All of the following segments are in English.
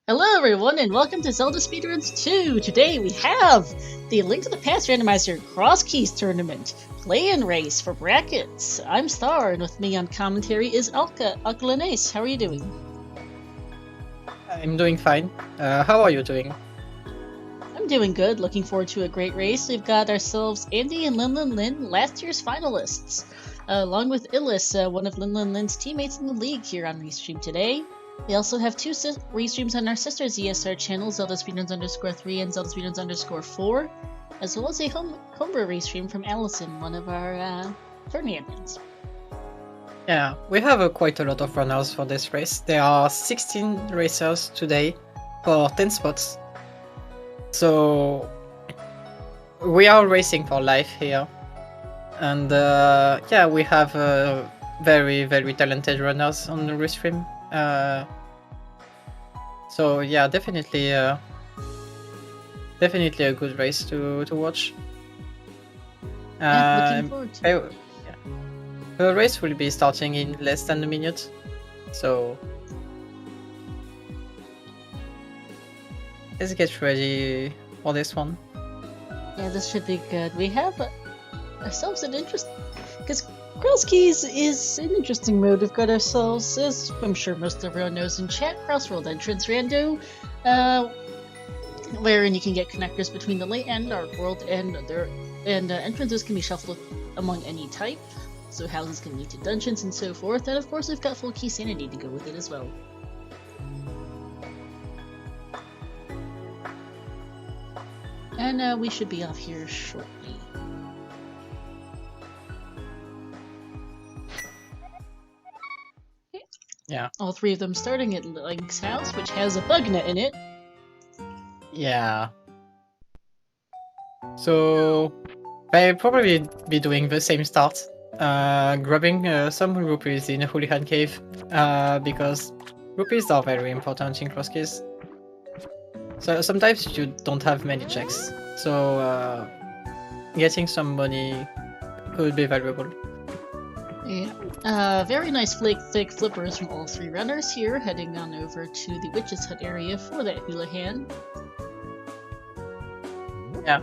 Hello everyone and welcome to Zelda Speedruns 2! Today we have the Link to the Past Randomizer Crosskeys Tournament Play-In Race for Brackets. I'm Star and with me on commentary is Alka. How are you doing? I'm doing fine. How are you doing? I'm doing good, looking forward to a great race. We've got ourselves Andy and Lin, last year's finalists, along with Illis, one of Lin's teammates in the league here on Restream today. We also have two restreams on our sister ZSR channel, ZeldaSpeedRuns _3 and ZeldaSpeedRuns _4, as well as a homebrew restream from Allison, one of our tourney admins. Yeah, we have quite a lot of runners for this race. There are 16 racers today for 10 spots. So we are racing for life here. And yeah, we have very, very talented runners on the restream. So yeah, definitely a good race to watch. Looking forward to it. The race will be starting in less than a minute, so let's get ready for this one. Yeah, this should be good. We have ourselves an interest, because Crosskeys is an interesting mode. We've got ourselves, as I'm sure most everyone knows in chat, Crossworld Entrance Rando, wherein you can get connectors between the late end, Dark World, and entrances can be shuffled among any type. So houses can lead to dungeons and so forth, and of course we've got full key sanity to go with it as well. And we should be off here shortly. Yeah. All three of them starting at Link's house, which has a bug net in it. Yeah. So they'll probably be doing the same start. Grabbing some rupees in a Hooligan Cave, because rupees are very important in Crosskeys. So sometimes you don't have many checks, so getting some money could be valuable. Yeah. Very nice fake flippers from all three runners here, heading on over to the Witch's Hut area for that Hooligan. Yeah.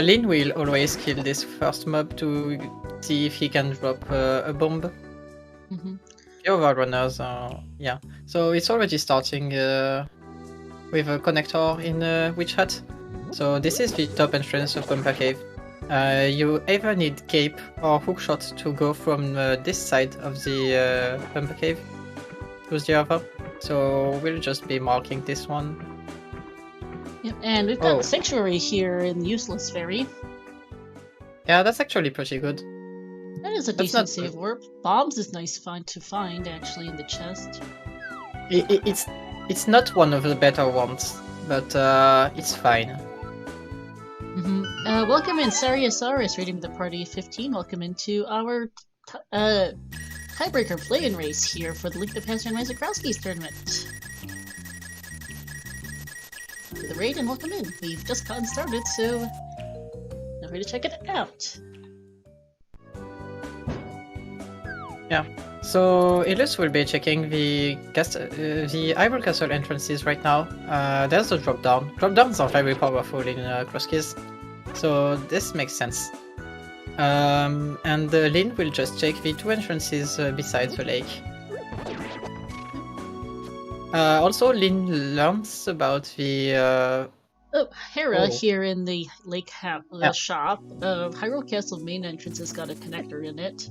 Lin will always kill this first mob to see if he can drop a bomb. The other runners yeah. So it's already starting with a connector in Witch Hut. So this is the top entrance of Bumper Cave. You either need cape or hookshot to go from this side of the Bumper Cave to the other. So we'll just be marking this one. Yep, and we've got the Sanctuary here in the Useless Ferry. Yeah, that's actually pretty good. That is a decent save warp. Bombs is nice to find actually in the chest. It's not one of the better ones, but it's fine. Welcome in, Sariasaurus, rating the party 15. Welcome into our tiebreaker play-in race here for the Link to the Past Randomizer Crosskeys tournament. To the raid and welcome in. We've just gotten started, so now ready to check it out. Yeah. So Ilus will be checking the Hyrule Castle entrances right now. There's a drop down. Drop downs are very powerful in Crosskeys, so this makes sense. And Lin will just check the two entrances beside the lake. Also, Lin learns about the Hera here in the lake shop. Hyrule Castle main entrance has got a connector in it.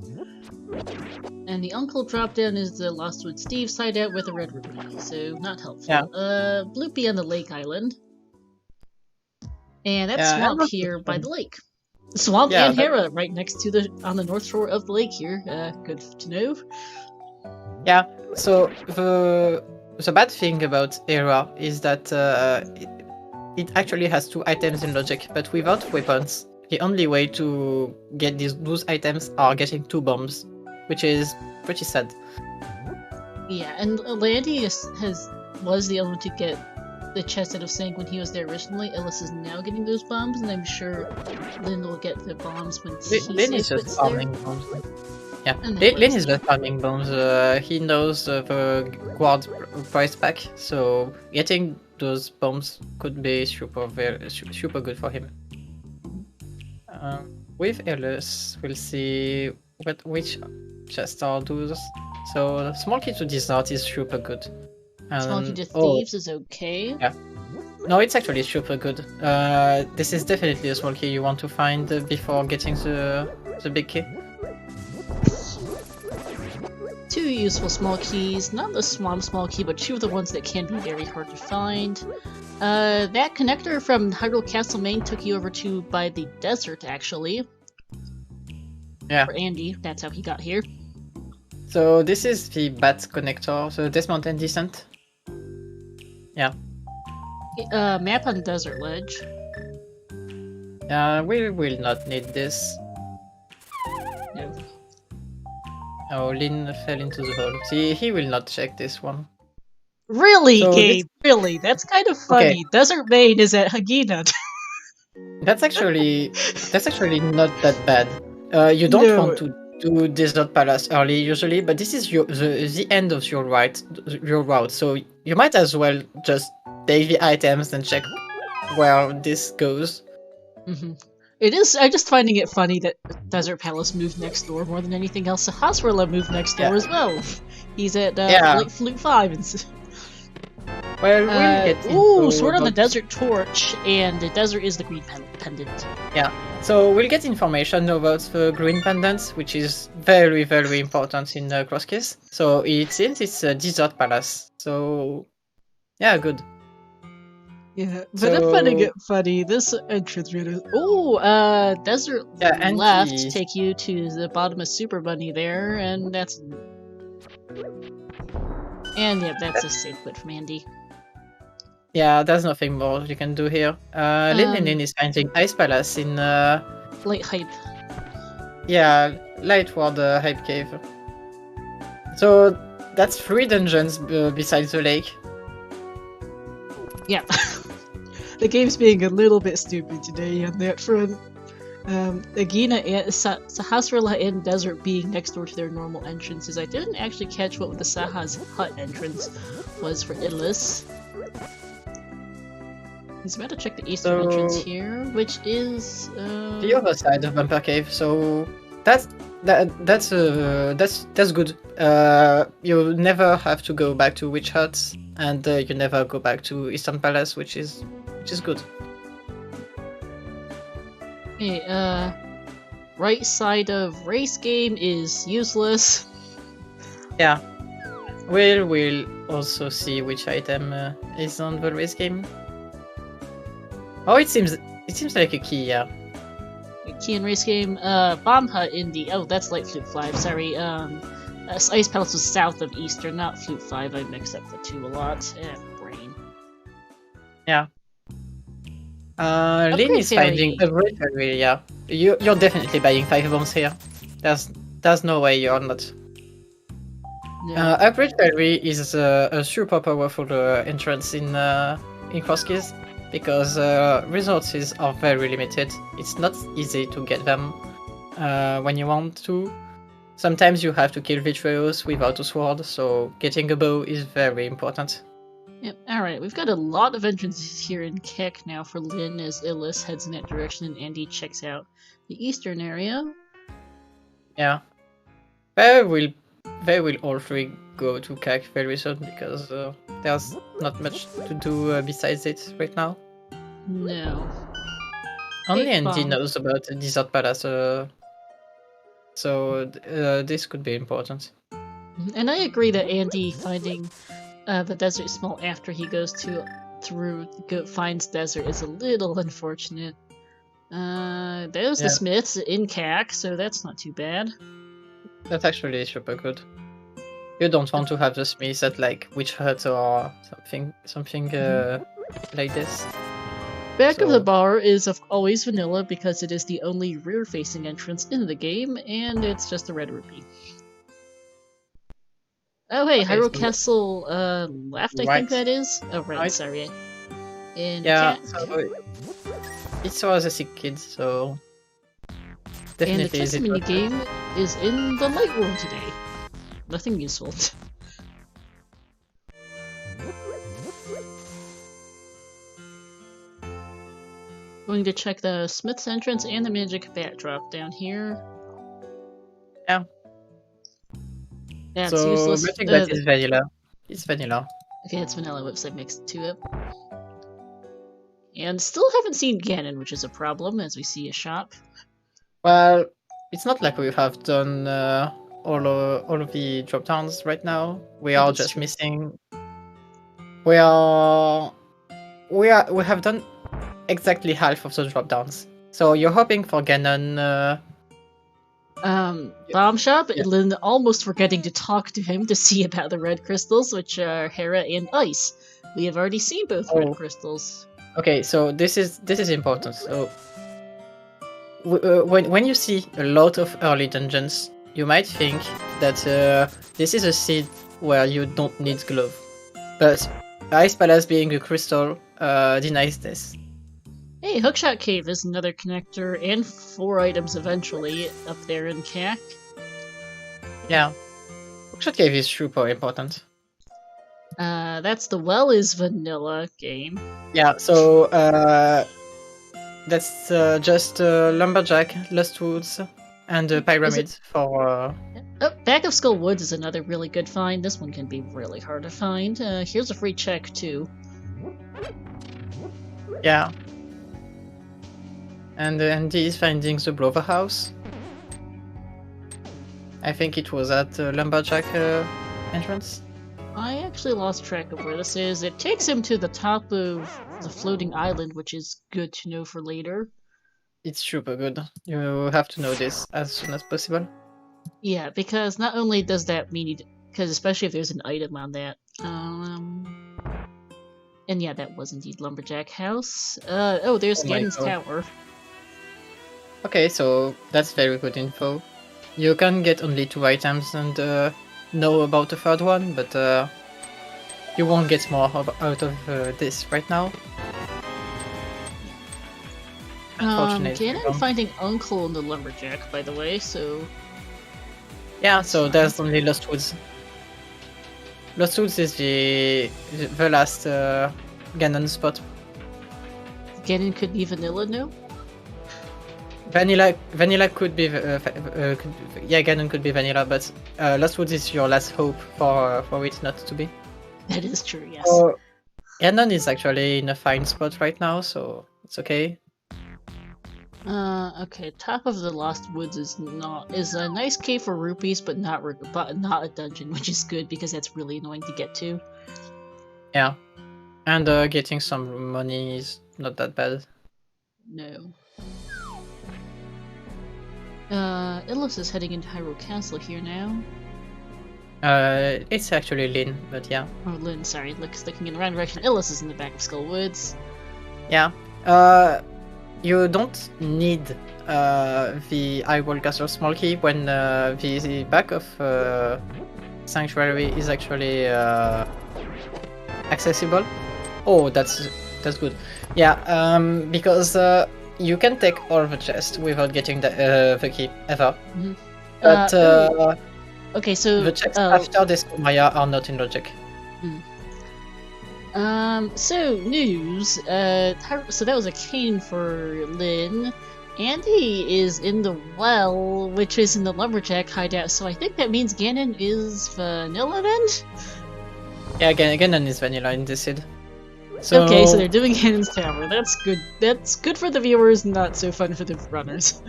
And the Uncle drop down is the Lostwood Steve side out with a red rupee, so not helpful. Yeah. Bloopy on the lake island. And that's Swamp here by the lake. Swamp and Hera right next to on the north shore of the lake here. Good to know. Yeah, so the bad thing about Hera is that it actually has two items in logic, but without weapons, the only way to get those items are getting two bombs, which is pretty sad. Yeah, and Landy was the only one to get the chest out of Sank when he was there originally. Ellis is now getting those bombs, and I'm sure Lynn will get the bombs when Lynn is just farming bombs. Yeah, Lin is just farming bombs. He knows the guard price pack, so getting those bombs could be super good for him. With Ellis, we'll see which chests are those. So small key to desert is super good. Small key to thieves is okay. Yeah. No, it's actually super good. This is definitely a small key you want to find before getting the big key. Two useful small keys, not the small key, but two of the ones that can be very hard to find. That connector from Hyrule Castle Main took you over to by the desert, actually. Yeah. For Andy, that's how he got here. So this is the bat connector, so Dismount and Descent. Yeah. Map on Desert Ledge. We will not need this. No. Oh, Lin fell into the hole. See, he will not check this one. Really, so Gabe? Really? That's kind of funny. Okay. Desert Main is at Hagina. That's actually not that bad. You don't want to do Desert Palace early usually, but this is the end of your route, so you might as well just take the items and check where this goes. Mm-hmm. It is. I'm just finding it funny that Desert Palace moved next door more than anything else. So Hasrilla moved next door as well. He's at like Flute 5 and. Well, we'll get into Sword on the Desert Torch, and the desert is the green pendant. Yeah, so we'll get information about the green pendant, which is very, very important in Crosskeys. So it seems it's a desert palace. So, yeah, good. Yeah, but I'm finding it funny. This entrance really. Desert left take you to the bottom of Super Bunny there, and that's. And yeah, that's a safe quit from Andy. Yeah, there's nothing more you can do here. Lin is finding Ice Palace in Light Hype. Yeah, Lightward Hype Cave. So that's 3 dungeons besides the lake. Yeah. The game's being a little bit stupid today on that front. Agina and Sahasrara and Desert being next door to their normal entrances. I didn't actually catch what the Saha's hut entrance was for Idlis. He's about to check the eastern entrance here, which is the other side of Bumper Cave. So that's good. You never have to go back to Witch Hut, and you never go back to Eastern Palace, which is good. Okay, right side of race game is useless. Yeah. We'll also see which item is on the race game. Oh, it seems like a key, yeah. A key in race game. Bomb Hut in the that's Light Flute 5. Sorry. Ice Palace was south of Eastern, not Flute 5. I mix up the two a lot. Brain. Yeah. Lin is finding a great fairy, yeah. You're definitely buying 5 bombs here. There's no way you're not. Yeah. Upgrade Fairy is a super powerful entrance in Crosskeys, because resources are very limited. It's not easy to get them when you want to. Sometimes you have to kill Vitreos without a sword, so getting a bow is very important. Yep, alright, we've got a lot of entrances here in Keck now for Lin as Illis heads in that direction and Andy checks out the eastern area. Yeah. They will all 3 go to Keck very soon, because there's not much to do besides it right now. No. Only Andy knows about the Desert Palace, so this could be important. And I agree that Andy finding the desert small after he goes finds desert is a little unfortunate. There's the Smiths in CAC, so that's not too bad. That's actually super good. You don't want to have the Smiths at like Witch Hut or something like this. Back of the bar is always vanilla because it is the only rear-facing entrance in the game, and it's just a red rupee. Oh hey, okay, Hyrule Castle left, I think that is? Oh right, sorry. Yeah, so it was a sick kid, so... Definitely. And the chess minigame is in the light world today. Nothing useful. Going to check the Smith's entrance and the magic bat drop down here. Yeah. That's so useless. Magic Bat is vanilla. It's vanilla. Okay, it's vanilla whips I mixed to it. And still haven't seen Ganon, which is a problem, as we see a shop. Well, it's not like we have done all of the drop downs right now. We are just missing. We have done exactly half of the drop downs. So you're hoping for Ganon. Bomb shop, yeah. Lynn almost forgetting to talk to him to see about the red crystals, which are Hera and Ice. We have already seen both red crystals. Okay, so this is important. So when you see a lot of early dungeons, you might think that this is a seed where you don't need glove, but Ice Palace being a crystal denies this. Hey, Hookshot Cave is another connector, and 4 items eventually up there in CAC. Yeah, Hookshot Cave is super important. That's the well is vanilla game. Yeah, so that's just Lumberjack, Lost Woods, and Pyramid for... Oh, Back of Skull Woods is another really good find. This one can be really hard to find. Here's a free check, too. Yeah. And Andy is finding the Blover House. I think it was at Lumberjack entrance. I actually lost track of where this is. It takes him to the top of the floating island, which is good to know for later. It's super good. You have to know this as soon as possible. Yeah, because not only does that mean because especially if there's an item on that. And yeah, that was indeed Lumberjack House. Oh, there's Ganon's Tower. Okay, so that's very good info. You can get only 2 items and know about the 3rd one, but you won't get more out of this right now. Unfortunately. Ganon finding Uncle in the Lumberjack, by the way, so... Yeah, so there's only Lost Woods. Lost Woods is the last Ganon spot. Ganon could be vanilla now? Vanilla could be yeah, Ganon could be vanilla, but Lost Woods is your last hope for it not to be. That is true, yes. So, Ganon is actually in a fine spot right now, so it's okay. Okay, top of the Lost Woods is a nice cave for rupees, but not a dungeon, which is good because that's really annoying to get to. Yeah, and getting some money is not that bad. No. Illis is heading into Hyrule Castle here now. It's actually Lynn, but yeah. Oh, Lynn, sorry. Looking in the wrong direction. Illis is in the back of Skull Woods. Yeah. You don't need the Hyrule Castle small key when the back of Sanctuary is actually accessible. Oh, that's good. Yeah, because you can take all the chests without getting the key ever. Mm-hmm. But okay, so the chests after this Maya are not in logic. So news. So that was a cane for Lynn. Andy is in the well, which is in the Lumberjack hideout. So I think that means Ganon is vanilla then. Yeah, Ganon is vanilla in this seed. So... Okay, so they're doing Ganon's Tower. That's good. That's good for the viewers, not so fun for the runners.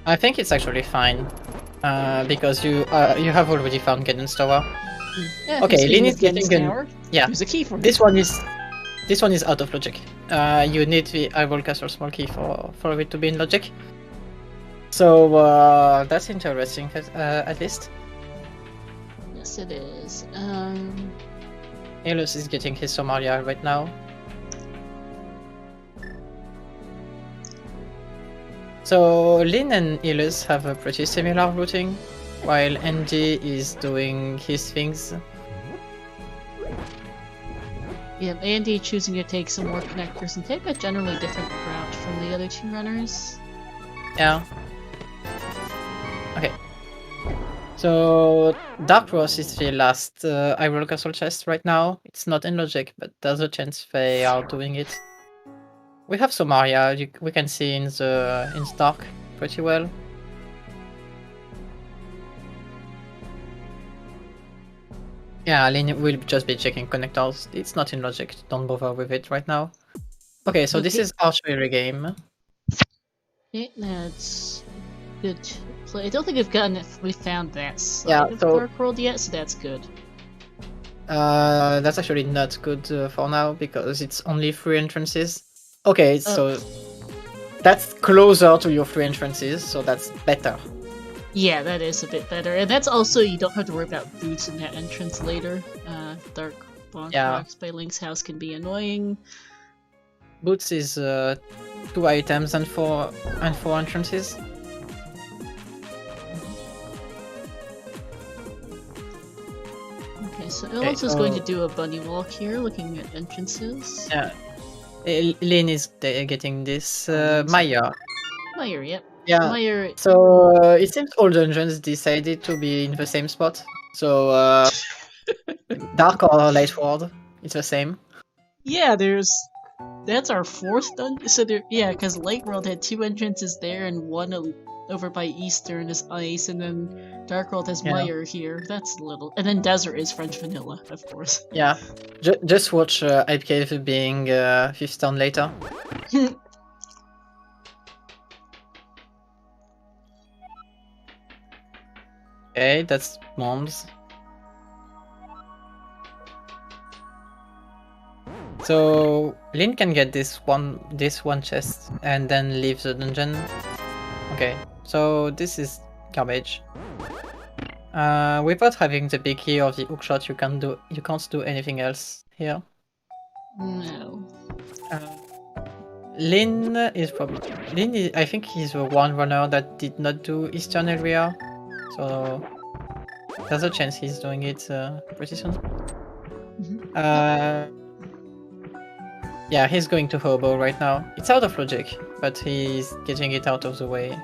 I think it's actually fine, because you have already found Ganon's Tower. Yeah, okay, Lynn is getting tower. Yeah, there's a key for this one is out of logic. You need the Hyrule Castle small key for it to be in logic. So that's interesting, at least. Yes, it is. Ilus is getting his Somalia right now. So Lynn and Ilus have a pretty similar routing, while Andy is doing his things. Yeah, Andy choosing to take some more connectors and take a generally different route from the other 2 runners. Yeah. So Dark Rose is the last Hyrule Castle chest right now. It's not in logic, but there's a chance they are doing it. We have Somaria. We can see in the dark pretty well. Yeah, Lin will just be checking connectors. It's not in logic. Don't bother with it right now. Okay, so this is archery game. Okay, that's good. So I don't think we found that side of Dark World yet, so that's good. That's actually not good for now because it's only 3 entrances. Okay, so that's closer to your 3 entrances, so that's better. Yeah, that is a bit better, and that's also you don't have to worry about boots in that entrance later. Dark Bonfrocks by Link's house can be annoying. Boots is 2 items and 4 entrances. Okay, so Illis is going to do a bunny walk here, looking at entrances. Yeah, Lin is getting this. Maya. Maya, yep. Yeah. Maya. So it seems all dungeons decided to be in the same spot. So Dark or Light World, it's the same. Yeah, that's our 4th dungeon. So because Light World had 2 entrances there and 1 over by Eastern is Ice, and then Dark World has Mire here. That's a little, and then Desert is French Vanilla, of course. Yeah, just watch Hype Cave being 5th turn later. Okay, that's bombs. So Lin can get this one chest and then leave the dungeon. Okay, so this is garbage. Without having the big key or the hookshot, you can't do anything else here. No. Lin is I think he's the one runner that did not do Eastern area, so there's a chance he's doing it pretty soon. Yeah, he's going to Hobo right now. It's out of logic, but he's getting it out of the way.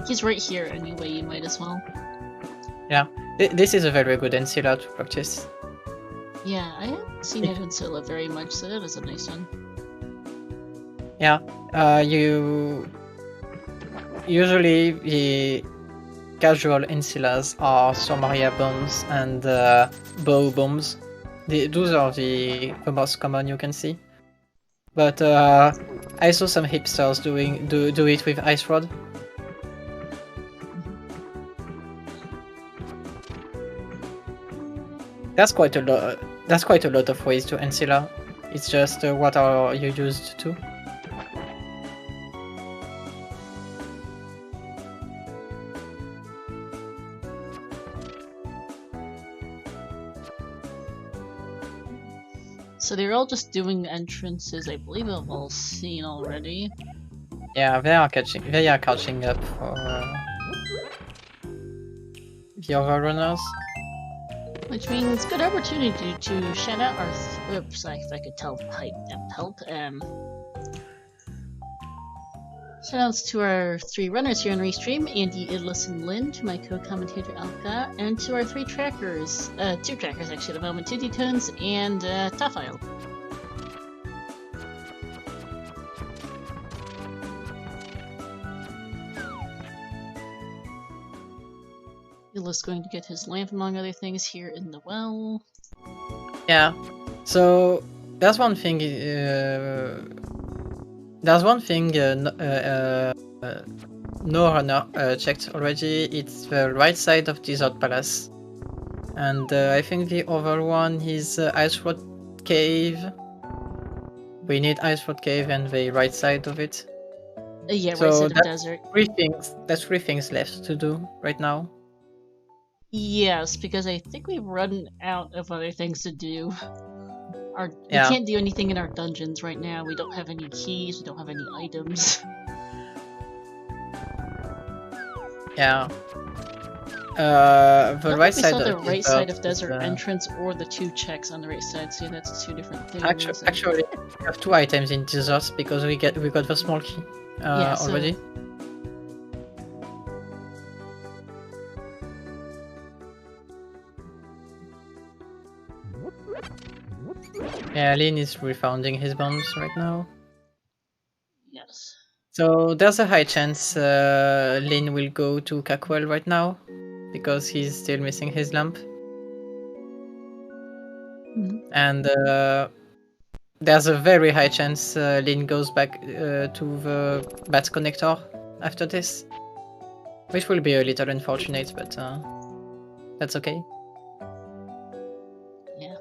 He's right here anyway, you might as well. Yeah, this is a very good Ancilla to practice. Yeah, I haven't seen Ancilla very much, so that is a nice one. Yeah, usually the casual Ancillas are Somaria bombs and bow bombs. Those are the most common you can see. But I saw some hipsters do it with Ice Rod. That's quite a lot. That's quite a lot of ways to Ancilla. It's just what are you used to? So they're all just doing entrances. I believe I've all seen already. Yeah, they are catching up for the other runners. Which means good opportunity to shout out our if I could help. Shoutouts to our 3 runners here on Restream, Andy, Idlis, and Lynn, to my co-commentator Alka, and to our 3 trackers, 2 trackers actually at the moment, Titty Tones and Tafile. Idlis going to get his lamp among other things here in the well. Yeah, so there's one thing. No runner checked already. It's the right side of Desert Palace, and I think the other one is Ice Rod Cave. We need Ice Rod Cave and the right side of it. Yeah, so right side of Desert. That's 3 things left to do right now. Yes, because I think we've run out of other things to do. We can't do anything in our dungeons right now. We don't have any keys, we don't have any items. Yeah. The right side. We saw the right side of Desert entrance or the 2 checks on the right side. So that's 2 different things. Actually, we have 2 items in Desert because we got the small key already. Yeah, Lin is refounding his bombs right now. Yes. So there's a high chance Lin will go to Cakwell right now because he's still missing his lamp. And there's a very high chance Lin goes back to the bat connector after this, which will be a little unfortunate, but that's okay. Yeah.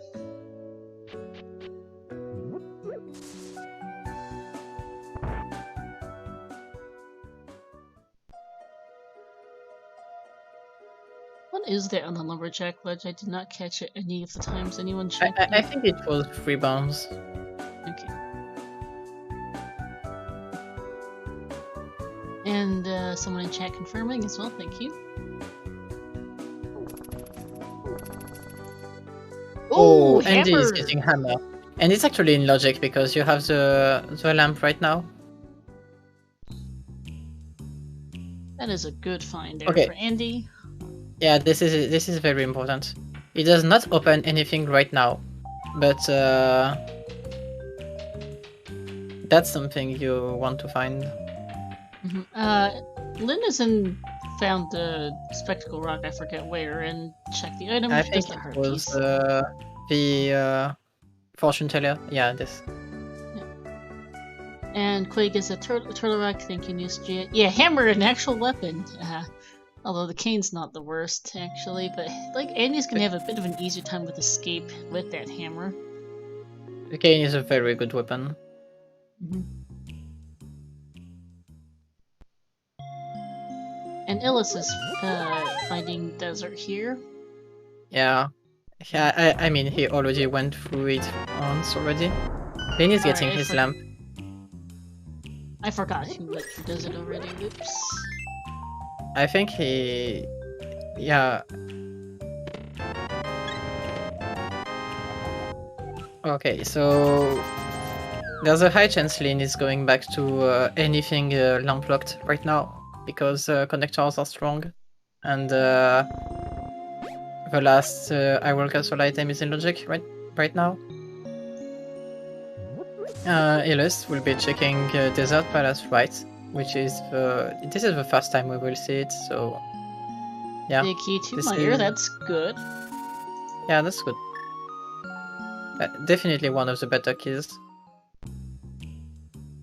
What is there on the lumberjack ledge? I did not catch it any of the times anyone checked. I think it was 3 bombs. Okay. And someone in chat confirming as well, thank you. Oh, Andy is getting hammer. And it's actually in logic because you have the lamp right now. That is a good find there for Andy. Yeah, this is very important. It does not open anything right now, but that's something you want to find. Lynn found the spectacle rock, I forget where, and checked the item. I think it was the fortune teller. Yeah, this. Yeah. And Quake is a turtle rock. Thank you, Newsjet. Yeah, hammer, an actual weapon. Although the cane's not the worst, actually, but like Andy's gonna have a bit of an easier time with escape with that hammer. The cane is a very good weapon. And Illis is finding desert here. Yeah. I mean, he already went through it once already. Lin is getting his lamp. I forgot who went through desert already. Oops. I think he... Yeah. Okay, so... There's a high chance Lin is going back to anything lamp locked right now, because connectors are strong. And the last Hyrule Castle item is in logic right now. Illis will be checking Desert Palace right, which is this is the first time we will see it, so yeah. The key to my ear, that's good. Yeah, that's good. Definitely one of the better keys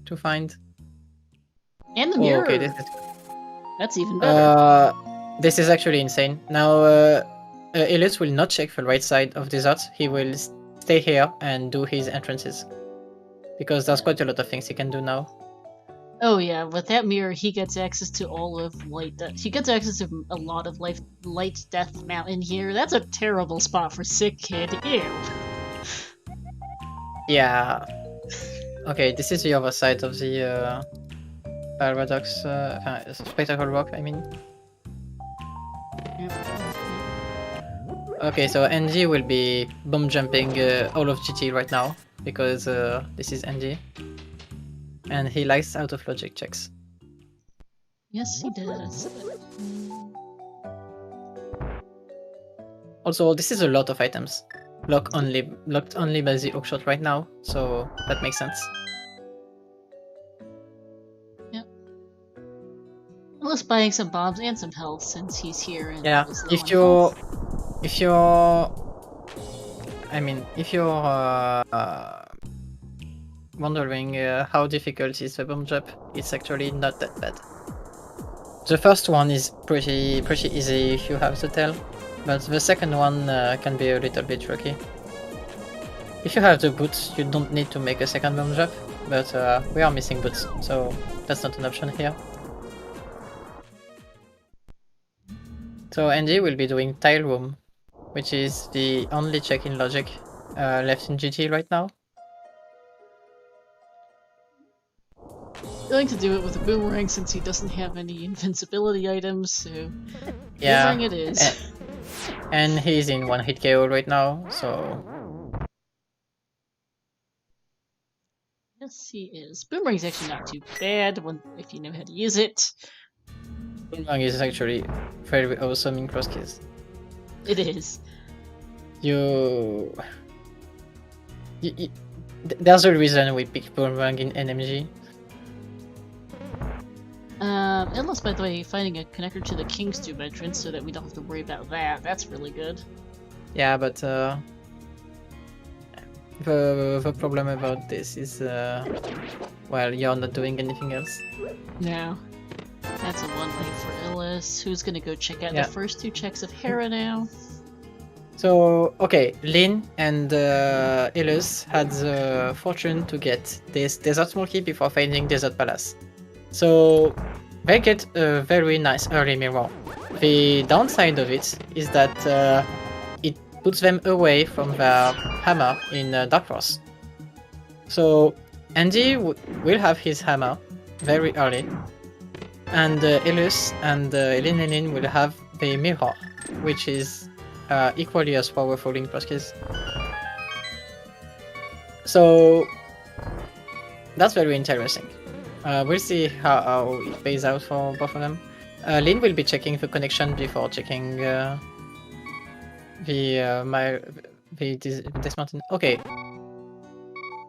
to find. And the mirror. Okay, that's even better. This is actually insane. Now, Illis will not check the right side of Desert. He will stay here and do his entrances. Because there's quite a lot of things he can do now. Oh yeah, with that mirror, he gets access to all of Light Death. He gets access to a lot of Light Death Mountain here. That's a terrible spot for Sick Kid. Ew. Yeah. Okay, this is the other side of the Paradox Spectacle Rock, I mean. Okay, so Andy will be bomb jumping all of GT right now, because this is Andy. And he likes out of logic checks. Yes, he does. Also, this is a lot of items. Locked only by the hookshot right now, so that makes sense. Yep. Unless buying some bombs and some health since he's here. And yeah, if you're wondering how difficult is the bomb jump, it's actually not that bad. The first one is pretty easy if you have the tail, but the second one can be a little bit tricky. If you have the boots, you don't need to make a second bomb jump, but we are missing boots, so that's not an option here. So Andy will be doing Tile Room, which is the only check in logic left in GT right now. Going to do it with a boomerang since he doesn't have any invincibility items, so yeah, boomerang it is. And he's in one hit KO right now, so yes, he is. Boomerang's actually not too bad if you know how to use it. Boomerang is actually very awesome in Crosskeys. It is. there's a reason we pick Boomerang in NMG. Endless, by the way, finding a connector to the King's Tube entrance so that we don't have to worry about that. That's really good. Yeah, but the problem about this is, well, you're not doing anything else. No. That's a one-way for Illis. Who's gonna go check out the first 2 checks of Hera now? So, okay, Lyn and Illis had the fortune to get this Desert Small Key before finding Desert Palace. So, they get a very nice early mirror. The downside of it is that it puts them away from their hammer in Dark Force. So, Andy will have his hammer very early, and Illis and Lyn will have the mirror, which is equally as powerful in Crosskeys. So that's very interesting. We'll see how it plays out for both of them. Lyn will be checking the connection before checking this mountain. Okay,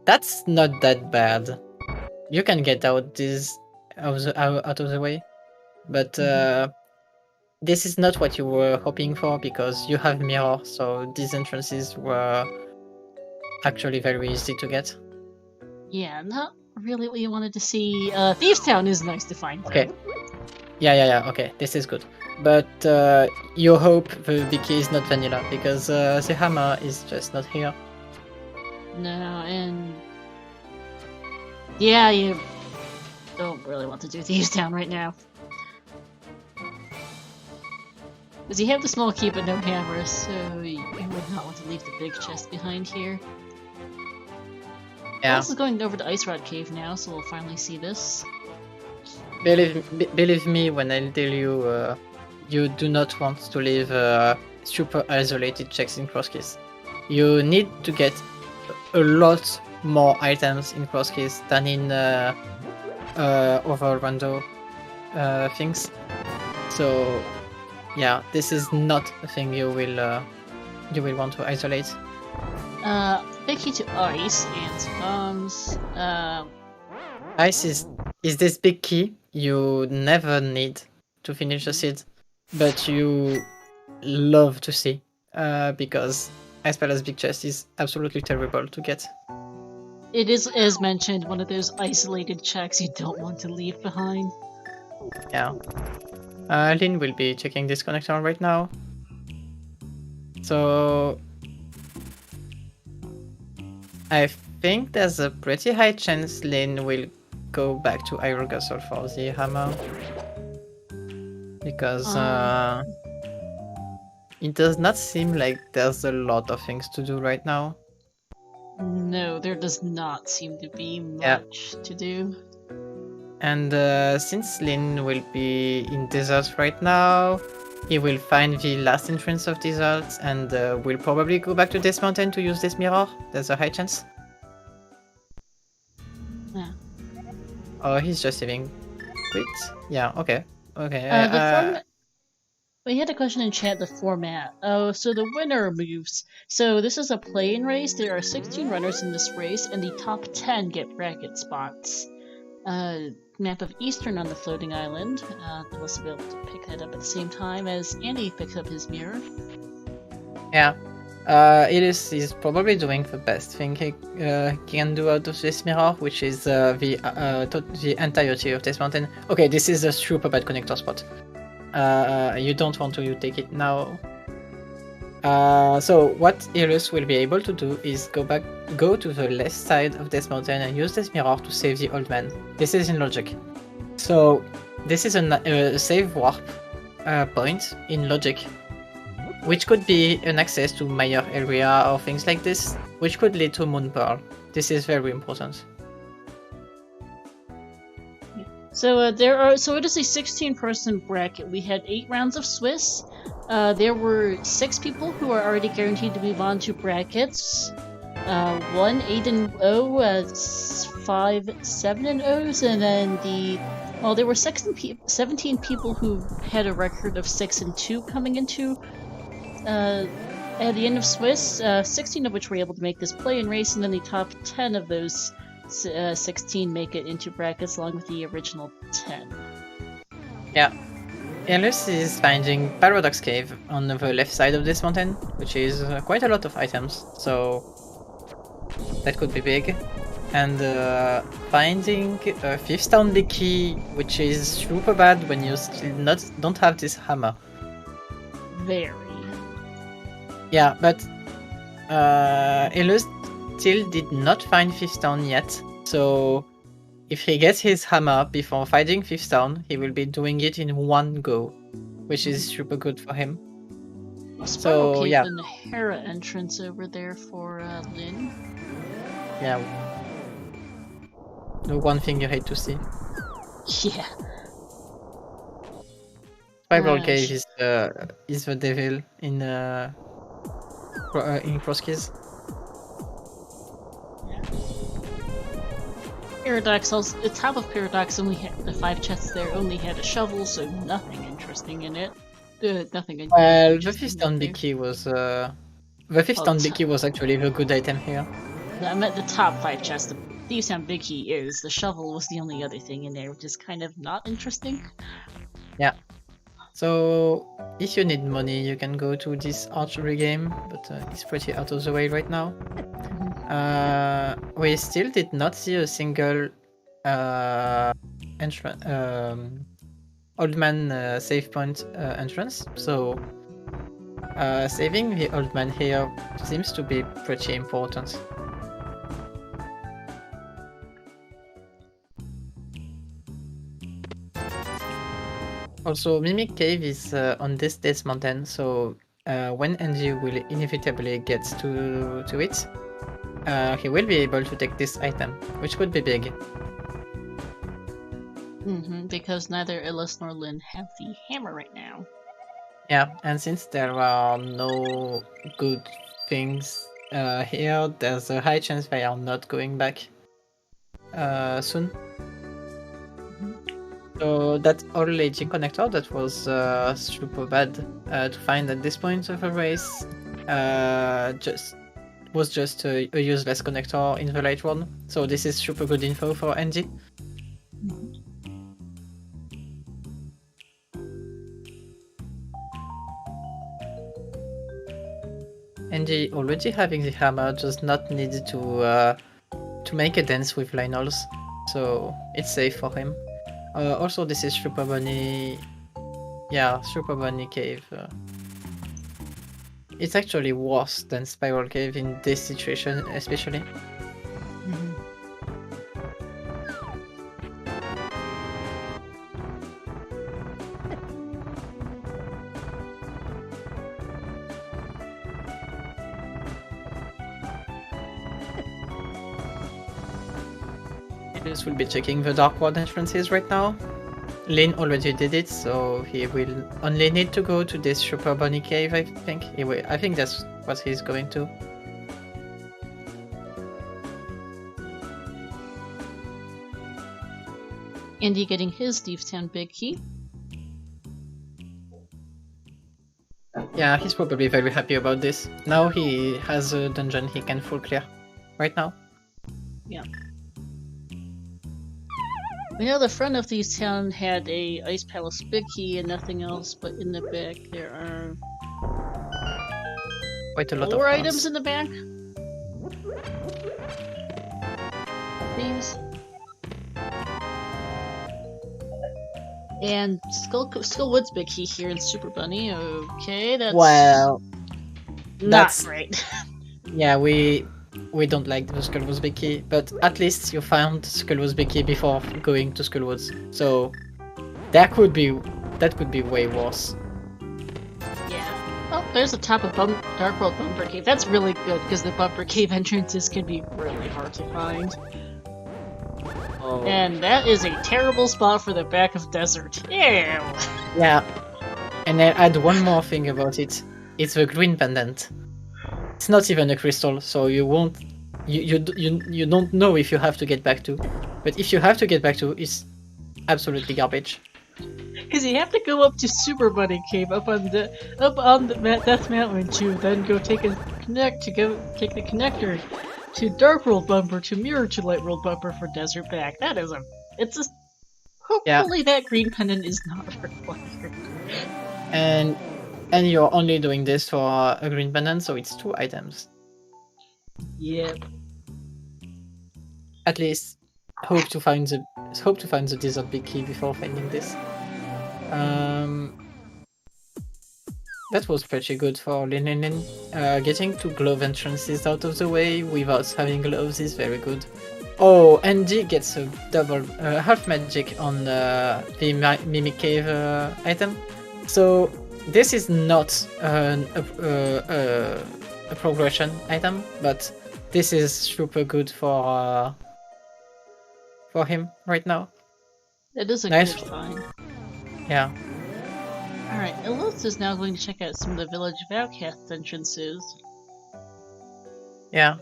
that's not that bad. You can get out this out of the way, but this is not what you were hoping for because you have mirror, so these entrances were actually very easy to get. Yeah, not really what you wanted to see. Thieves Town is nice to find. Okay. Yeah. Okay, this is good. But you hope the big key is not vanilla because the hammer is just not here. No, and yeah, you don't really want to do Thieves Town right now. Because you have the small key but no hammer, so you would not want to leave the big chest behind here. Yeah. This is going over to Ice Rod Cave now, so we'll finally see this. Believe me when I tell you, you do not want to leave super isolated checks in Crosskeys. You need to get a lot more items in Crosskeys than in other rando things. So yeah, this is not a thing you will want to isolate. Big key to ice and some bombs. Ice is this big key you never need to finish the seed, but you love to see because Ice Palace Big Chest is absolutely terrible to get. It is, as mentioned, one of those isolated checks you don't want to leave behind. Yeah. Lyn will be checking this connector right now. So I think there's a pretty high chance Lyn will go back to Iron Castle for the hammer. Because it does not seem like there's a lot of things to do right now. No, there does not seem to be much to do. And since Lyn will be in desert right now, he will find the last entrance of desert and will probably go back to this mountain to use this mirror. There's a high chance. Yeah. Oh, he's just saving. Wait. Yeah, okay. Okay. We had a question in chat, the format. Oh, so the winner moves. So this is a play-in race. There are 16 runners in this race, and the top 10 get bracket spots. Map of Eastern on the floating island. Let's be able to pick that up at the same time as Andy picks up his mirror. Yeah. He's probably doing the best thing he can do out of this mirror, which is the entirety of this mountain. Okay, this is a super bad connector spot. You don't want to take it now. So what Ilus will be able to do is go to the left side of this mountain and use this mirror to save the old man. This is in logic. So this is a save warp point in logic, which could be an access to Mayer area or things like this, which could lead to Moon Pearl. This is very important. So it is a 16-person bracket. We had 8 rounds of Swiss. There were 6 people who are already guaranteed to move on to brackets. 1 8-0, 5 7-0s, and then there were 17 people who had a record of 6-2 coming into At the end of Swiss, 16 of which were able to make this play-in race, and then the top 10 of those 16 make it into brackets along with the original 10. Yeah. Ellis is finding Paradox Cave on the left side of this mountain, which is quite a lot of items, so that could be big. And finding a 5th stone big key, which is super bad when you still don't have this hammer. Very. Yeah, but Ellis still did not find 5th stone yet, so if he gets his hammer before finding 5th stone, he will be doing it in one go, which is super good for him. So yeah. And the Hera entrance over there for Lynn. Yeah. The one thing you hate to see. Yeah. Spiral Cave is the devil in Crosskeys. Paradox, also, the top of Paradox only had the 5 chests there, only had a shovel, so nothing interesting in it. Nothing. Well, the 5th stone big key was the 5th stone big key was actually the good item here. I meant the top 5 chests. The Thieves' Town big key is. The shovel was the only other thing in there, which is kind of not interesting. Yeah. So if you need money, you can go to this archery game, but it's pretty out of the way right now. We still did not see a single old man save point entrance, so saving the old man here seems to be pretty important. Also, Mimic Cave is on this Death Mountain, so when Andy will inevitably get to it, he will be able to take this item, which could be big. Because neither Illis nor Lynn have the hammer right now. Yeah, and since there are no good things here, there's a high chance they are not going back soon. So that old lady connector that was super bad to find at this point of the race was just a useless connector in the late run. So this is super good info for Andy. Andy already having the hammer does not need to make a dance with Lionels, so it's safe for him. Also, this is Super Bunny. Yeah, Super Bunny Cave. It's actually worse than Spiral Cave in this situation, especially. This will be checking the Dark World entrances right now. Lynn already did it, so he will only need to go to this Super Bunny Cave, I think. I think that's what he's going to. Andy getting his Thieves' Town big key. Yeah, he's probably very happy about this. Now he has a dungeon he can full clear right now. Yeah. We know the front of Thieves' Town had a Ice Palace big key and nothing else, but in the back there are quite a lot of 4 items in the back. These. And Skullwood's big key here in Super Bunny. Okay, that's not great. Yeah, we don't like the Skullwood's big key, but at least you found Skullwood's big key before going to Skullwood's, so that could be way worse. Yeah. Oh, there's the top of Dark World Bumper Cave. That's really good because the Bumper Cave entrances can be really hard to find. Oh. And that is a terrible spot for the back of Desert. Ew. Yeah. And I add one more thing about it. It's the green pendant. It's not even a crystal, so you won't, you don't know if you have to get back to. But if you have to get back to, it's absolutely garbage. Because you have to go up to Super Bunny Cave up on the Death Mountain to then go take the connector to Dark World Bumper to Mirror to Light World Bumper for Desert Back. Hopefully that green pendant is not required. And you're only doing this for a green pendant, so it's 2 items. Yep. At least hope to find the desert big key before finding this. That was pretty good for Lin. Getting 2 glove entrances out of the way without having gloves is very good. Oh, Andy gets a double half magic on the Mimic Cave item. So this is not a progression item, but this is super good for him right now. It is a nice good find. Yeah. Alright, Elith is now going to check out some of the Village of Outcasts entrances. Yeah.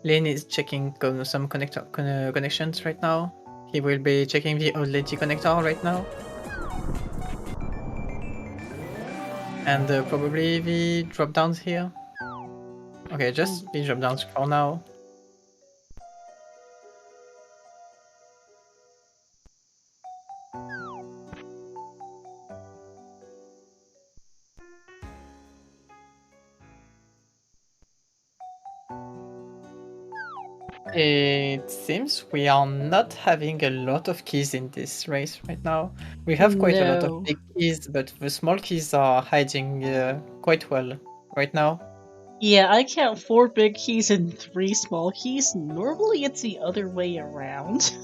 Lin is checking some connections right now. He will be checking the Old Lady connector right now. And probably the drop downs here. Okay, just the drop downs for now. It seems we are not having a lot of keys in this race right now. We have quite a lot of big keys, but the small keys are hiding quite well right now. Yeah, I count 4 big keys and 3 small keys. Normally it's the other way around.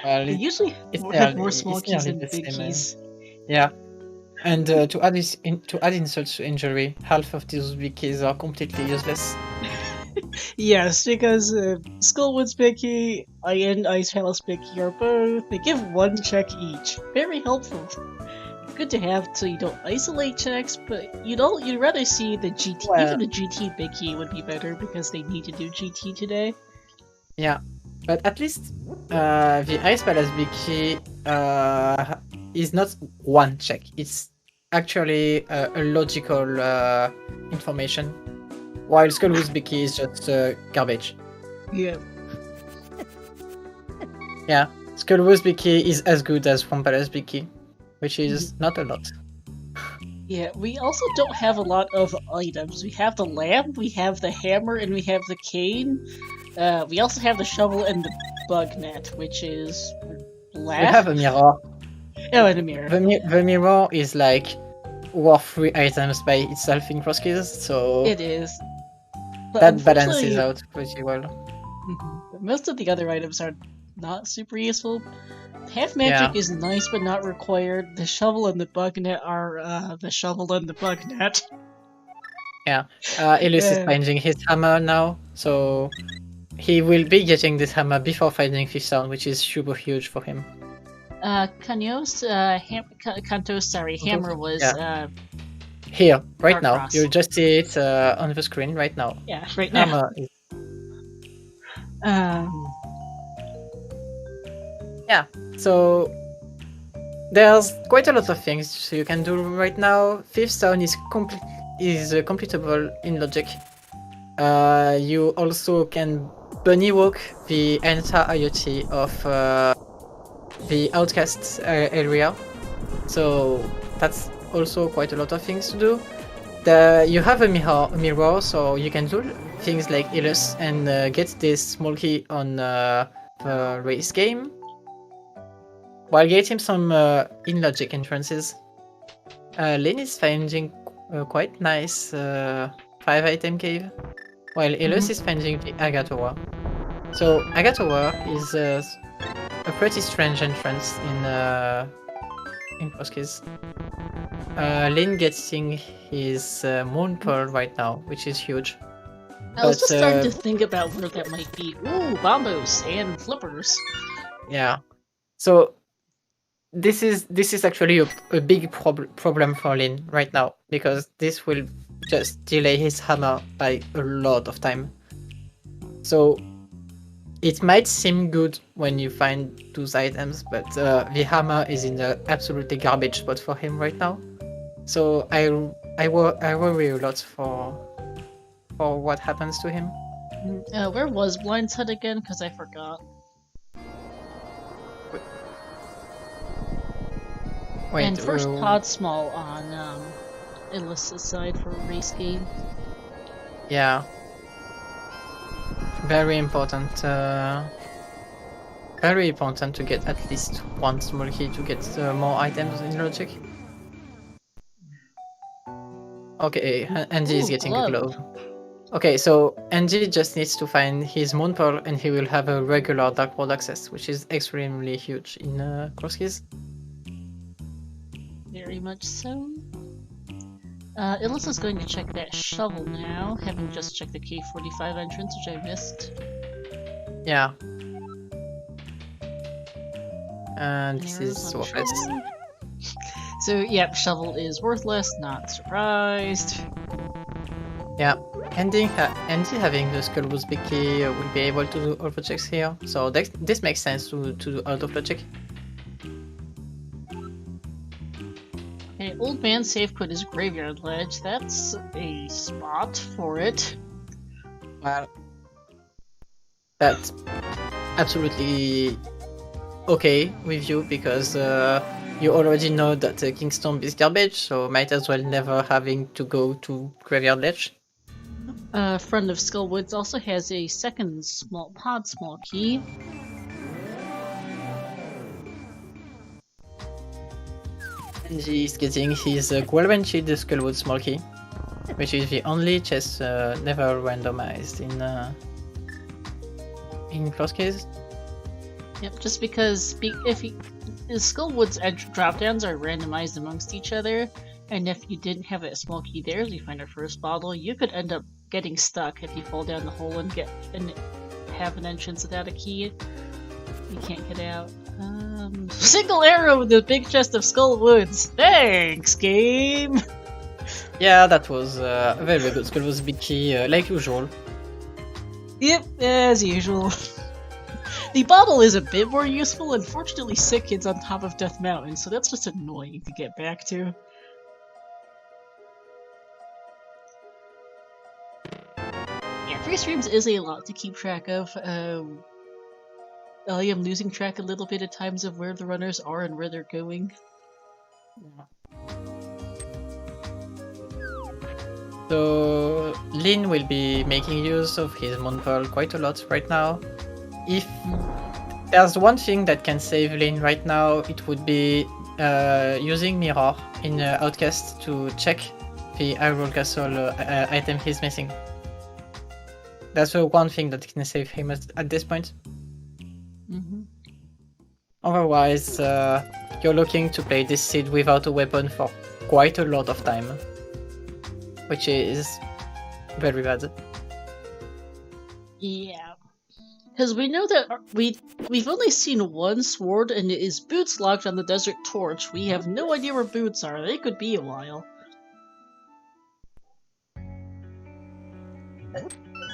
Well, usually have more small keys than big keys. Yeah. And to add insult to injury, half of these big keys are completely useless. Yes, because Skullwood's big key and Ice Palace big key are both. They give 1 check each. Very helpful. Good to have so you don't isolate checks, but you'd rather see the GT. Well, even the GT big key would be better because they need to do GT today. Yeah, but at least the Ice Palace big key is not 1 check. It's actually a logical information. While Skullwood's big key is just garbage. Yeah. Yeah, Skullwood's big key is as good as Swamp Palace big key, which is not a lot. Yeah, we also don't have a lot of items. We have the lamp, we have the hammer, and we have the cane. We also have the shovel and the bug net, which is black. We have a mirror. Oh, and a mirror. The mirror is like worth 3 items by itself in Crosskeys, so it is. But that balances out pretty well. But most of the other items are not super useful. Half magic is nice but not required. The shovel and the bug net are the shovel and the bug net. Yeah, Illus is finding his hammer now, so he will be getting this hammer before finding 5th sound, which is super huge for him. Kantos, hammer was here, right now. You just see it on the screen right now. Yeah, right now. Hammer is... Yeah, so there's quite a lot of things you can do right now. 5th sound is completable in logic. You also can bunny walk the entire IoT of the Outcasts area, so that's also quite a lot of things to do. You have a mirror, so you can do things like Illus and get this small key on the race game, while getting some in-logic entrances. Lin is finding a quite nice 5-item cave, while Illus is finding the Aga Tower. So Aga Tower is a pretty strange entrance in Crosskeys. Lin getting his Moon Pearl right now, which is huge. I was just starting to think about where that might be. Ooh, bombos and flippers. Yeah. So this is actually a big problem for Lin right now, because this will just delay his hammer by a lot of time. So it might seem good when you find those items, but the hammer is in the absolutely garbage spot for him right now. So I worry a lot for what happens to him. Where was Blind's Hut again? Because I forgot. Wait, and first pod small on Illus's side for a race game. Yeah. Very important. Very important to get at least one small key to get more items in logic. Okay, Andy is getting a glove. Okay, so Andy just needs to find his Moon Pearl and he will have a regular Dark World access, which is extremely huge in Crosskeys. Very much so. Illus is going to check that shovel now, having just checked the K45 entrance, which I missed. Yeah. And this is worthless. So, yep, shovel is worthless, not surprised. Yeah, Andy having the Skullwood's big key will be able to do all the checks here, so this makes sense to do out of logic. Okay, Old Man safe put his graveyard ledge. That's a spot for it. Well, that's absolutely okay with you because you already know that Kingstomb is garbage, so might as well never having to go to graveyard ledge. Friend of Skullwoods also has a second small key. And he's getting his guaranteed Skullwood small key, which is the only chest never randomized in Crosskeys. Yep, just because if Skullwood's edge dropdowns are randomized amongst each other, and if you didn't have that small key there as you find our first bottle, you could end up getting stuck if you fall down the hole and have an entrance without a key. You can't get out. Single arrow with the big chest of Skullwoods. Thanks, game. Yeah, that was very good. Skullwood's big key, like usual. Yep, as usual. The bottle is a bit more useful. Unfortunately, Sick Kid's on top of Death Mountain, so that's just annoying to get back to. Yeah, 3 streams is a lot to keep track of. I am losing track a little bit at times of where the runners are and where they're going. So Lin will be making use of his Moon Pearl quite a lot right now. If there's one thing that can save Lin right now, it would be using Mirror in Outcast to check the Hyrule Castle item he's missing. That's the one thing that can save him at this point. Otherwise, you're looking to play this seed without a weapon for quite a lot of time, which is very bad. Yeah, because we know that we've only seen one sword, and it is Boots locked on the Desert Torch. We have no idea where Boots are. They could be a while.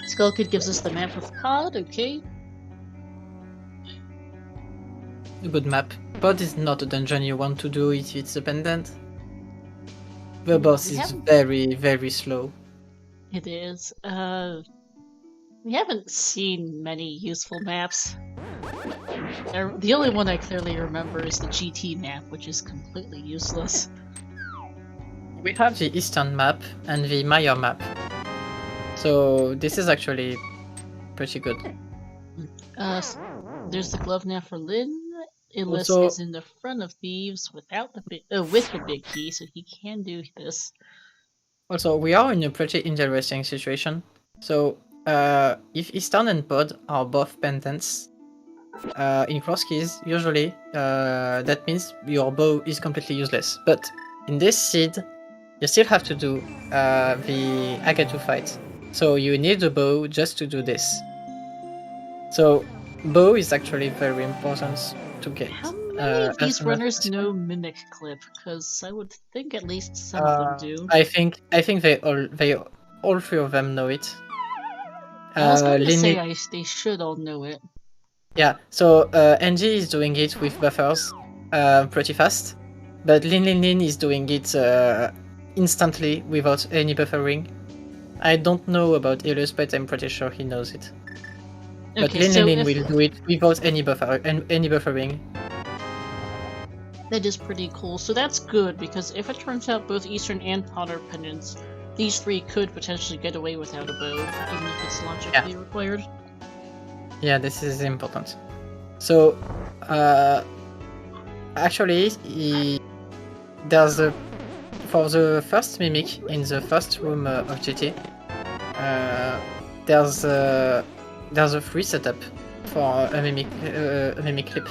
Skull Kid gives us the map of Pod. Okay. A good map. Pod is not a dungeon you want to do if it's a pendant. The boss is very, very slow. It is. We haven't seen many useful maps. The only one I clearly remember is the GT map, which is completely useless. We have the Eastern map and the Maya map. So this is actually pretty good. There's the glove now for Lin. Illis is in the front of Thieves without the with the big key, so he can do this. Also, we are in a pretty interesting situation. So, if Eastern and Pod are both pendants, in Crosskeys, usually, that means your bow is completely useless. But in this seed, you still have to do the Agatu fight. So you need a bow just to do this. So, bow is actually very important to get. How many of these runners know Mimic Clip? Because I would think at least some of them do. I think they all 3 of them know it. I was going to say they should all know it. Yeah, so NG is doing it with buffers pretty fast, but Lin is doing it instantly without any buffering. I don't know about Ilus, but I'm pretty sure he knows it. But Okay, Lin will do it without any buffering. That is pretty cool. So that's good, because if it turns out both Eastern and Potter pendants, these three could potentially get away without a bow, even if it's logically required. Yeah, this is important. So, actually, there's for the first mimic in the first room of GT, there's a free setup for a mimic clip,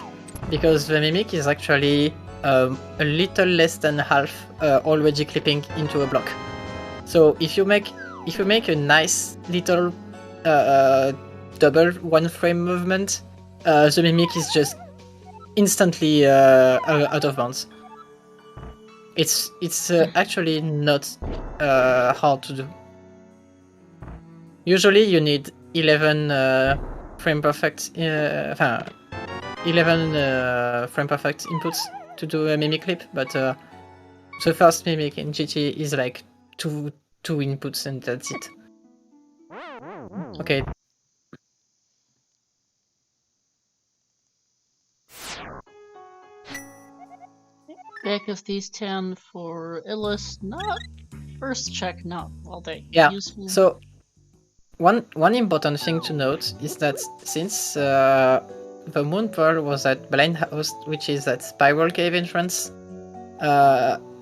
because the mimic is actually a little less than half already clipping into a block. So if you make a nice little double one frame movement, the mimic is just instantly out of bounds. It's actually not hard to do. Usually you need 11 frame perfect 11 frame perfect inputs to do a mimic clip, but the first mimic in GT is like two inputs and that's it. Okay. Back of these 10 for Illis, not first check, not all that useful. So one important thing to note is that since the Moon Pearl was at Blind House, which is that spiral cave entrance,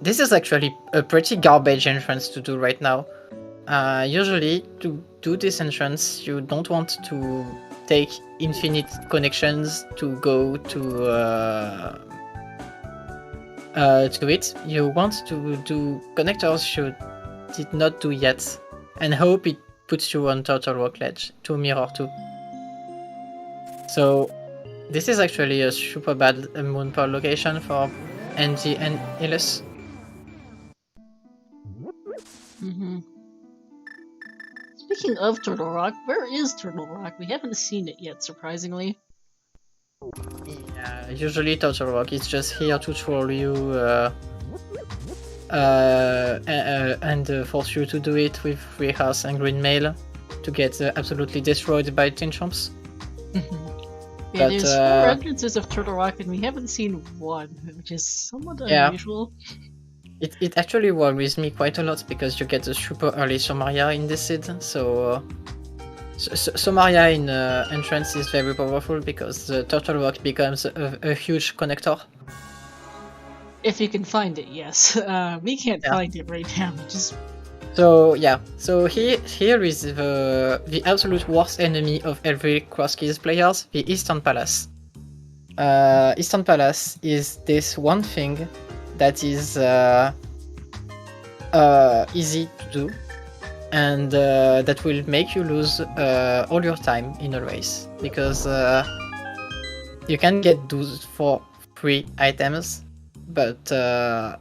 this is actually a pretty garbage entrance to do right now. Usually, to do this entrance, you don't want to take infinite connections to go to it. You want to do connectors you did not do yet, and hope it puts you on Turtle Rock Ledge to Mirror 2. So this is actually a super bad Moon Pearl location for NG and Ilus. Speaking of Turtle Rock, where is Turtle Rock? We haven't seen it yet, surprisingly. Yeah, usually Turtle Rock is just here to troll you and force you to do it with Free House and Green Mail to get absolutely destroyed by Tin Chomps. Yeah, there's 4 entrances of Turtle Rock and we haven't seen one, which is somewhat unusual. It actually worries me quite a lot because you get a super early Somaria in this seed, so Somaria in entrance is very powerful because the Turtle Rock becomes a huge connector. If you can find it, yes. We can't find it right now. So here is the absolute worst enemy of every Crosskeys players, the Eastern Palace. Eastern Palace is this one thing that is easy to do, and that will make you lose all your time in a race, because you can get those for free items, but the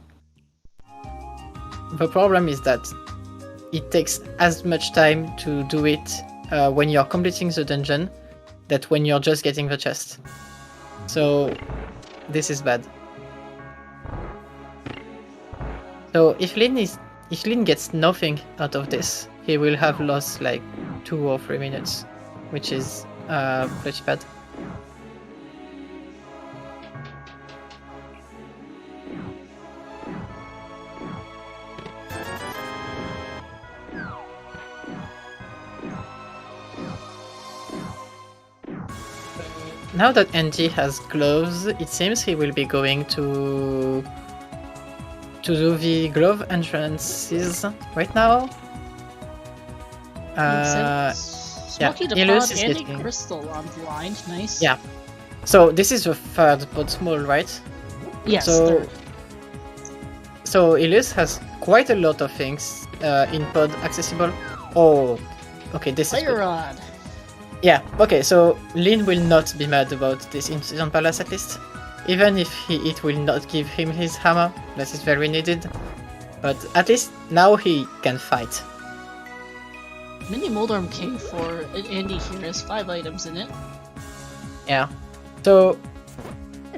problem is that it takes as much time to do it when you're completing the dungeon that when you're just getting the chest. So this is bad. So if Lin gets nothing out of this, he will have lost like 2 or 3 minutes, which is pretty bad. Now that NG has gloves, it seems he will be going to do the glove entrances right now. Smoky Ilus Depot is and getting... a crystal on the line, nice. Yeah. So this is the third pod small, right? Yes. So Ilus has quite a lot of things in pod accessible. Oh, okay, this is good. Rod. Yeah, okay, so Lin will not be mad about this Incision Palace at least. Even if it will not give him his hammer, that is very needed. But at least now he can fight. Mini Moldarm Cave for Andy here has 5 items in it. Yeah. So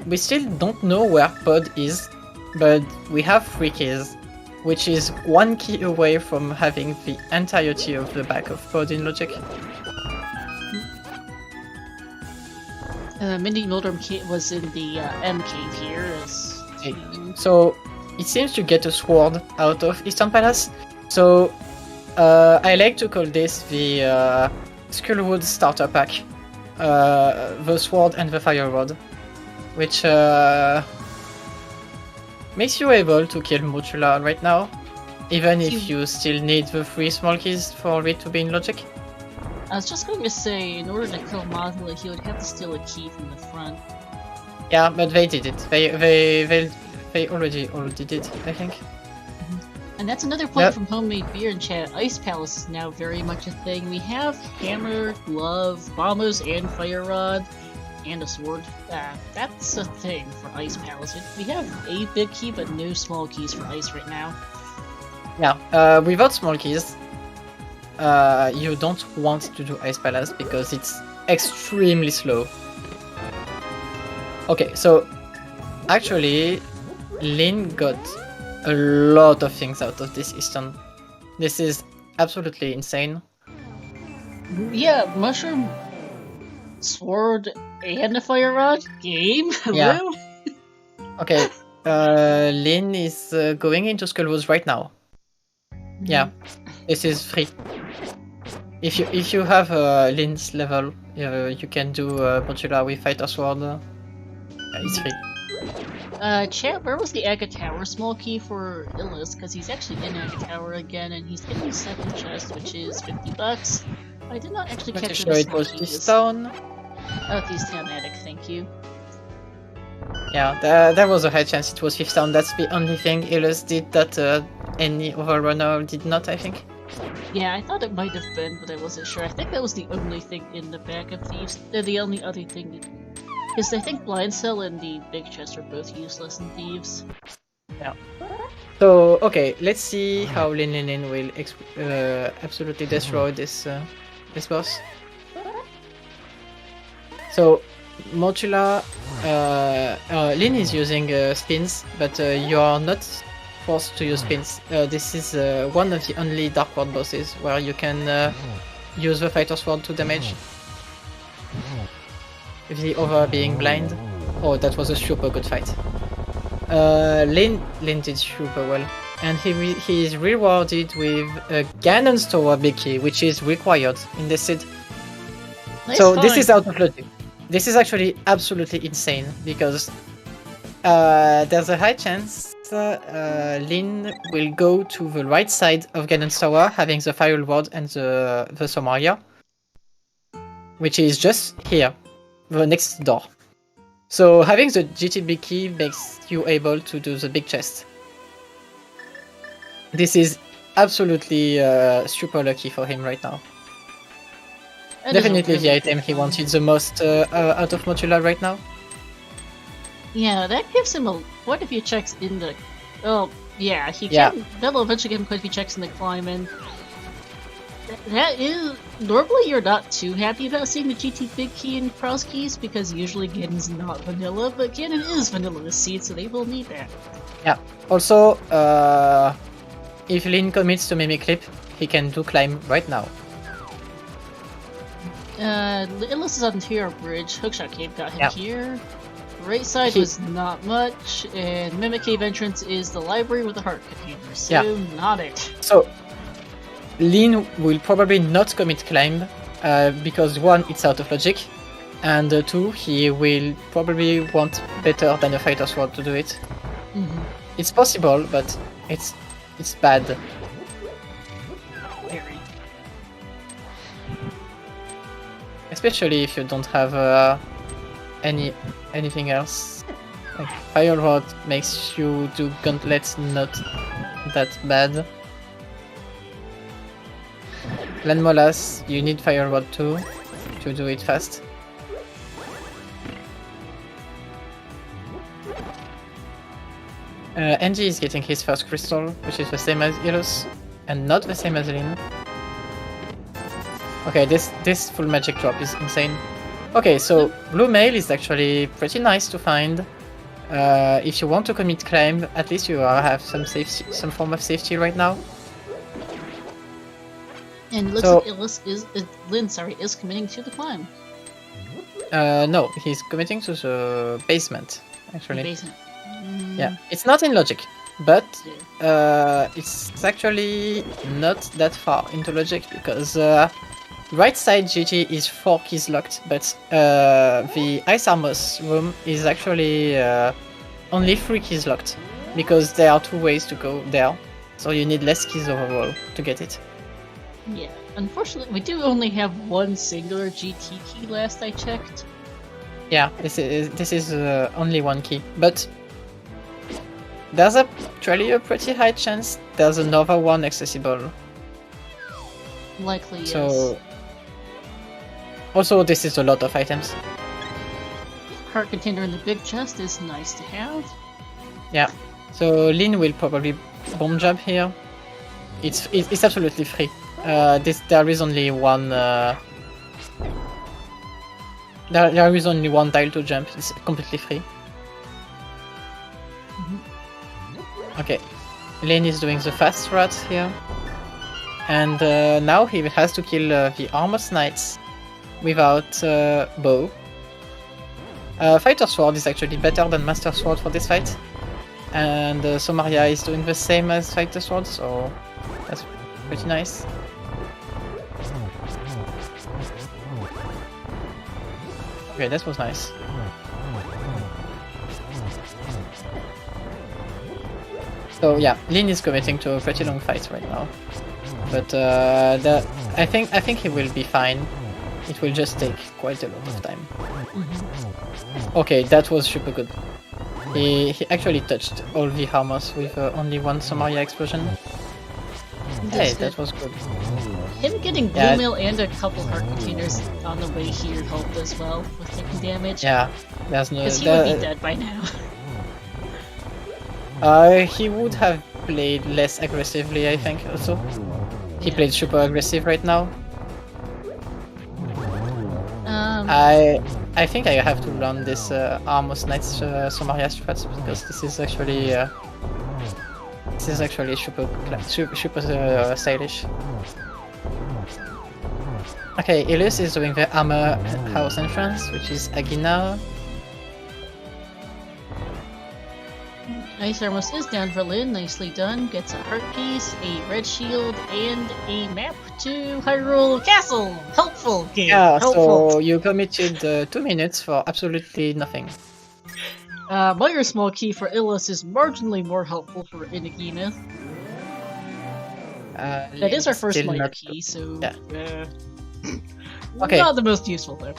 we still don't know where Pod is, but we have 3 keys, which is 1 key away from having the entirety of the back of Pod in Logic. Mindy Mildrum was in the M cave here. So it seems to get a sword out of Eastern Palace. So I like to call this the Skullwood starter pack. The sword and the fire rod, which makes you able to kill Motula right now, even if you still need the 3 small keys for it to be in Logic. I was just going to say, in order to kill Modula, he would have to steal a key from the front. Yeah, but they did it. They already did, I think. And that's another point from Homemade Beer in chat. Ice Palace is now very much a thing. We have hammer, glove, bombos, and fire rod, and a sword. That's a thing for Ice Palace. We have a big key, but no small keys for Ice right now. Yeah, without small keys, you don't want to do Ice Palace because it's extremely slow. Okay, so actually, Lyn got a lot of things out of this Eastern. This is absolutely insane. Yeah, mushroom, sword, and a fire rod? Game? Yeah. Okay, Lyn is going into Skullwoods right now. Yeah, this is free. If you have Lyn's level, you can do Motula with Fighter Sword. It's free. Chat, where was the Aga Tower small key for Illis? Because he's actually in Aga Tower again, and he's getting the 2nd chest, which is $50. I did not actually catch sure it was East Town. Oh, East Town Attic, thank you. Yeah, there was a high chance it was 5th Town. That's the only thing Illis did that any other runner did not, I think. Yeah, I thought it might have been, but I wasn't sure. I think that was the only thing in the back of Thieves. They're the only other thing. Because I think Blind Cell and the Big Chest are both useless in Thieves. Yeah. So, okay, let's see how Lyn will absolutely destroy this boss. So, Motula, Lyn is using spins, but you are not forced to use spins. This is one of the only Dark World bosses where you can use the Fighter Sword to damage. The other being blind. Oh, that was a super good fight. Lyn did super well. And he is rewarded with a Ganon's Tower big key, which is required in this seed. Nice so this is out of logic. This is actually absolutely insane, because there's a high chance Lyn will go to the right side of Ganon's Tower, having the Fire Rod and the Somalia, which is just here. The next door. So having the GTB key makes you able to do the big chest. This is absolutely super lucky for him right now. Definitely the item he wanted the most out of Motula right now. Yeah, that gives him quite a few checks in the... Oh, yeah, he can... That'll eventually give him quite a few checks in the climb, and... That is... Normally you're not too happy about seeing the GT Big Key in Crosskeys, because usually Ganon's not vanilla, but Ganon is vanilla this seed, so they will need that. Yeah. Also, if Lyn commits to Mimic Clip, he can do climb right now. Illis is on Tier Bridge. Hookshot Cave got him here. Right side was not much, and Mimic Cave entrance is the library with the heart container, so not it. So, Lyn will probably not commit climb, because 1, it's out of logic, and 2, he will probably want better than a Fighter Sword to do it. It's possible, but it's bad. Very. Especially if you don't have anything else. Like Fire Rod makes you do Gauntlet not that bad. Land Molas, you need Fire Rod too to do it fast. Angie is getting his first crystal, which is the same as Illos, and not the same as Lyn. Okay, this full magic drop is insane. Okay, so blue mail is actually pretty nice to find. If you want to commit crime, at least you have some safety, some form of safety right now. And it looks like Lynn is committing to the climb. No, he's committing to the basement, actually. The basement. Yeah, it's not in logic, but it's actually not that far into logic because right side GG is 4 keys locked, but the Ice Armor's room is actually only 3 keys locked because there are 2 ways to go there, so you need less keys overall to get it. Yeah, unfortunately, we do only have one singular GT key last I checked. Yeah, this is only 1 key, but there's actually a pretty high chance there's another one accessible. Likely, yes. So, also, this is a lot of items. Heart container in the big chest is nice to have. Yeah, so Lynn will probably bomb jump here. It's absolutely free. There is only one. There is only one tile to jump. It's completely free. Okay, Lane is doing the fast route here, and now he has to kill the Armor's Knights without bow. Fighter Sword is actually better than Master Sword for this fight, and Somaria is doing the same as Fighter Sword, so that's pretty nice. Okay, that was nice. So yeah, Lin is committing to a pretty long fight right now, but I think he will be fine. It will just take quite a lot of time. Okay, that was super good. He actually touched all the armors with only one Somaria explosion. Hey, that was good. Him getting blue mail and a couple heart containers on the way here helped as well with taking damage. Yeah, there's no. Because he would be dead by now. He would have played less aggressively, I think. Also, he played super aggressive right now. I think I have to learn this Armor's Knights Somaria strats because this is actually super stylish. Okay, Ilus is doing the Armor House entrance, which is Agina. Ice Armos is down for Lynn, nicely done. Gets a heart piece, a red shield, and a map to Hyrule Castle! Helpful game! Yeah, helpful. So you committed 2 minutes for absolutely nothing. Minor small key for Ilus is marginally more helpful for Inagina. That is our first minor key, so yeah. Okay. Not the most useful though.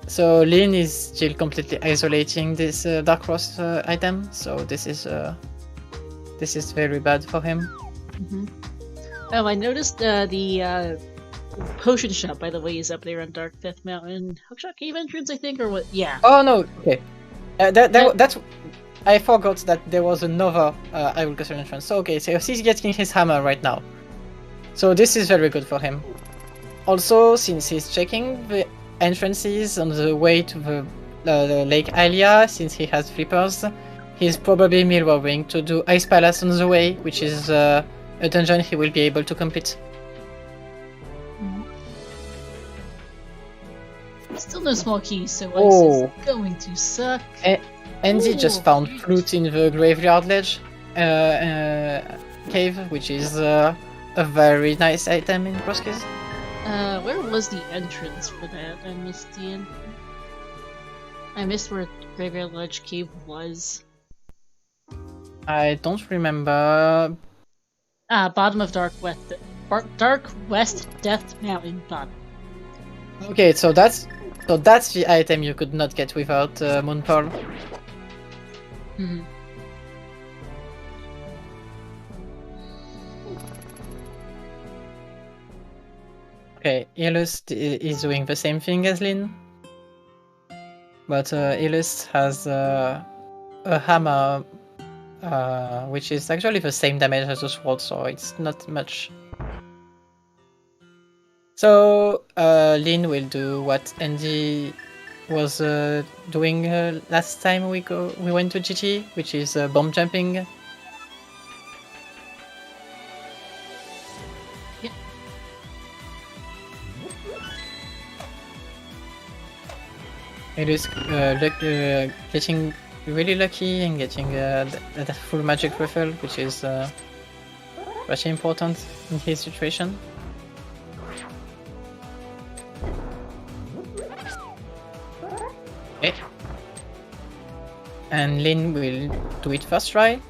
So Lin is still completely isolating this Dark Cross item, so this is very bad for him. Oh, I noticed the potion shop, by the way, is up there on Dark Death Mountain. Hookshot Cave entrance, I think, or what? Yeah. Oh no, okay. That's I forgot that there was another Hyrule Castle entrance. So okay, so he's getting his hammer right now. So this is very good for him. Also, since he's checking the entrances on the way to the Lake Alia, since he has flippers, he's probably mirroring to do Ice Palace on the way, which is a dungeon he will be able to complete. Still no small keys, so Ice is going to suck. Andy just found flute in the graveyard ledge cave, which is a very nice item in Crosskeys. Where was the entrance for that? I missed the entrance. I missed where Graveyard Ledge Cave was. I don't remember. Bottom of Dark West Death Mountain bottom. Okay, so that's the item you could not get without Moon Pearl. Okay, Ilus is doing the same thing as Lin, but Ilus has a hammer, which is actually the same damage as the sword, so it's not much. So Lin will do what Andy was doing last time we went to GT, which is bomb jumping. Yep. It is getting really lucky and getting that full magic refill, which is very important in his situation. Okay. And Lin will do it first try.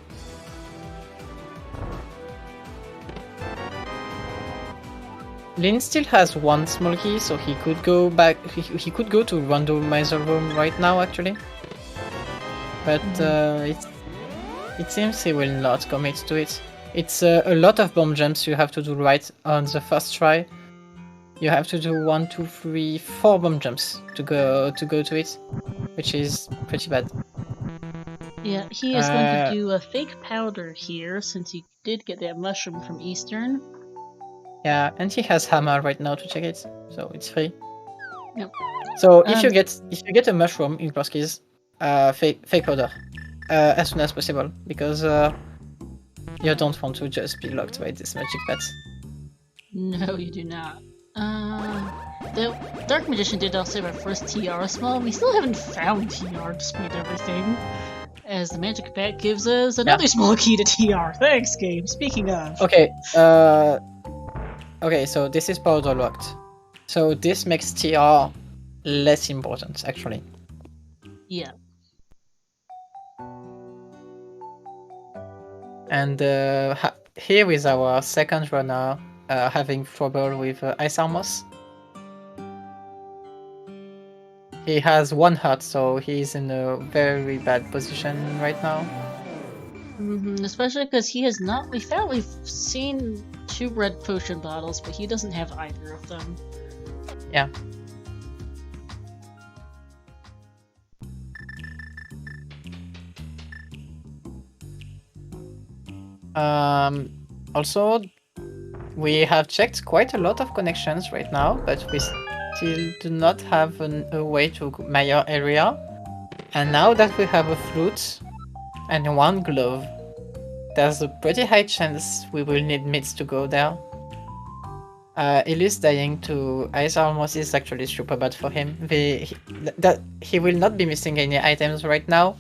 Lin still has one small key, so he could go back. He could go to Randomizer room right now, actually. But it seems he will not commit to it. It's a lot of bomb jumps you have to do right on the first try. You have to do 1, 2, 3, 4 bomb jumps to go to it, which is pretty bad. Yeah, he is going to do a fake powder here, since he did get that mushroom from Eastern. Yeah, and he has hammer right now to check it, so it's free. Yep. So if you get a mushroom in Crosskeys, fake powder as soon as possible, because you don't want to just be locked by this magic pet. No, you do not. The Dark Magician did also have our first TR small. We still haven't found TR despite everything. As the magic pack gives us another small key to TR. Thanks, game. Speaking of. Okay, okay, so this is powder locked. So this makes TR less important, actually. Yeah. And here is our second runner having trouble with Ice Armos. He has 1 heart, so he's in a very bad position right now. Especially because he has not. We've seen 2 red potion bottles, but he doesn't have either of them. Yeah. Also, we have checked quite a lot of connections right now, but we still do not have a way to Maya area. And now that we have a flute and 1 glove, there's a pretty high chance we will need mids to go there. Elise dying to Ice Armos is actually super bad for him. He will not be missing any items right now,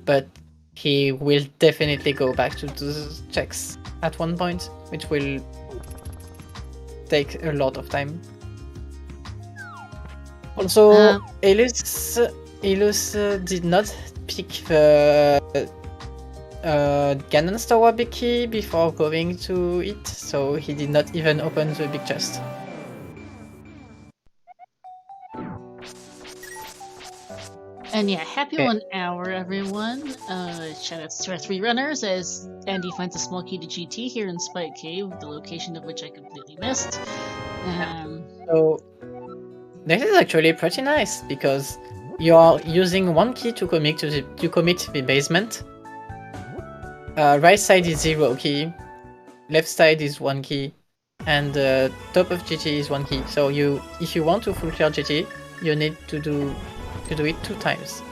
but he will definitely go back to those checks at one point, which will take a lot of time. Also, Elise did not pick the Ganon's Tower big key before going to it, so he did not even open the big chest. And yeah, happy 1 hour, everyone. Shoutouts to our 3 runners as Andy finds a small key to GT here in Spike Cave, the location of which I completely missed. So this is actually pretty nice because you are using 1 key to commit to the basement. Right side is 0 key, left side is 1 key, and top of GT is 1 key. So if you want to full clear GT, you need to do it 2 times.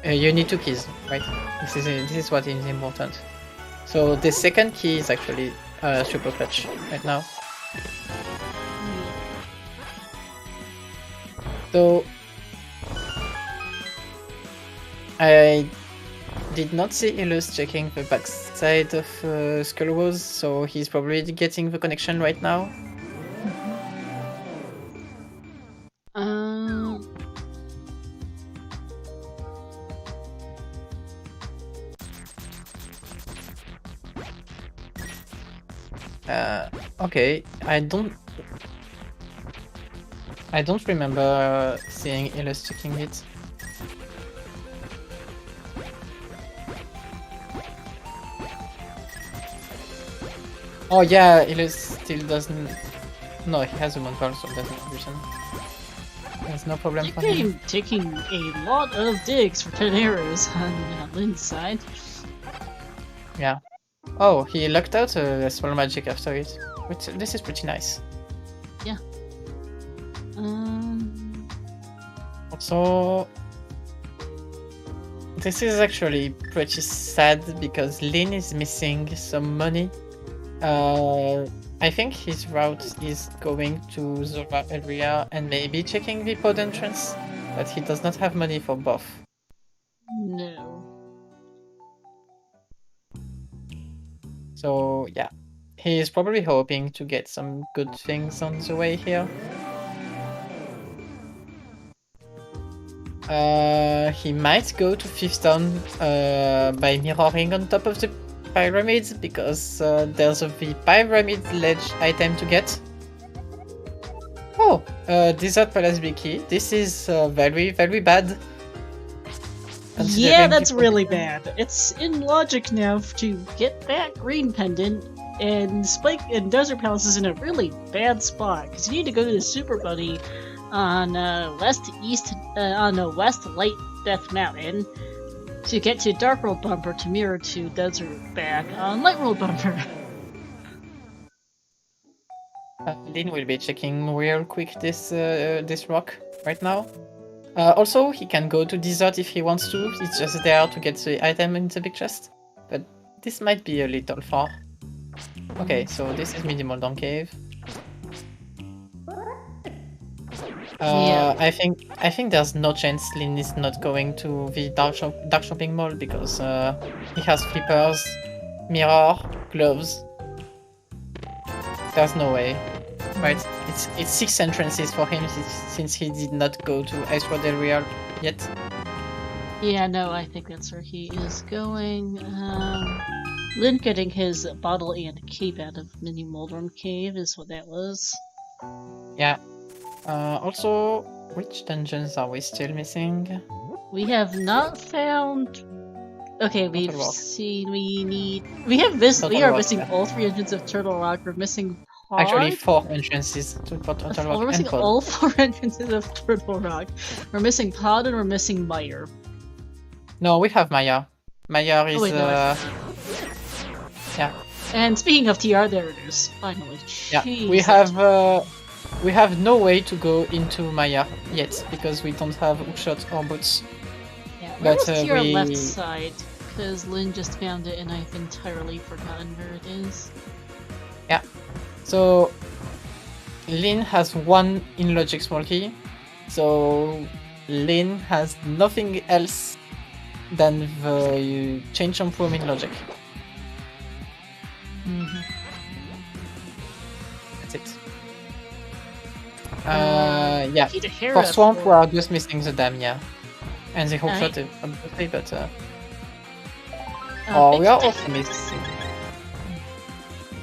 You need 2 keys, right? This is what is important. So the second key is actually super clutch right now. So I did not see Ilus checking the backside of Skullrose, so he's probably getting the connection right now. Okay, I don't remember seeing Ilus checking it. Oh yeah, Ilus still doesn't. No, he has a Moonfall, so that's not reason. There's no problem for him. Taking a lot of digs for 10 arrows on Lin's side. Yeah. Oh, he lucked out a small magic after it. this is pretty nice. Yeah. Also, this is actually pretty sad because Lin is missing some money. I think his route is going to Zora area and maybe checking the pod entrance, but he does not have money for both. No. So yeah, he is probably hoping to get some good things on the way here. He might go to 5th town by mirroring on top of the pyramids because there's a the pyramid ledge item to get. Oh, Desert Palace Wiki. This is very, very bad. Yeah, that's really bad. It's in logic now to get that green pendant, and Spike and Desert Palace is in a really bad spot because you need to go to the Super Buddy on West Light Death Mountain to get to Dark World Bumper to mirror to Desert back on Light World Bumper. Lin will be checking real quick this rock right now. Also, he can go to Desert if he wants to. He's just there to get the item in the big chest. But this might be a little far. Okay, so this is Minimal Dawn Cave. Yeah. I think there's no chance Lin is not going to the dark shopping mall because he has flippers, mirror, gloves. There's no way. Right, it's 6 entrances for him since he did not go to Ice Road area yet. Yeah, no, I think that's where he is going. Lin getting his bottle and cape out of Mini Moldrum Cave is what that was. Yeah. Also, which dungeons are we still missing? We have not found. Okay, we are missing all 3 engines of Turtle Rock. We're missing Pod. Actually, 4 entrances to Turtle Rock. We're missing all 4 entrances of Turtle Rock. We're missing Pod and we're missing Meyer. No, we have Maya. Maya is yeah. And speaking of TR, there it is. Finally. Yeah, Jeez, we have no way to go into Maya yet because we don't have hookshot or boots. Yeah, where but was TR left side? Because Lin just found it and I've entirely forgotten where it is. Yeah. So Lin has 1 in logic small key. So Lin has nothing else than the change jump room in logic. That's it. Yeah. For swamp, we are just missing the dam, yeah, and the hookshot, obviously, but we are also missing.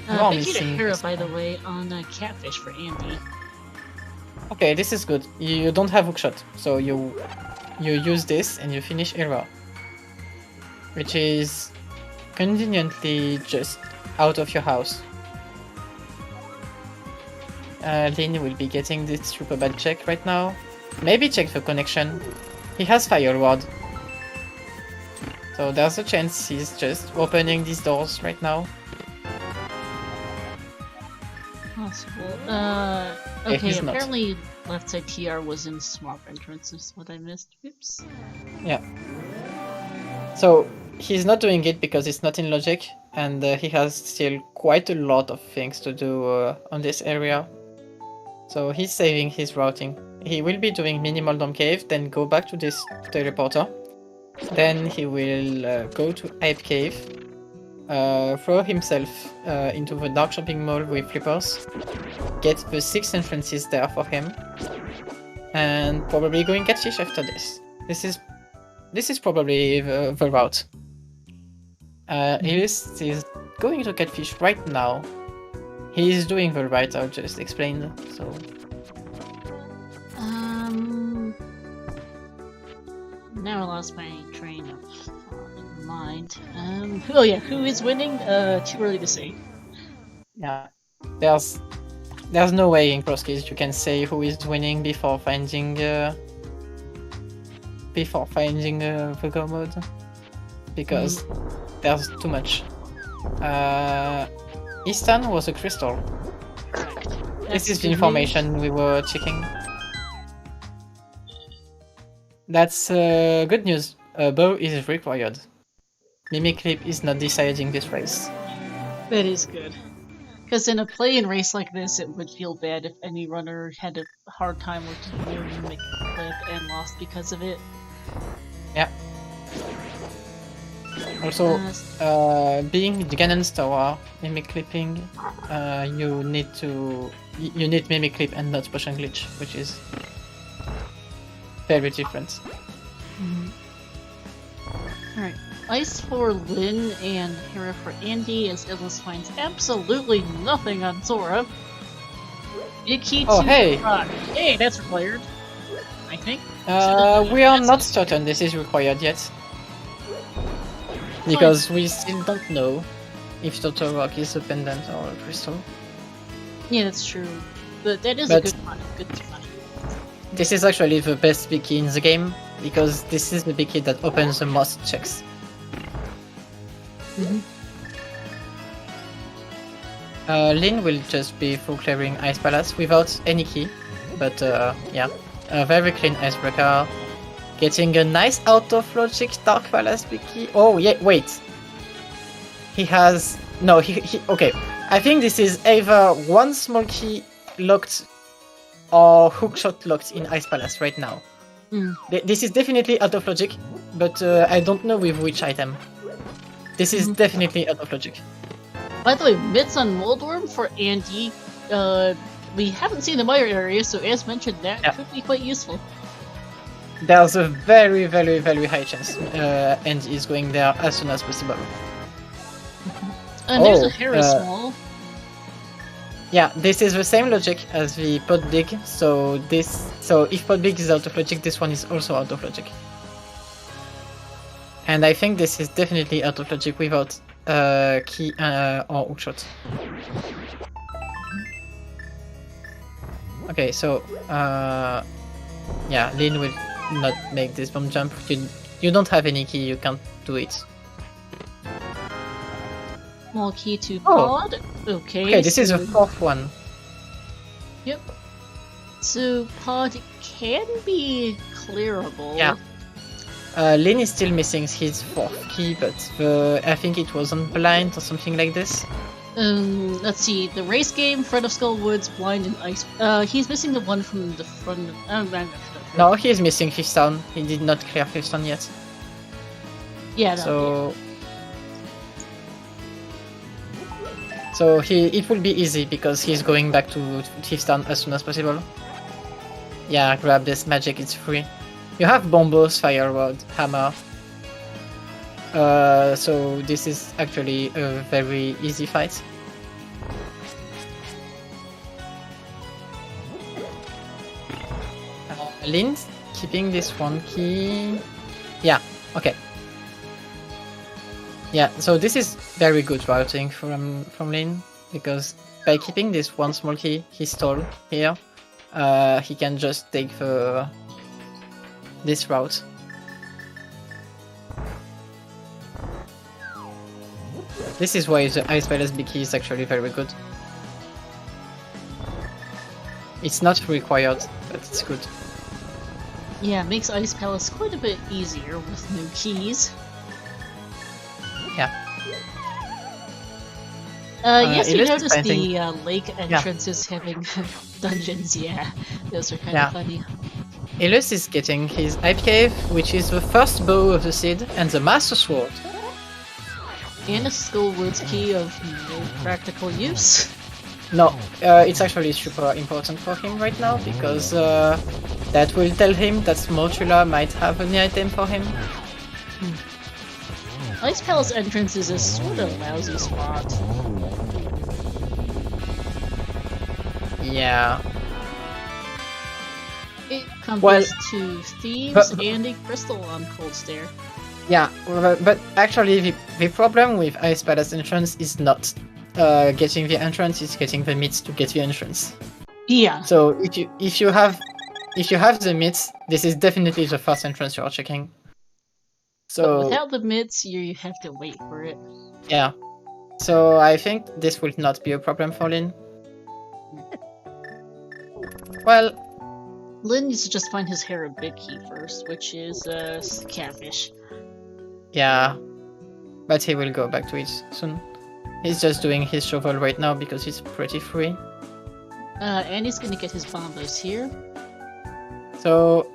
Thank you to Hera, by the way, on Catfish for Andy. Okay, this is good. You don't have hookshot, so you use this and you finish Hera, which is conveniently just out of your house. Lin will be getting this super bad check right now. Maybe check the connection. He has Fire Ward. So there's a chance he's just opening these doors right now. Possible. Okay, apparently left side TR was in swamp entrance, is what I missed. Oops. Yeah. So he's not doing it because it's not in logic, and he has still quite a lot of things to do on this area. So he's saving his routing. He will be doing Minimal Dome Cave, then go back to this teleporter. Then he will go to Ape Cave, throw himself into the Dark Shopping Mall with flippers, get the 6 entrances there for him, and probably go and catfish after this. This is probably the route. Illis is going to catfish right now. He is doing the right I just explained, so... Now I lost my train of thought in mind. Oh yeah, who is winning? Too early to say. Yeah. There's no way in Crosskeys you can say who is winning before finding the go mode. Because there's too much. Eastern was a crystal. Correct. This is the information we were checking. That's good news. A bow is required. Mimic Clip is not deciding this race. That is good. Because in a play-in race like this, it would feel bad if any runner had a hard time with their Mimic Clip and lost because of it. Yeah. Also, being Ganon's tower, Mimic Clipping, you need Mimic Clip and not Potion Glitch, which is very different. Alright, Ice for Lynn and Hera for Andy, as Illis finds absolutely nothing on Sora. Big key to hey! Hey, that's required, I think. We are not certain this is required yet. Because we still don't know if Total Rock is a pendant or a crystal. Yeah, that's true. But that is a good one. This is actually the best big key in the game, because this is the big key that opens the most checks. Lyn will just be full clearing Ice Palace without any key, but yeah, a very clean Icebreaker. Getting a nice out of logic Dark Palace big key. Oh yeah, wait. He has no. He okay. I think this is either one small key locked or hookshot locked in Ice Palace right now. This is definitely out of logic, but I don't know with which item. This is definitely out of logic. By the way, Mitts on Moldworm for Andy. We haven't seen the Mire area, so as mentioned, that could be quite useful. There's a very, very, very high chance Andy is going there as soon as possible. And there's a Hera Small. Yeah, this is the same logic as the Pot Big, so if Pot Big is out of logic, this one is also out of logic. And I think this is definitely out of logic without key or hookshot. Okay, so yeah, Lyn will not make this bomb jump. You don't have any key, you can't do it. Small key to Pod. Okay, this is the fourth one. Yep. So Pod can be clearable. Yeah. Lyn is still missing his fourth key, but I think it was on blind or something like this. Let's see. The race game, Friend of Skullwoods, Blind, and Ice. He's missing the one from the front. No, he is missing Fifth Town. He did not clear Fifth Town yet. Yeah. So it will be easy because he's going back to Fifth Town as soon as possible. Yeah, grab this magic, it's free. You have Bombos, Fire Rod, Hammer. So this is actually a very easy fight. Lyn's keeping this one key. Yeah, okay. Yeah, so this is very good routing from Lyn, because by keeping this one small key, he stole here. He can just take this route. This is why the Ice Palace big key is actually very good. It's not required, but it's good. Yeah, it makes Ice Palace quite a bit easier with new keys. Yeah. Yes, you noticed the lake entrances having dungeons, yeah. Those are kind of funny. Ilus is getting his Hype Cave, which is the first bow of the Seed, and the Master Sword. And a Skullwoods key of no practical use. No, it's actually super important for him right now, because that will tell him that Smoltula might have an item for him. Ice Palace entrance is a sort of lousy spot. Yeah. It comes to Thieves and a Crystal on Cold Stare. Yeah, but actually the problem with Ice Palace entrance is not getting the entrance, it's getting the meats to get the entrance. Yeah. So if you have the meats, this is definitely the first entrance you are checking. So but without the mitts, you have to wait for it. Yeah. So I think this will not be a problem for Lin. Well, Lin needs to just find his hair a big key first, which is catfish. Yeah, but he will go back to it soon. He's just doing his shovel right now because he's pretty free. And he's gonna get his bombos here. So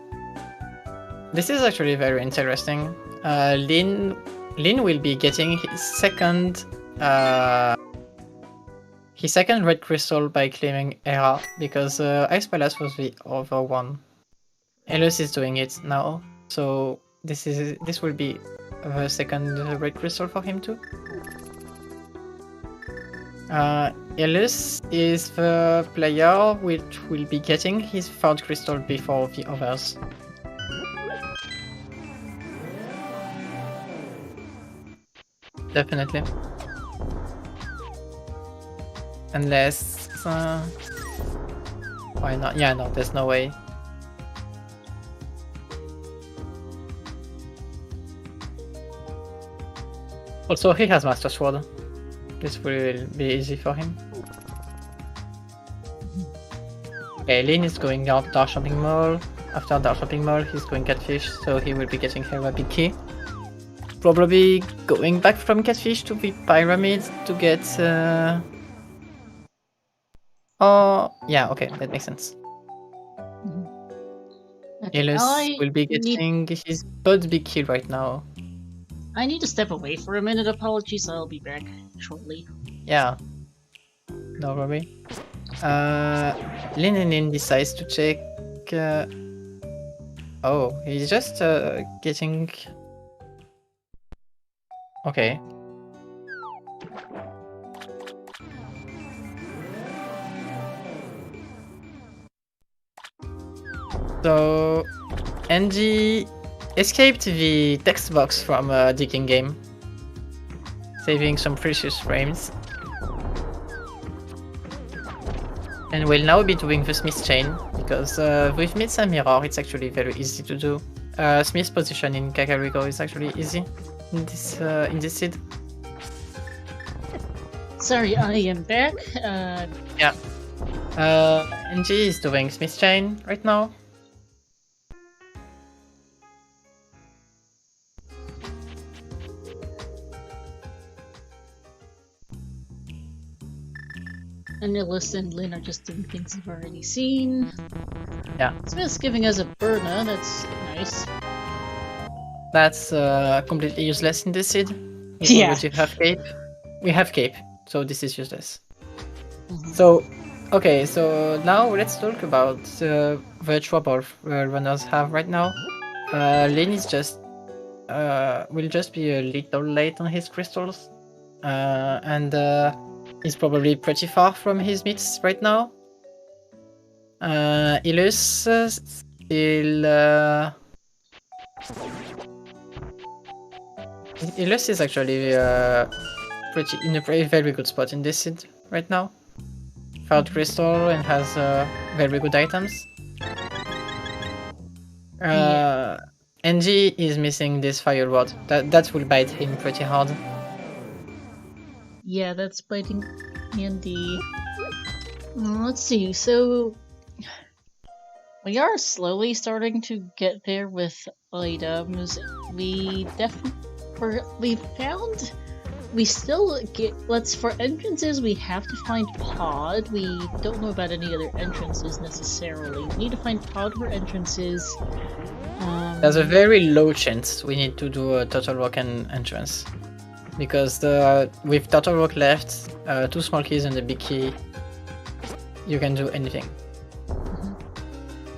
this is actually very interesting. Lin will be getting his second red crystal by claiming Era because Ice Palace was the other one. Elus is doing it now, so this will be the second red crystal for him too. Elus is the player which will be getting his third crystal before the others. Definitely. Unless... why not? Yeah, no, there's no way. Also, he has Master Sword. This will be easy for him. Okay, Lin is going out Dark Shopping Mall. After Dark Shopping Mall, he's going Catfish, so he will be getting Hera Big Key. Probably going back from Catfish to the Pyramid to get... Oh, yeah, okay, that makes sense. Okay, Elus will be getting his Bud Big Key right now. I need to step away for a minute, apologies, I'll be back shortly. Yeah, no worry. Lin decides to check... Oh, he's just getting... Okay. So, NG escaped the text box from digging game, saving some precious frames, and will now be doing the Smith chain because with Myths and Mirror it's actually very easy to do. Smith's position in Kakariko is actually easy in this seed. Sorry, I am back. Yeah. NG is doing Smith chain right now. And Ellis and Lin are just doing things you've already seen. Yeah. Smith's giving us a Burna, that's nice. That's completely useless in this seed. Yeah. We have cape. We have cape, so this is useless. So, okay, so now let's talk about the trouble runners have right now. Lin is just will just be a little late on his crystals, and he's probably pretty far from his myths right now. Ilus still. Ilus is actually pretty in a very good spot in this seed right now. Third crystal and has very good items. NG is missing this fire rod. That will bite him pretty hard. Yeah, that's biting Andy. Let's see, so we are slowly starting to get there with items. We found we still get for entrances we have to find pod. We don't know about any other entrances necessarily. We need to find pod for entrances. There's a very low chance we need to do a Total Rock entrance. Because with Total Rock left, 2 small keys and a big key, you can do anything.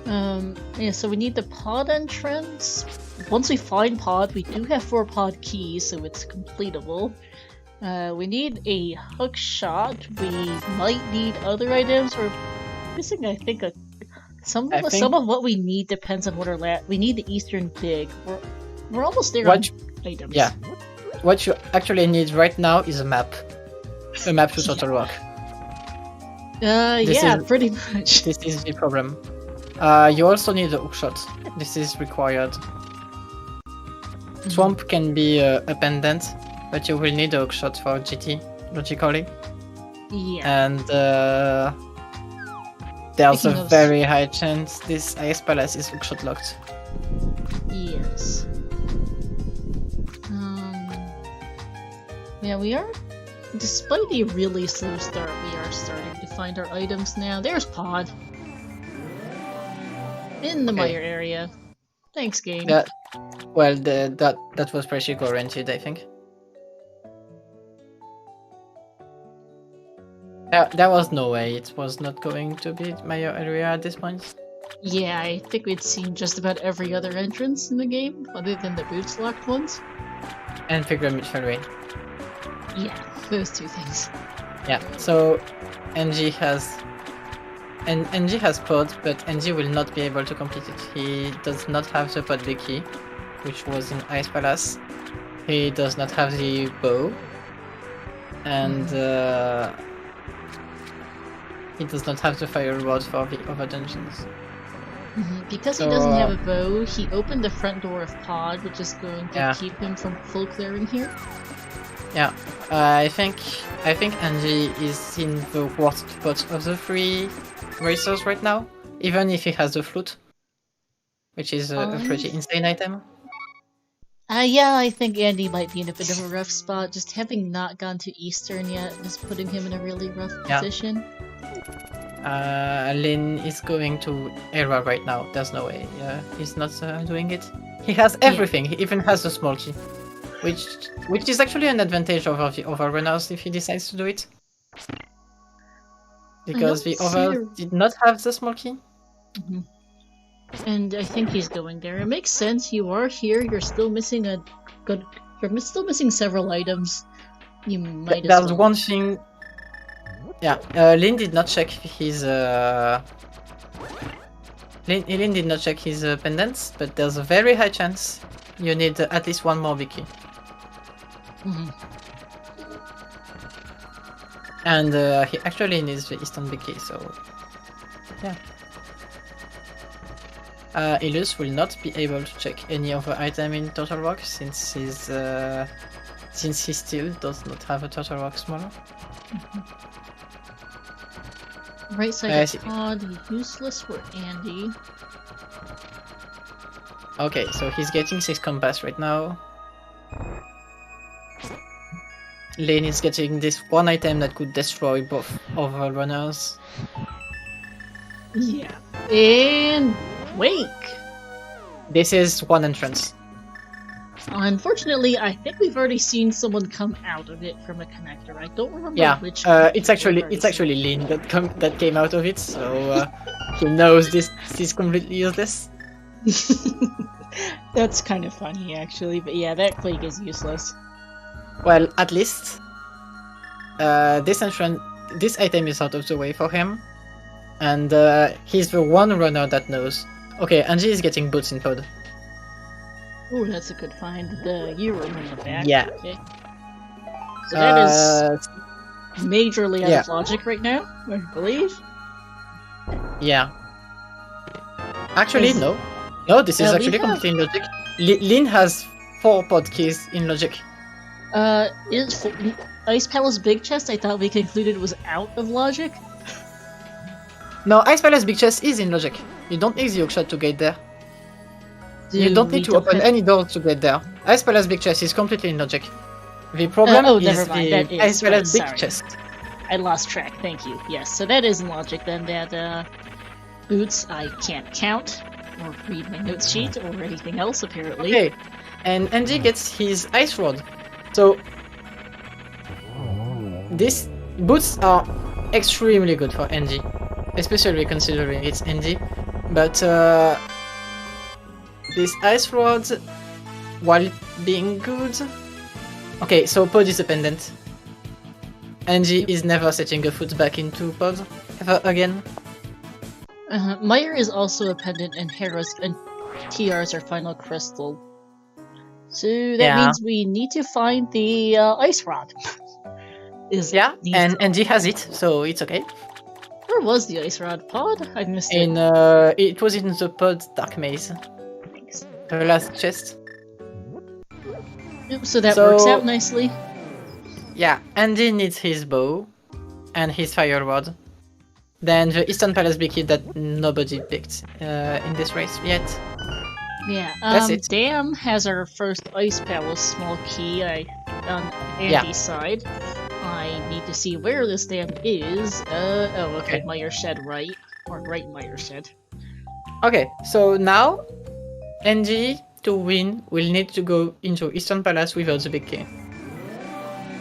Yeah, so we need the pod entrance. Once we find pod, we do have 4 pod keys, so it's completable. We need a hook shot. We might need other items. We're missing, I think, some of what we need depends on what our we need the Eastern Big. We're almost there on items. Yeah. What you actually need right now is a map. A map to Total Rock. Pretty much. This is the problem. You also need a hookshot. This is required. Swamp can be a pendant, but you will need a hookshot for GT. logically. Yeah. And there's Speaking a of- very high chance this Ice Palace is hookshot locked. Yes. Yeah, we are. Despite a really slow start, we are starting to find our items now. There's Pod. In the Meyer area. Thanks, game. Yeah. Well, that was pretty guaranteed, I think. There was no way it was not going to be Meyer area at this point. Yeah, I think we'd seen just about every other entrance in the game, other than the boots locked ones. And Pilgrimage Fairway. Yeah, those two things. Yeah, so NG has pod, but NG will not be able to complete it. He does not have the pod big key, which was in Ice Palace. He does not have the bow, and he does not have the fire rod for the other dungeons. Because he doesn't have a bow, he opened the front door of Pod, which is going to keep him from full clearing here. Yeah, I think Angie is in the worst spot of the three racers right now, even if he has the flute, which is a pretty insane item. Yeah, I think Andy might be in a bit of a rough spot. Just having not gone to Eastern yet is putting him in a really rough position. Lin is going to Era right now. There's no way he's not doing it. He has everything. He even has a small key. Which is actually an advantage over the other runners if he decides to do it. Because the others did not have the small key. And I think he's going there. It makes sense. You are here. You're still missing You're still missing several items. You might. There's one thing. Yeah, Lin did not check his. Lin did not check his pendants, but there's a very high chance you need at least one more big key. And he actually needs the Eastern big key, so yeah. Illus will not be able to check any other item in Total Rock since he still does not have a Total Rock smaller. Right side of Pod, useless for Andy. Okay, so he's getting 6 compass right now. Lane is getting this one item that could destroy both other runners. Yeah. And Wake! This is one entrance. Unfortunately, I think we've already seen someone come out of it from a connector. I don't remember which. It's actually Lin that came out of it, so he knows this is completely useless. That's kind of funny, actually, but yeah, that Quake is useless. Well, at least this item is out of the way for him, and he's the one runner that knows. Okay, Angie is getting boots in pod. Oh, that's a good find. The Euro in the back. Yeah. Okay. So that is majorly out of logic right now, I believe. Yeah. Actually, no. No, this is actually completely in logic. Lin has 4 pod keys in logic. Is Ice Palace Big Chest, I thought we concluded was out of logic? No, Ice Palace Big Chest is in logic. You don't need the hookshot to get there. You don't need to open any doors to get there. Ice Palace Big Chest is completely in logic. The problem is the Ice Palace Big Chest. I lost track, thank you. Yes, so that is in logic then. That boots I can't count, or read my notes sheet, or anything else apparently. Okay, and Andy gets his Ice Rod. So, these boots are extremely good for Andy, especially considering it's Andy. But this Ice Rod, while being good... Okay, so pod is a pendant. Angie is never setting a foot back into pod ever again. Meyer is also a pendant, and Hera's and TR's are final crystal. So that means we need to find the Ice Rod. And Angie has it, so it's okay. Where was the Ice Rod pod? I missed it. It was in the pod Dark Maze. Thanks. The last chest. Yep, so that works out nicely. yeah, Andy needs his bow and his fire rod. Then the Eastern Palace big key that nobody picked in this race yet. Yeah, That's it. Dam has our first Ice Palace small key on Andy's side. I need to see where this dam is. Oh, okay, Meyer Shed right. Or right Meyer Shed. Okay, so now Andy to win will need to go into Eastern Palace without the big key.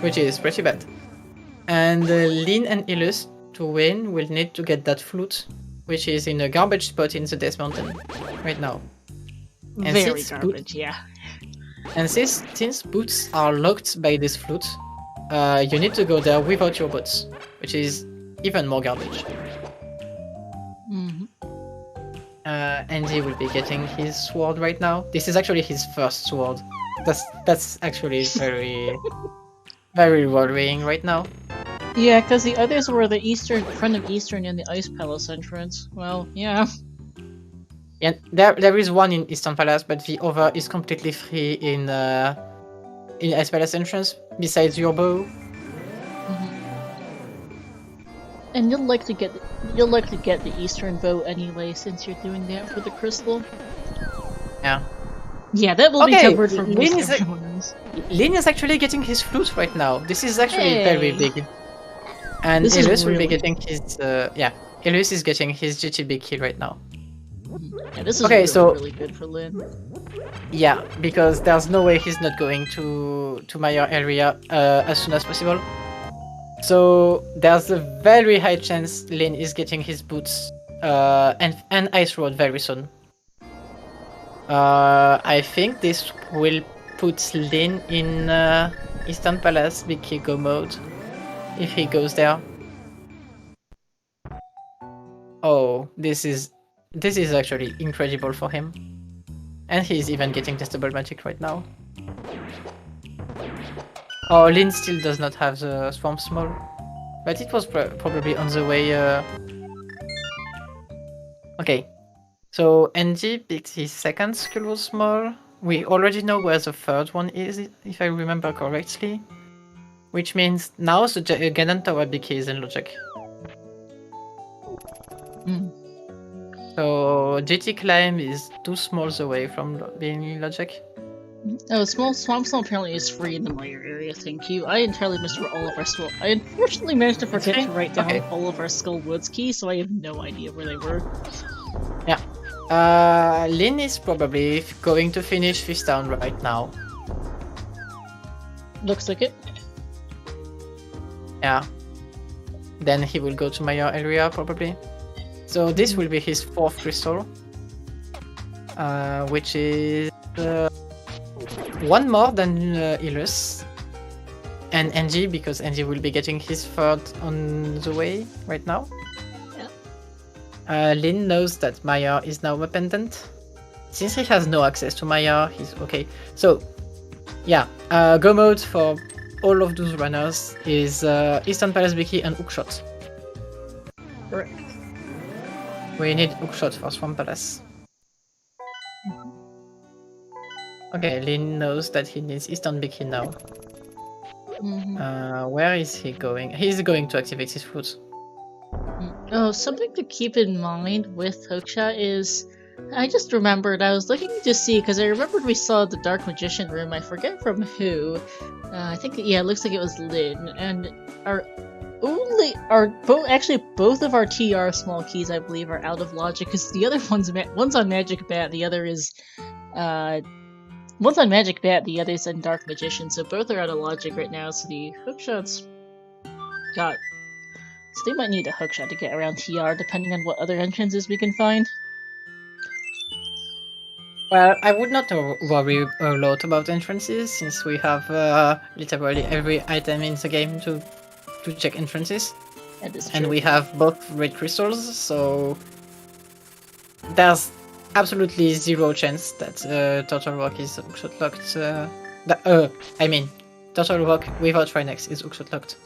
Which is pretty bad. And Lynn and Illus to win will need to get that flute, which is in a garbage spot in the Death Mountain right now. And very garbage, yeah. And since boots are locked by this flute, you need to go there without your boots, which is even more garbage. Andy will be getting his sword right now. This is actually his first sword. That's actually very, very worrying right now. Yeah, because the others were the front of Eastern and the Ice Palace entrance. Well, yeah. Yeah, there is one in Eastern Palace, but the other is completely free in Ice Palace entrance, besides your bow. And you'll likely get the Eastern bow anyway, since you're doing that for the crystal. Yeah. Yeah, that will be covered for Lynn is actually getting his flute right now. This is actually very big. And Illus will be getting his Illus is getting his GT big key right now. Yeah, this is really good for Lynn. Yeah, because there's no way he's not going to Meyer area as soon as possible. So there's a very high chance Lynn is getting his boots and Ice Road very soon. I think this will put Lynn in Eastern Palace big key go mode if he goes there. Oh, this is actually incredible for him. And he's even getting testable magic right now. Oh, Lynn still does not have the Swamp Small. But it was probably on the way. Okay. So Andy picked his second Skull Small. We already know where the third one is, if I remember correctly. Which means now the Ganon Tower big key is in logic. So GT Climb is 2 smalls away from being in logic. Oh, Swamp Small apparently is free in the Meyer area, thank you. I entirely missed where all of our I unfortunately managed to forget to write down all of our Skull Woods keys, so I have no idea where they were. Yeah. Lynn is probably going to finish Fifth Town right now. Looks like it. Yeah. Then he will go to Meyer area probably. So this will be his 4th crystal. Which is one more than Illus. And Angie, because Angie will be getting his 3rd on the way right now. Yeah. Lynn knows that Meyer is now a pendant. Since he has no access to Meyer, he's okay. So, yeah, go mode for all of those runners is Eastern Palace big key and Hookshot. Correct. We need Hookshot for Swamp Palace. Okay, Lynn knows that he needs Eastern big key now. Where is he going? He's going to activate his flute. Oh, something to keep in mind with Hookshot is... I just remembered, I was looking to see, because I remembered we saw the Dark Magician room, I forget from who. I think, yeah, it looks like it was Lynn, and both of our TR small keys, I believe, are out of logic, because the other one's on Magic Bat, the other is, one's on Magic Bat, the other's on Dark Magician, so both are out of logic right now, so the Hookshot's got... So they might need a Hookshot to get around TR, depending on what other entrances we can find. Well, I would not worry a lot about entrances, since we have literally every item in the game to check entrances. That is true. And we have both red crystals, so there's absolutely zero chance that Turtle Rock is hookshot locked. I mean, Turtle Rock without Trinex is hookshot locked.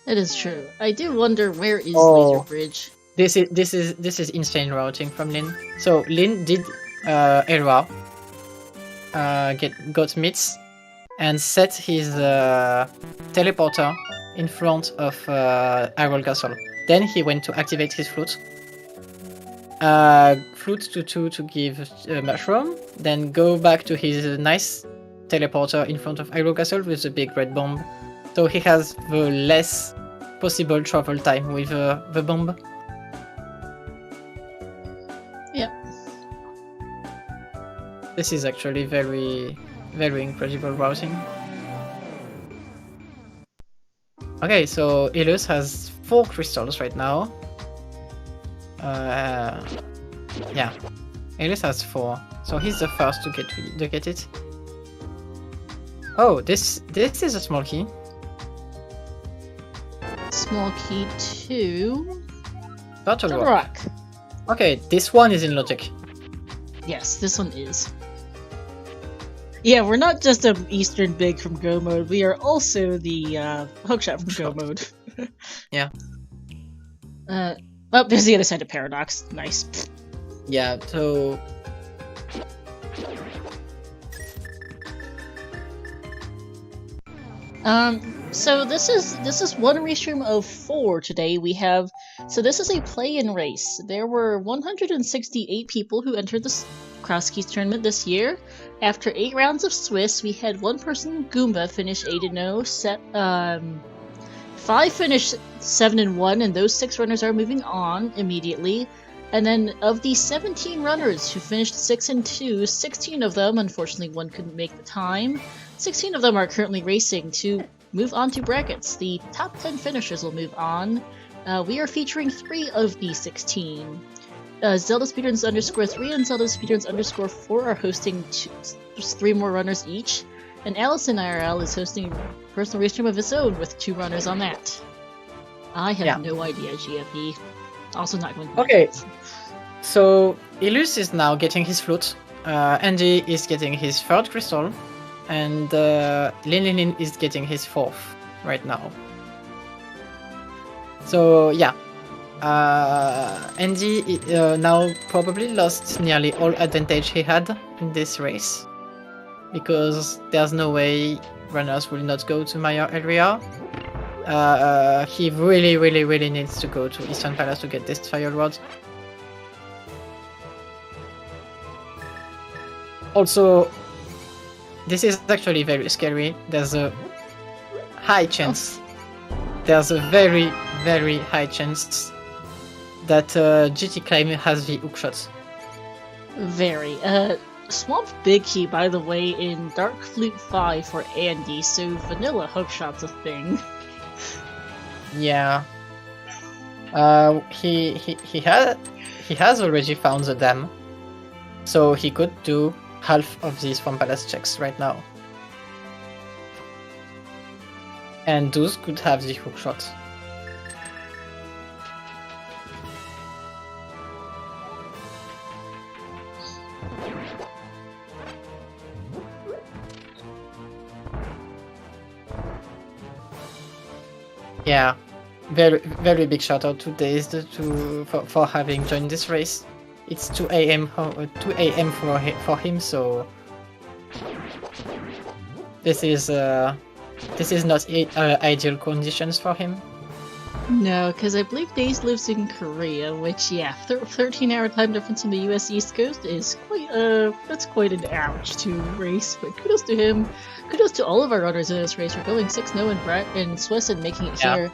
That is true. I do wonder where is Laser Bridge. This is insane routing from Lynn. So Lynn did Elra got Mitz, and set his teleporter in front of Hyrule Castle. Then he went to activate his flute. Flute to 2 to give mushroom, then go back to his nice teleporter in front of Hyrule Castle with a big red bomb. So he has the less possible travel time with the bomb. Yep. This is actually very, very incredible routing. Okay, so Ilus has 4 crystals right now. Yeah, Ilus has 4, so he's the first to get it. Oh, this is a small key. Small key to Battle Rock. Okay, this one is in logic. Yes, this one is. Yeah, we're not just an Eastern Big from Go Mode, we are also the hookshot from Go Mode. Yeah. Oh, there's the other side of Paradox. Nice. Yeah, so... So this is one restream of 4 today. We have... So this is a play-in race. There were 168 people who entered the Crosskeys tournament this year. After 8 rounds of Swiss, we had 1 person, Goomba, finish 8-0, 5 finished 7-1, and those 6 runners are moving on immediately. And then of the 17 runners who finished 6-2, 16 of them, unfortunately one couldn't make the time, 16 of them are currently racing to move on to brackets. The top 10 finishers will move on. We are featuring 3 of the 16. ZeldaSpeedRuns _3 and ZeldaSpeedRuns _4 are hosting 3 more runners each. And Allison IRL is hosting a personal restream of his own with 2 runners on that. I have no idea, GFE. Also not going to Okay, so Ilus is now getting his flute, Andy is getting his 3rd crystal, and Lin is getting his 4th right now. So yeah, Andy now probably lost nearly all advantage he had in this race, because there's no way runners will not go to my area. He really needs to go to Eastern Palace to get this Fire Rod. Also, this is actually very scary. There's a high chance, there's a very high chance that GT Claim has the hookshot. Very. Swamp Big Key, by the way, in Dark Flute 5 for Andy, so vanilla hookshot's a thing. Yeah. He has already found the dam, so he could do half of these Swamp Palace checks right now. And those could have the hookshot. Yeah, very big shout out to Dazed for having joined this race. It's 2 a.m. for him, so this is not ideal conditions for him. No, because I believe Dazed lives in Korea, which 13-hour time difference in the U.S. East Coast is that's quite an ouch to race. But kudos to him. Kudos to all of our runners in this race. We're going 6-0 in Swiss and making it here.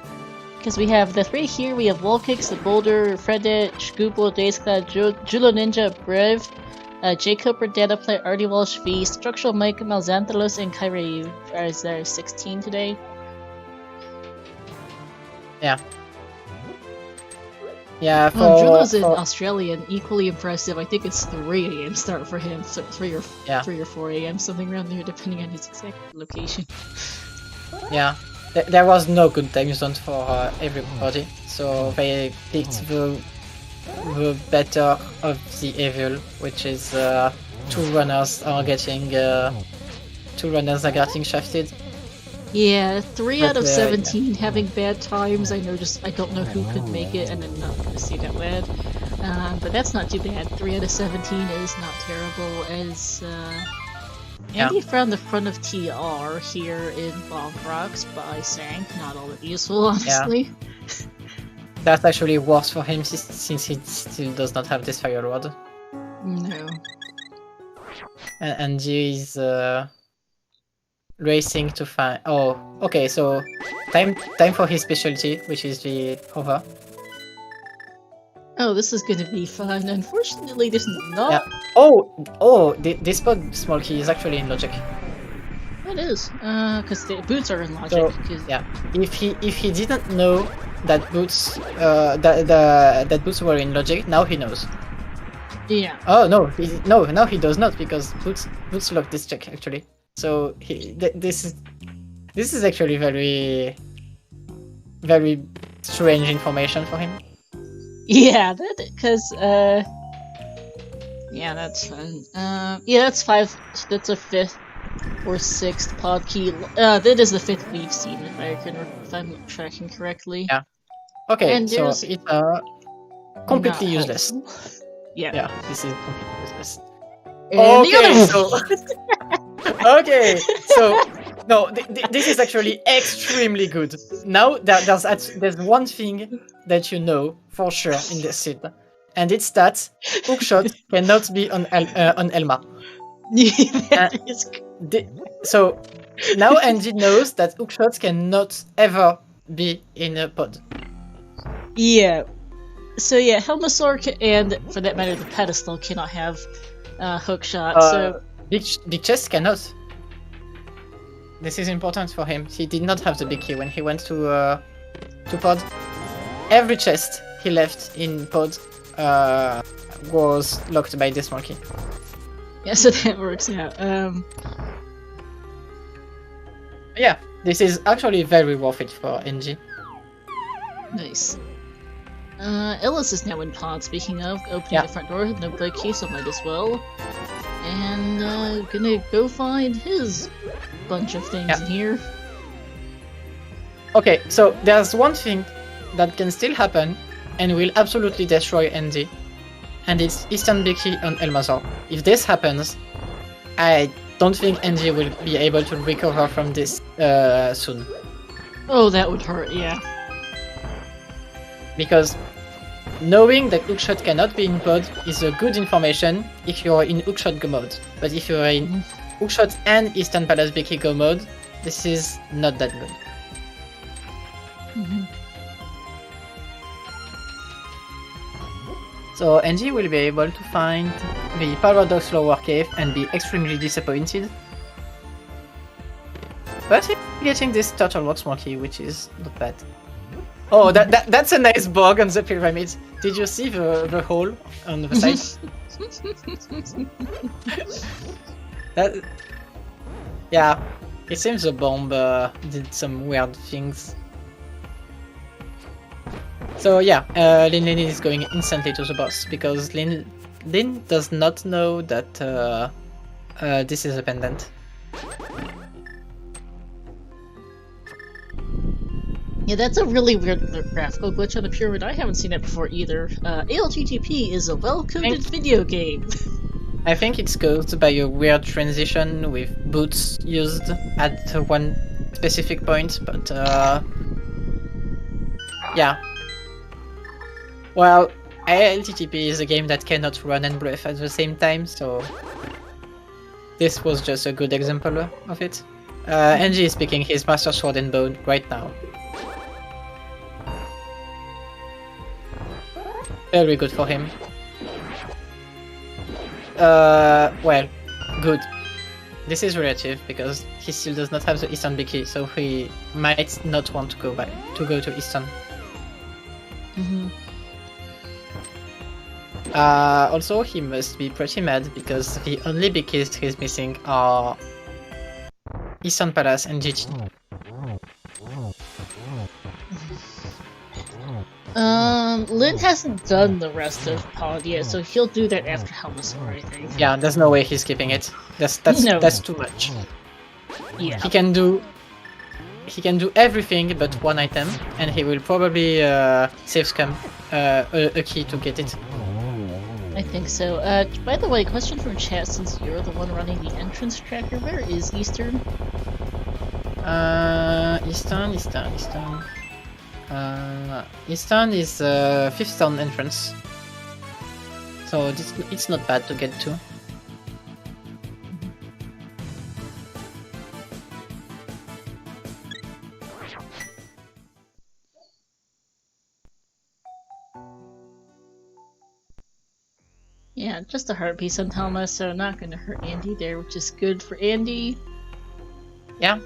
Because we have the 3 here. We have Wallkicks, the Boulder, Fredet, Shkubo, Dazeclad, Julo Ninja, Brev, Jacob, Data Player, Artie Walsh, V, Structural Mike, Malxanthalos, and Kyrie as there 16 today. Yeah, Julo's in Australia and equally impressive. I think it's 3 a.m. start for him, so 3 or 4 a.m. something around there, depending on his exact location. Yeah, there was no good time zone for everybody, so they picked the better of the evil, which is 2 runners are getting shafted. Yeah, 3 out of 17 having bad times. I don't know who could make it, and I'm not going to say that bad. But that's not too bad. 3 out of 17 is not terrible, as Andy found the front of TR here in Bomb Rocks by Sank. Not all that useful, honestly. Yeah. That's actually worse for him since he still does not have this fire rod. No. And Andy is racing to find. Oh, okay. So time for his specialty, which is the hover. Oh, this is gonna be fun. Unfortunately, there's not. Yeah. Oh! This small key is actually in logic. It is, because the boots are in logic. So, yeah, if he didn't know that boots that boots were in logic, now he knows. Yeah. Oh no, now he does not, because boots lock this check actually. So this is actually very strange information for him. Yeah, because yeah, that's fun. Yeah, that's 5. That's a 5th or 6th pod key. That is the 5th we've seen, if I'm tracking correctly. Yeah. Okay, and so it's completely useless. Yeah, this is completely useless. And okay, okay, so no, this is actually extremely good. Now there's one thing that you know for sure in this scene, and it's that hookshot cannot be on Elma. So now Andy knows that hookshots cannot ever be in a pod. Yeah. So yeah, Helmasaur and for that matter the pedestal cannot have hookshot. So big chest cannot. This is important for him. He did not have the big key when he went to pod. Every chest he left in pod was locked by this monkey. Yeah, so that works out. Yeah, this is actually very worth it for NG. Nice. Ellis is now in pod, speaking of, opening the front door, no break key, so might as well. And gonna go find his bunch of things in here. Okay, so there's one thing that can still happen and will absolutely destroy ND, and it's instant big key on Elmasaur. If this happens, I don't think ND will be able to recover from this soon. Oh, that would hurt, yeah. Because knowing that hookshot cannot be in pod is a good information if you're in hookshot go mode. But if you're in hookshot and Eastern Palace big key go mode, this is not that good. So NG will be able to find the Paradox Lower Cave and be extremely disappointed. But he's getting this Turtle Rocks monkey, which is not bad. Oh, that's a nice bug on the pyramid. Did you see the hole on the side? Yeah, it seems the bomb did some weird things. So yeah, Lin is going instantly to the boss because Lin does not know that this is a pendant. Yeah, that's a really weird graphical glitch on the pyramid. I haven't seen that before either. ALttPR is a well-coded video game. I think it's caused by a weird transition with boots used at one specific point, but yeah. Well, ALttPR is a game that cannot run and breathe at the same time, so this was just a good example of it. NG is picking his Master Sword and Bone right now. Very good for him. Well, good. This is relative because he still does not have the Eastern big key, so he might not want to go to Eastern. Also, he must be pretty mad because the only big keys he's missing are Eastern Palace and GG. Lin hasn't done the rest of pod yet, so he'll do that after Helmasaur, I think. Yeah, there's no way he's skipping it. That's too much. Yeah. He can do everything but one item, and he will probably save scam a key to get it. I think so. By the way, question from chat, since you're the one running the entrance tracker, where is Eastern? Eastern. Eastern is 5th town entrance. So it's not bad to get to. Yeah, just a heart piece on Thelma, so not gonna hurt Andy there, which is good for Andy. Yeah.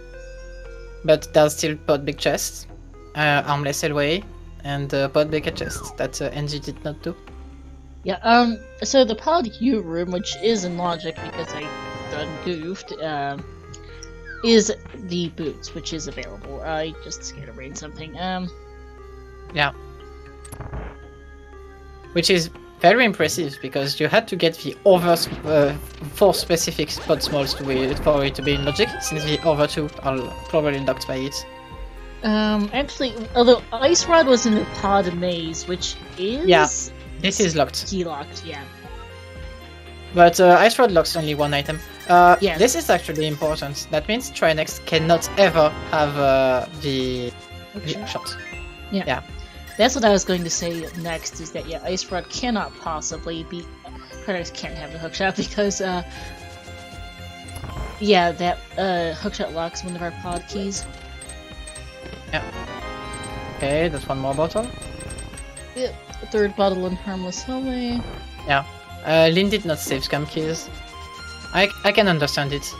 But there's still pot big chest, armless LWA, and pot big chest that NG did not do. Yeah, so the pod U room, which is in logic because I done goofed, is the boots, which is available. I just scared to rain something. Yeah. Which is very impressive because you had to get the over 4 specific spot smalls for it to be in logic, since the over 2 are probably locked by it. Actually, although Ice Rod was in the pod maze, which is... Yeah, this is locked. Key locked, yeah. But Ice Rod locks only one item. Yes. This is actually important. That means Trinex cannot ever have the shot. Yeah. That's what I was going to say next, is that, yeah, Ice Rod cannot possibly be... Trinex can't have the hookshot because, yeah, that hookshot locks one of our pod keys. Yeah. Okay, that's one more bottle. Yep, a third bottle in Harmless Hallway. Yeah. Lynn did not save scam keys. I can understand it.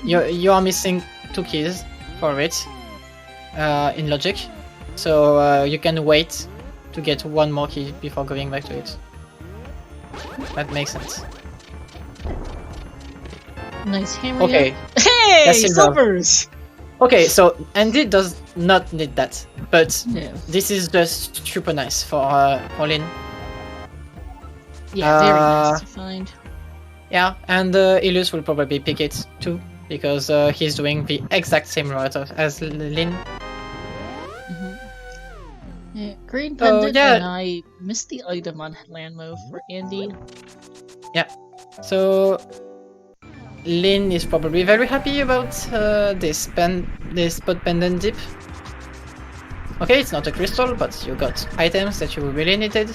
You are missing 2 keys for it in logic, so you can wait to get 1 more key before going back to it. That makes sense. Nice hammer. Okay. Hey, That's silvers. Okay, so Andy does not need that, but No. this is just super nice for Lynn. Yeah, very nice to find. Yeah, and Illus will probably pick it too, because he's doing the exact same route as Lynn. Yeah, green pendant, yeah. and I missed the item on land move for Andy. Yeah, so Lynn is probably very happy about this pot pendant dip. Okay, it's not a crystal, but you got items that you really needed,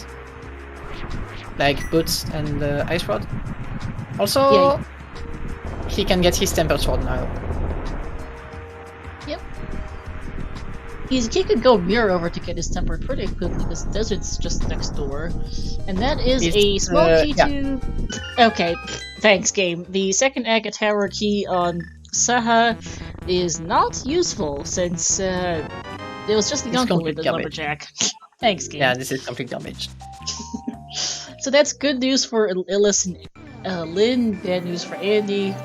like boots and ice rod. Also, Yeah. he can get his temper sword now. Yep. He could go mirror over to get his temper pretty quickly because the desert's just next door. And that is a small key to... Okay, thanks game. The second Aga Tower key on Saha is not useful since it was just the uncle with the lumberjack. Thanks game. Yeah, this is complete garbage. So that's good news for Illis and Lynn, bad news for Andy,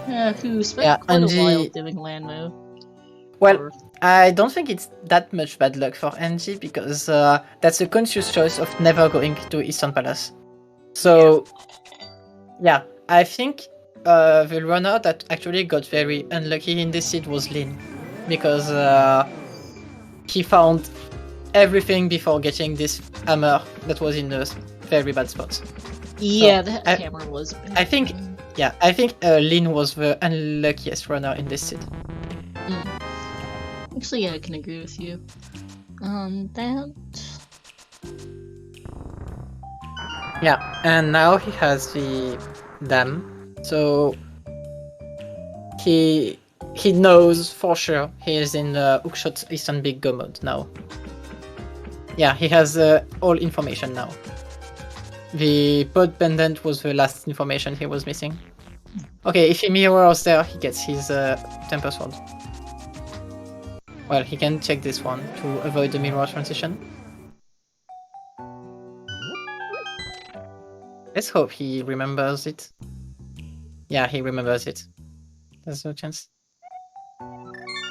who spent quite a while doing land move. Well, I don't think it's that much bad luck for Angie because that's a conscious choice of never going to Eastern Palace. So, yeah, I think the runner that actually got very unlucky in this seed was Lynn, because he found everything before getting this hammer that was in a very bad spot. Yeah, so that hammer was... I think Lynn was the unluckiest runner in this seed. Actually, yeah, I can agree with you on that. Yeah, and now he has the dam, so he knows for sure he is in Hookshot Eastern Big Go mode now. Yeah, he has all information now. The pod pendant was the last information he was missing. Okay, if he mirrors there, he gets his temper sword. Well, he can check this one to avoid the mirror transition. Let's hope he remembers it. Yeah, he remembers it. There's no chance.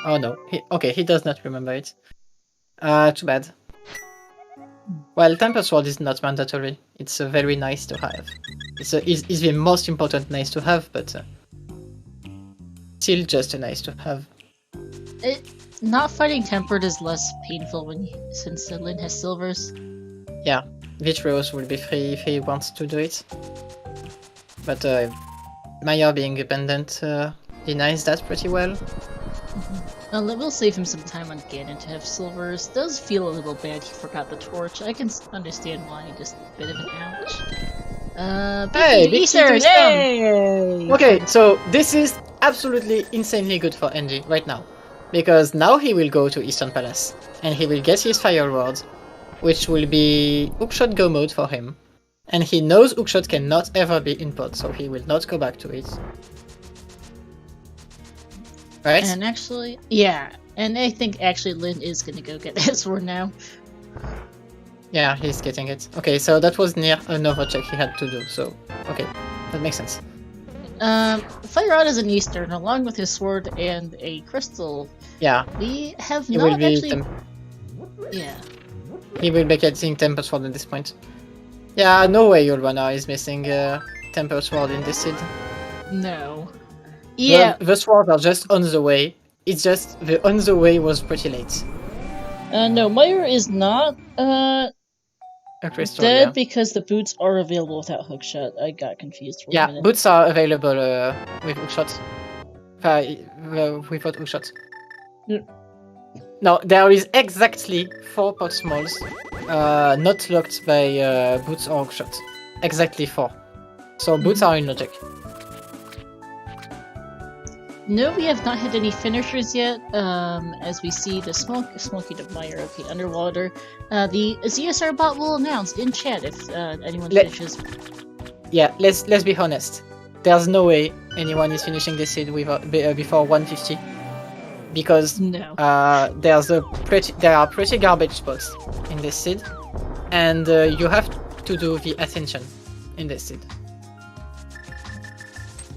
Oh no, he does not remember it. Too bad. Well, Temper Sword is not mandatory. It's very nice to have. It's the most important nice to have, but still just a nice to have. Not fighting Tempered is less painful since Lynn has silvers. Yeah, Vitreos will be free if he wants to do it. But Maya being dependent denies that pretty well. We'll save him some time on Ganon to have silvers. Does feel a little bad he forgot the torch. I can understand why, just a bit of an ouch. Hey, big Easter! Yay! Okay, so this is absolutely insanely good for NG right now. Because now he will go to Eastern Palace, and he will get his Fire Ward, which will be Hookshot Go mode for him. And he knows Hookshot cannot ever be input, so he will not go back to it. Right? And actually, yeah, and I think actually Lyn is gonna go get that sword now. Yeah, he's getting it. Okay, so that was near another check he had to do, so okay, that makes sense. Fire Rod is an Eastern, along with his sword and a crystal. Yeah. We have He not will be actually... Yeah. He will be getting Temper Sword at this point. Yeah, no way Ulwana is missing Temper Sword in this seed. No. Yeah. The swords are just on the way. It's just the on the way was pretty late. No, Meyer is not A crystal, dead yeah. because the boots are available without hookshot. I got confused for a minute. Boots are available with hookshot. Without hookshot. No, there is exactly 4 pot smalls not locked by boots or hookshot. Exactly 4. So boots are in logic. No, we have not hit any finishers yet. As we see the smoky of Meyer, okay, underwater. The ZSR bot will announce in chat if anyone finishes. Yeah, let's be honest. There's no way anyone is finishing this seed before 150, because no. there are pretty garbage spots in this seed, and you have to do the Ascension in this seed.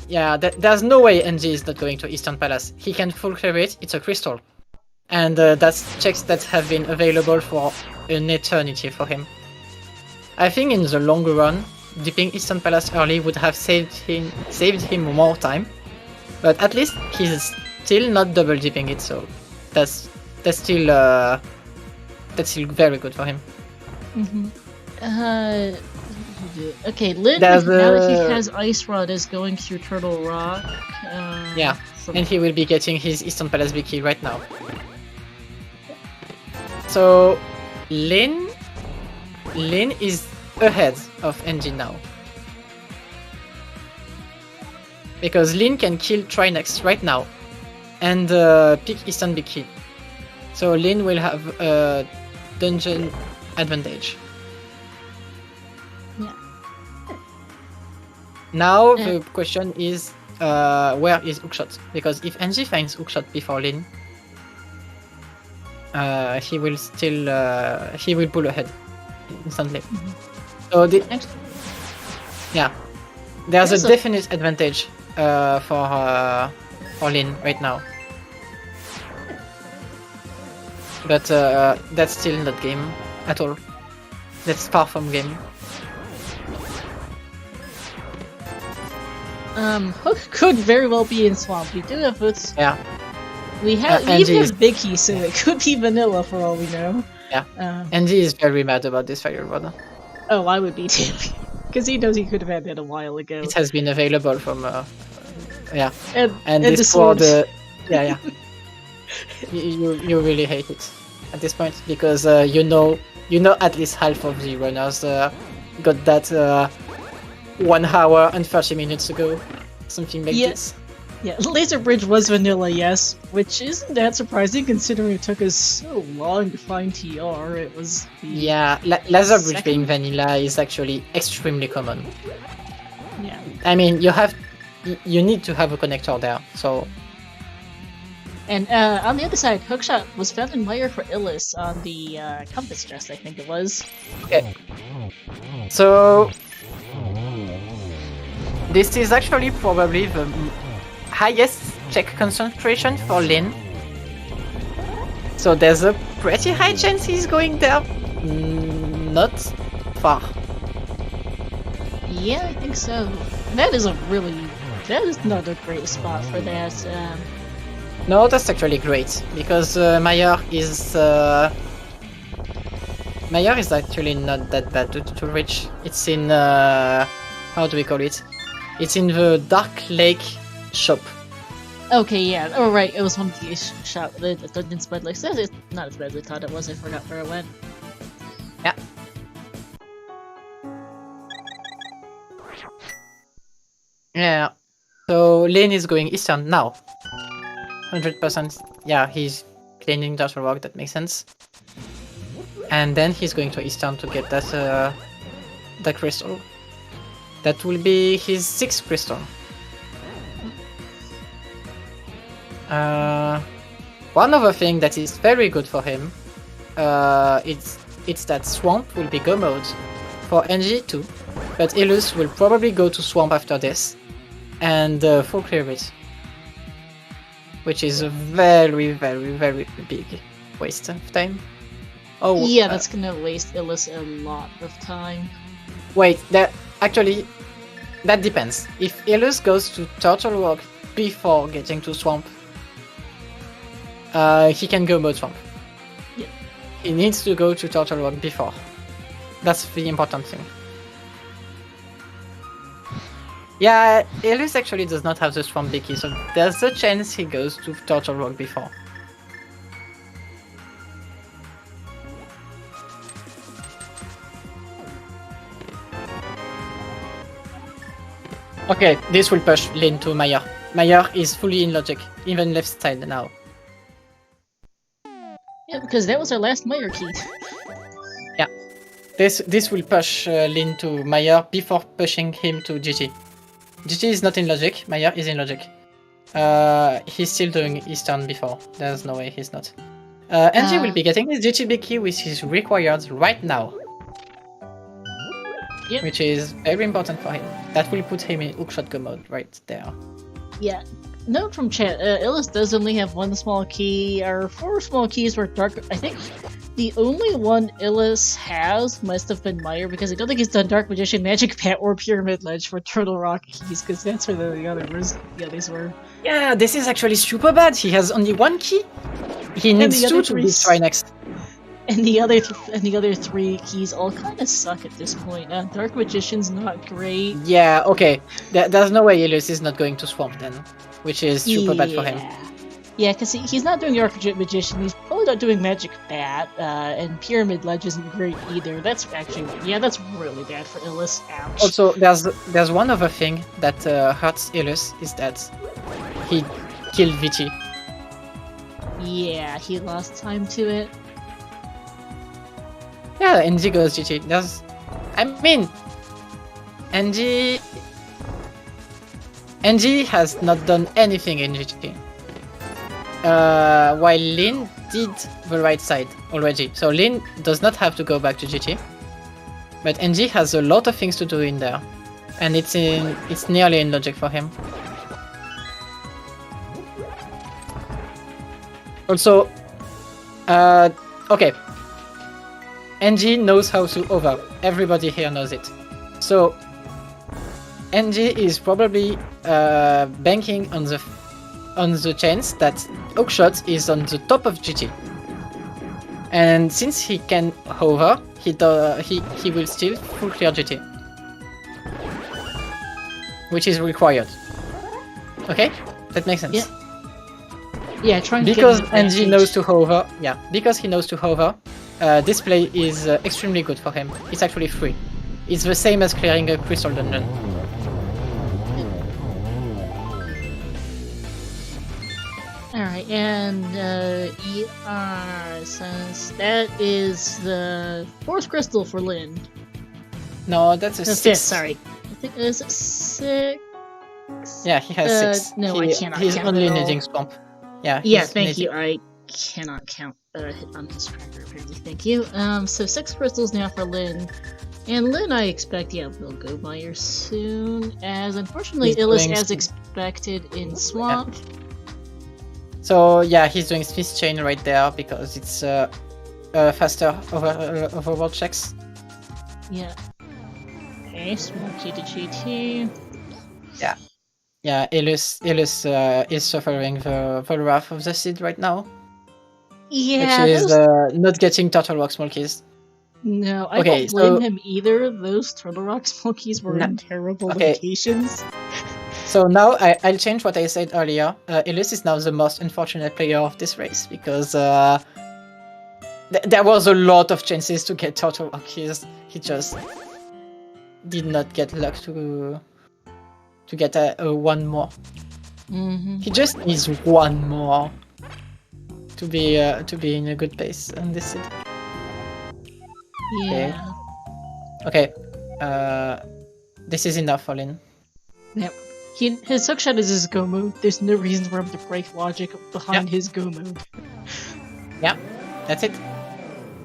Yeah, there's no way NG is not going to Eastern Palace. He can full clear it, it's a crystal. And that's checks that have been available for an eternity for him. I think in the long run, dipping Eastern Palace early would have saved him more time. But at least he's still not double dipping it, so that's still very good for him. Okay, Lyn, now that he has Ice Rod, is going through Turtle Rock. Yeah, and he will be getting his Eastern Palace big key right now. So, Lyn is ahead of NG now. Because Lyn can kill Trinex right now and pick Eastern big key. So Lyn will have a dungeon advantage. Now the question is, where is Hookshot? Because if NG finds Hookshot before Lyn, he will pull ahead instantly. So there's a definite advantage for Lyn right now. But that's still not game at all. That's far from game. Hook could very well be in Swamp. We do have boots. Yeah. We even have Big Key, so it could be vanilla for all we know. Yeah. NG is very mad about this Fire Rod. Oh, I would be too. Because he knows he could have had that a while ago. It has been available from and this sword, you really hate it at this point, because you know at least half of the runners got that 1 hour and 30 minutes ago, something like this. Yeah, Laser Bridge was vanilla, yes, which isn't that surprising considering it took us so long to find TR. It was Laser Bridge being vanilla is actually extremely common. Yeah. I mean, you need to have a connector there, so. And on the other side, Hookshot was found in Meyer for Illis on the compass chest, I think it was. Okay. So this is actually probably the highest check concentration for Lyn. So there's a pretty high chance he's going there. Not far. Yeah, I think so. That is not a great spot for that. No, that's actually great, because Meyer is Mayer is actually not that bad to reach. It's in how do we call it? It's in the Dark Lake shop. Okay, yeah. Oh, right. It was one of the shop. The dungeons, but like, it's not as bad as I thought it was. I forgot where it went. Yeah. Yeah. So Lane is going eastern now. 100%. Yeah, he's cleaning Turtle Rock. That makes sense. And then he's going to eastern to get that crystal. That will be his 6th crystal. One other thing that is very good for him, it's that Swamp will be go mode for NG too, but Illus will probably go to Swamp after this and full clear it, which is a very, very, very big waste of time. Oh yeah, that's gonna waste Illus a lot of time. Wait, actually that depends. If Illus goes to Turtle Rock before getting to Swamp, he can go mode Swamp. Yeah. He needs to go to Turtle Rock before. That's the important thing. Yeah, Illus actually does not have the Swamp Dicky, so there's a chance he goes to Turtle Rock before. Okay, this will push Lane to Mayer. Mayer is fully in logic, even left side now. Yeah, because that was our last Mayer key. Yeah. This will push Lin to Mayer before pushing him to GG. GG is not in logic, Mayer is in logic. He's still doing his turn before. There's no way he's not. NG will be getting his GG big key with his required right now. Yep. Which is very important for him. That will put him in hookshot go mode right there. Yeah. Note from chat, Illus does only have one small key, or 4 small keys where Dark... I think the only one Illus has must have been Mayer, because I don't think he's done Dark Magician, Magic Pat, or Pyramid Ledge for Turtle Rock keys, because that's where the others were. Yeah, this is actually super bad. He has only 1 key. He needs 2 to be next. And the other 3 keys all kind of suck at this point. Dark Magician's not great. Yeah, okay. There's no way Illus is not going to Swamp then, which is super bad for him. Yeah, because he's not doing Dark Magician, he's probably not doing Magic Bat, and Pyramid Ledge isn't great either. That's actually, yeah, that's really bad for Illus. Ouch. Also, there's one other thing that hurts Illus, is that he killed Vici. Yeah, he lost time to it. Yeah, NG goes GG. NG has not done anything in GG. While Lin did the right side already. So Lin does not have to go back to GG. But NG has a lot of things to do in there. And it's nearly in logic for him. Also, okay. NG knows how to over. Everybody here knows it. So NG is probably banking on the chance that hookshot is on the top of GG. And since he can hover, he will still full clear GG. Which is required. Okay? That makes sense. Yeah. Yeah, trying to because NG knows to hover. Yeah, because he knows to hover. This play is extremely good for him. It's actually free. It's the same as clearing a crystal dungeon. Alright, and ER says that is the 4th crystal for Lin. No, that's a 6th. Sorry. I think it is 6. Yeah, he has 6. No, I cannot He's count only at all. needing Swamp. Yeah, thank you. I cannot count on his tracker, apparently. Thank you. So 6 crystals now for Lin. And Lin, I expect, yeah, will go Mayer soon, as unfortunately Illus as expected in Swamp. Yeah. So yeah, he's doing Smith's Chain right there because it's faster overworld checks. Yeah. Okay, small key to GT. Yeah. Yeah, Illus is suffering the wrath of the seed right now. Yeah. Which is not getting Turtle Rock small keys. No, I don't blame him either. Those Turtle Rock Smokies were in terrible locations. So now I'll change what I said earlier. Ellis is now the most unfortunate player of this race because there was a lot of chances to get Turtle Rockies. He just did not get luck to get a one more. He just needs one more to be in a good pace on this seed. Yeah. Okay. This is enough for Lin. Yep. His hookshot is his go move. There's no reason for him to break logic behind his go move. Yeah, that's it.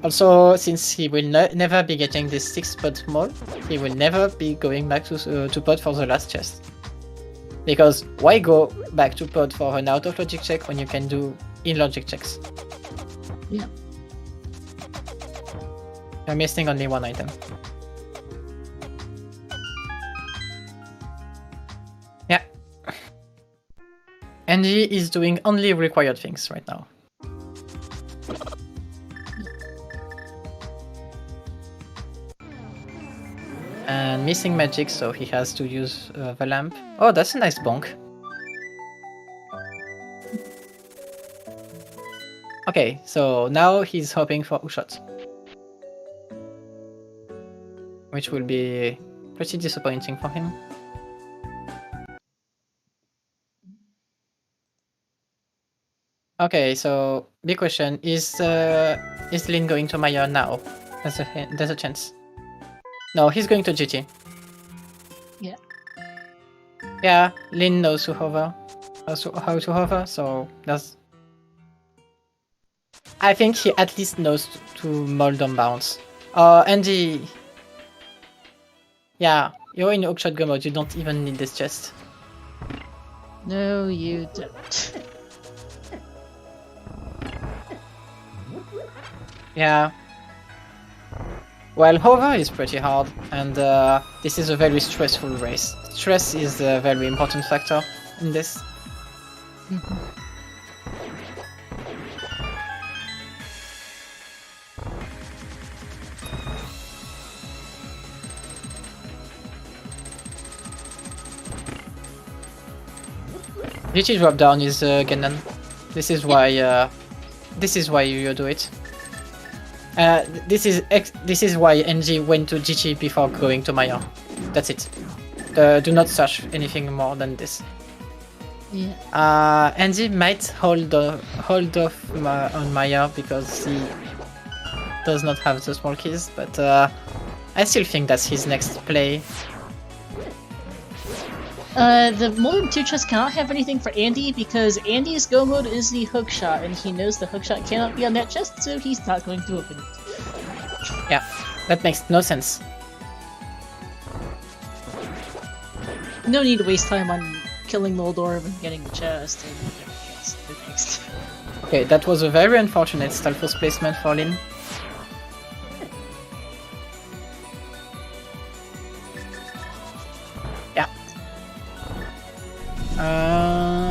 Also, since he will never be getting this 6-pod mole, he will never be going back to pod for the last chest. Because why go back to pod for an out of logic check when you can do in logic checks? Yeah. You're missing only one item. Yeah. NG is doing only required things right now. And missing magic, so he has to use the lamp. Oh, that's a nice bonk. Okay, so now he's hoping for hookshot, which will be pretty disappointing for him. Okay, so big question is Lin going to Maya now? There's a chance. No, he's going to GT. Yeah. Yeah, Lin knows to hover, how to hover, so that's. I think he at least knows to mold on bounce. Andy. Yeah, you're in hookshot go mode. You don't even need this chest. No, you don't. Yeah. Well, hover is pretty hard, and this is a very stressful race. Stress is a very important factor in this. GT drop down is Ganon. This is why you do it. This is why NG went to GG before going to Maya. That's it. Do not search anything more than this. Yeah. NG might hold off on Maya because he does not have the small keys, but I still think that's his next play. The Molten 2 chest cannot have anything for Andy because Andy's go mode is the hookshot, and he knows the hookshot cannot be on that chest, so he's not going to open it. Yeah, that makes no sense. No need to waste time on killing Moldorf and getting the chest. And next. Okay, that was a very unfortunate Stalfos placement for Lin.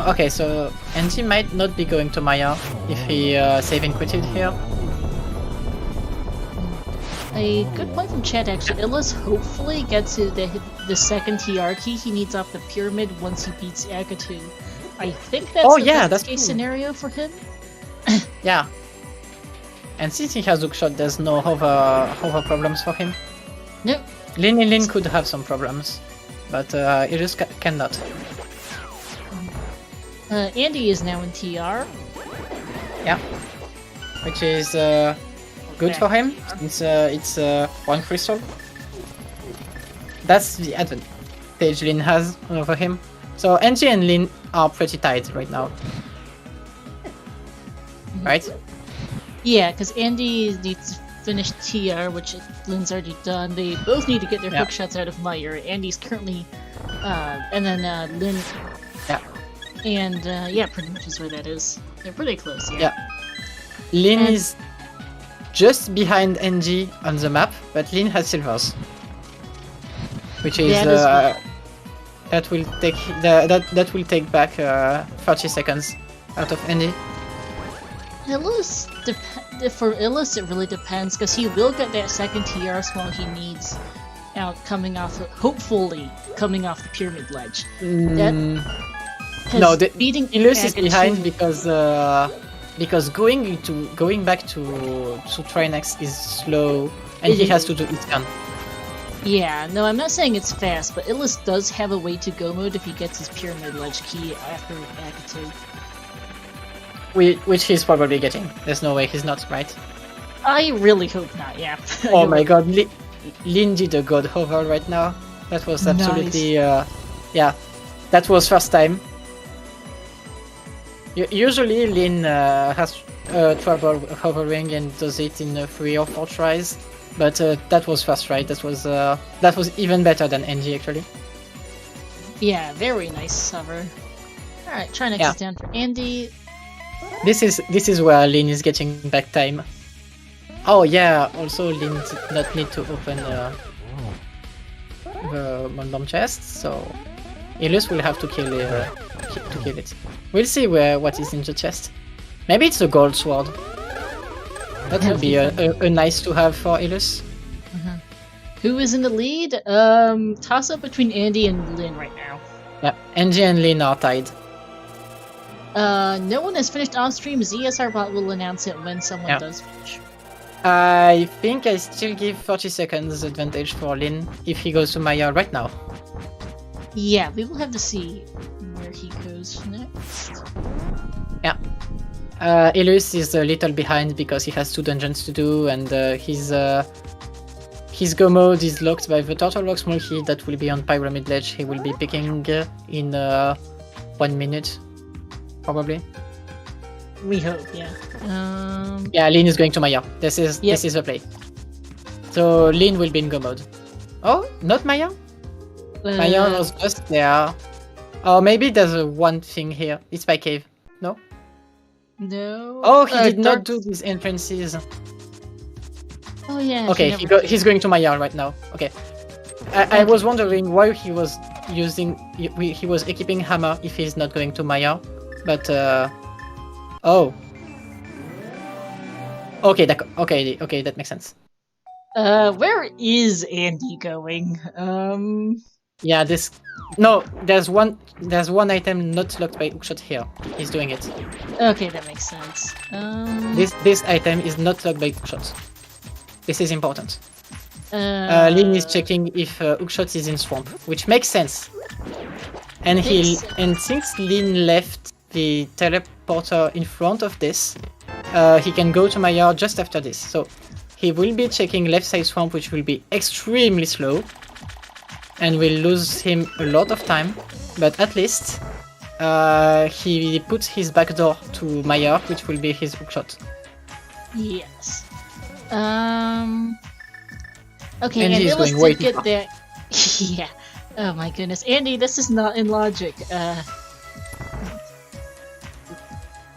Okay, so NG might not be going to Maya if he saving quitted here. A good point from chat actually. Illis hopefully gets the second TR key he needs off the pyramid once he beats Agatu. I think that's the best case scenario for him. Yeah. And since he has hookshot, there's no hover problems for him. Nope. Lin could have some problems, but Illis cannot. Andy is now in TR. Yeah, which is good for him since it's one crystal. That's the advantage Lin has over him. So NG and Lin are pretty tight right now, right? Yeah, because Andy needs to finish TR, which Lin's already done. They both need to get their hookshots out of Meyer. Andy's currently, and then Lin. Yeah. And yeah, pretty much is where that is. They're pretty close, yeah. Lin is just behind NG on the map, but Lin has silvers, which is that will take back 30 seconds out of NG. Illis, for Illis, it really depends, because he will get that second TR small he needs out hopefully coming off the pyramid ledge. No, beating Illis is behind because going back to Trinex is slow, and he has to do it gun. Yeah, no, I'm not saying it's fast, but Illis does have a way to go mode if he gets his pyramid ledge key after Akatu. Which he's probably getting. There's no way he's not, right? I really hope not, yeah. Oh my god, Lin did a god hover right now. That was absolutely, nice. Yeah, that was first time. Usually Lin has trouble hovering and does it in 3 or 4 tries, but that was first try. That was even better than NG actually. Yeah, very nice hover. Alright, Trinex is down for Andy. This is where Lin is getting back time. Oh yeah, also Lin did not need to open the random chest, so Ilus will have to kill it. We'll see what is in the chest. Maybe it's a gold sword. That would be a nice to have for Ilus. Who is in the lead? Toss up between Andy and Lin right now. Yeah, Andy and Lin are tied. No one has finished on stream. ZSRbot will announce it when someone does finish. I think I still give 30 seconds advantage for Lin if he goes to Maya right now. Yeah, we will have to see where he goes next. Yeah. Ilus is a little behind because he has 2 dungeons to do, and his go mode is locked by the Turtle Rock small key that will be on Pyramid Ledge. He will be picking in 1 minute, probably. We hope, yeah. Yeah, Lin is going to Maya. This is the play. So Lin will be in go mode. Oh, not Maya? Maya was just there. Oh, maybe there's one thing here. It's by cave. No? No. Oh, he did not do these entrances. Oh yeah. Okay, he's going to Maya right now. Okay. I was wondering why he was equipping hammer if he's not going to Maya, but oh. Okay, that makes sense. Where is Andy going? Yeah, there's one item not locked by hookshot here. He's doing it. Okay, that makes sense. This item is not locked by hookshot. This is important. Lin is checking if hookshot is in swamp, which makes sense. And since Lin left the teleporter in front of this, he can go to Maya just after this. So he will be checking left side swamp, which will be extremely slow, and will lose him a lot of time. But at least he puts his back door to Maya, which will be his hookshot. Yes. Okay, and Ilus going way did get there. Yeah. Oh my goodness, Andy, this is not in logic.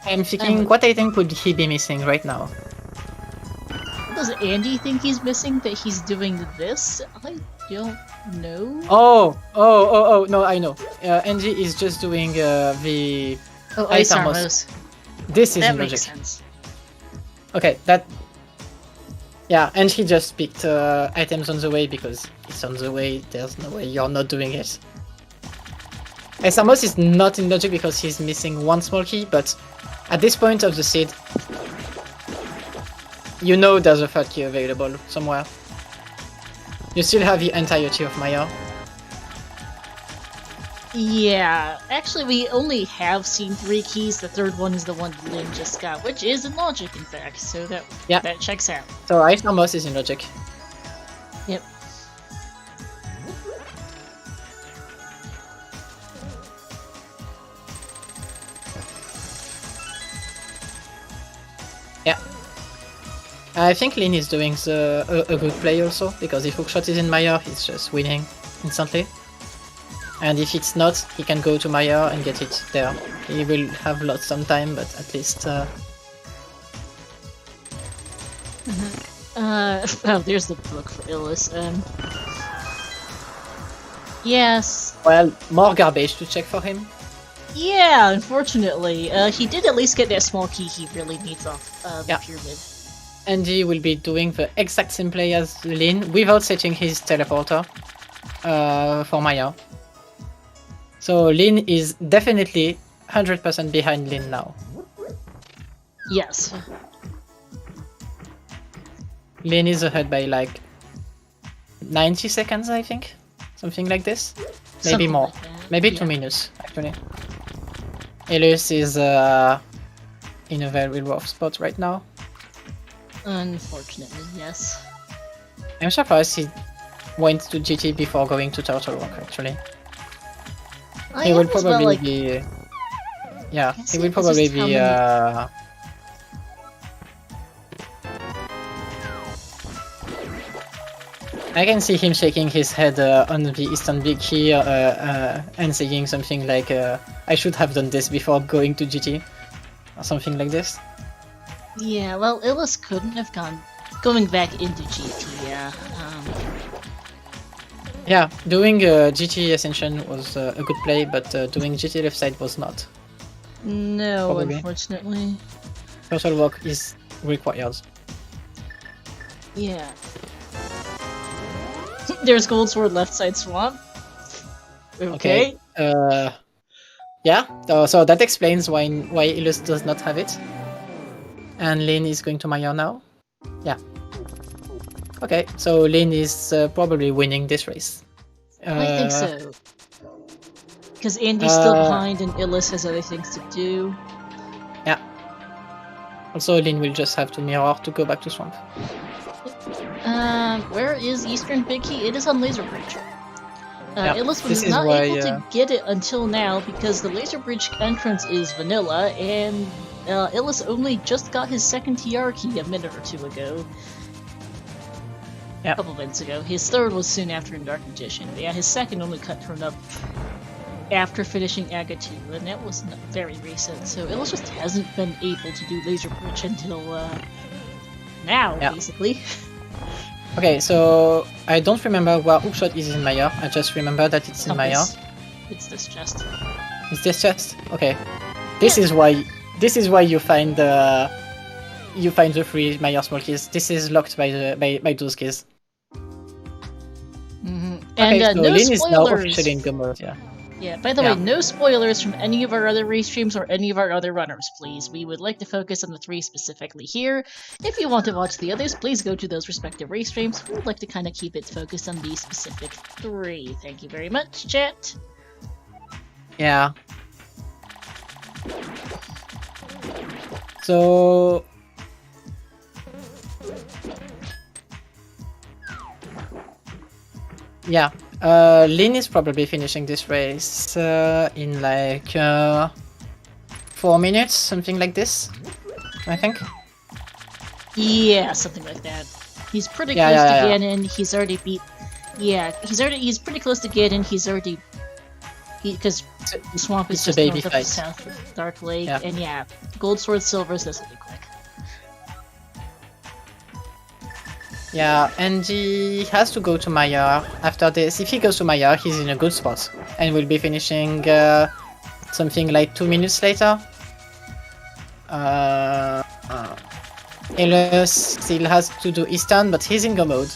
I'm thinking, what item could he be missing right now? Does Andy think he's missing that he's doing this? I don't know. Oh, no, I know. Andy is just doing the Ice Armos. This is that logic. Makes sense. Okay, that... Yeah, and he just picked items on the way because it's on the way. There's no way you're not doing it. Ice Armos is not in logic because he's missing 1 small key, but at this point of the seed, you know there's a 3rd key available somewhere. You still have the entirety of Maya. Yeah, actually we only have seen 3 keys, the 3rd one is the one Lin just got, which is in logic in fact, so that checks out. So Ice Armos is in logic. Yep. Yeah. I think Lin is doing a good play also, because if hookshot is in Maya, he's just winning instantly. And if it's not, he can go to Maya and get it there. He will have lost some time, but at least... Oh, there's the book for Ilus. Yes. Well, more garbage to check for him. Yeah, unfortunately. He did at least get that small key he really needs off the pyramid. Andy will be doing the exact same play as Lin without setting his teleporter for Maya. So Lin is definitely 100% behind Lin now. Yes. Lin is ahead by like 90 seconds, I think. Something like this. Maybe Something more. like Maybe 2 minutes, actually. Elias is in a very rough spot right now. Unfortunately, yes. I'm surprised he went to GT before going to Turtle Rock, actually. He will probably be... Yeah, he will probably be... I can see him shaking his head on the Eastern Big Key and saying something like, I should have done this before going to GT. Or something like this. Yeah, well, Illis couldn't have going back into GT, yeah. Yeah, doing GT Ascension was a good play, but doing GT left side was not. No, probably. Unfortunately. Turtle Rock is required. Yeah. There's Gold Sword left side swamp. Okay. Yeah, so that explains why Illus does not have it. And Lin is going to Maya now. Yeah. Okay, so Lin is probably winning this race. I think so. Because Andy's still behind and Illis has other things to do. Yeah. Also, Lin will just have to mirror to go back to Swamp. Where is Eastern Big Key? It is on Laser Bridge. Illis was not able to get it until now because the Laser Bridge entrance is vanilla, and Illis only just got his second TR key a minute or two ago. Yeah. A couple minutes ago. His third was soon after in Dark Magician. But yeah, his second only turned up after finishing Aga 2, and that was very recent. So Illis just hasn't been able to do Laser Bridge until now, basically. Okay, so I don't remember where Hookshot is in Maya. I just remember that it's in Maya. It's this chest. It's this chest? Okay. This is why you find the free Maya small keys. This is locked by those keys. Mm-hmm. Okay, And so no Lin spoilers. is now officially in good mode, yeah. Yeah, by the way, no spoilers from any of our other race streams or any of our other runners, please. We would like to focus on the 3 specifically here. If you want to watch the others, please go to those respective race streams. We would like to kind of keep it focused on these specific 3. Thank you very much, chat. Yeah. So... Yeah. Lin is probably finishing this race in like 4 minutes, something like this, I think. Yeah, something like that. He's pretty close to Ganon. He's already beat. Yeah, he's pretty close to Ganon. He's already because the swamp is just north of the south of Dark Lake, and yeah, Gold Sword Silvers. This will be quick. Yeah, and he has to go to Maya after this. If he goes to Maya, he's in a good spot and will be finishing something like 2 minutes later. Illus still has to do Eastern, but he's in go mode.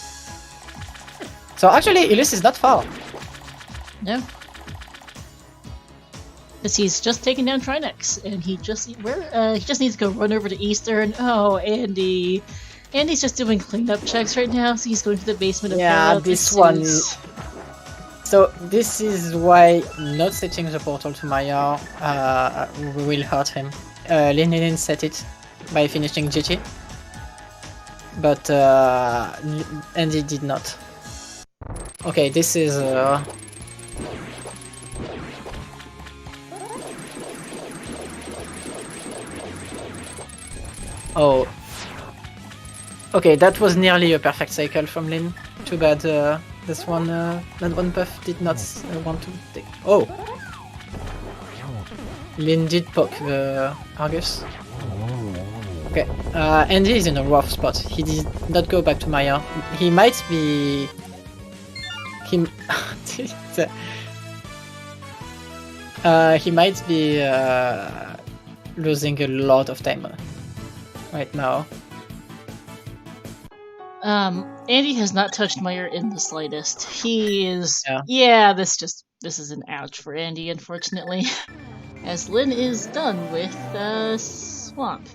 So actually, Illus is not far. No. Because he's just taken down Trinex, and he just needs to go run over to Eastern. Oh, Andy. Andy's just doing cleanup checks right now, so he's going to the basement of this one. So this is why not setting the portal to Maya will hurt him. Lin didn't set it by finishing GT, but Andy did not. Okay, this is oh. Okay, that was nearly a perfect cycle from Lin. Too bad that one buff did not want to take. Oh! Lin did poke the Argus. Okay, Andy is in a rough spot. He did not go back to Maya. He might be... He might be losing a lot of time right now. Andy has not touched Meyer in the slightest. He is... Yeah, this is an ouch for Andy, unfortunately. As Lynn is done with Swamp.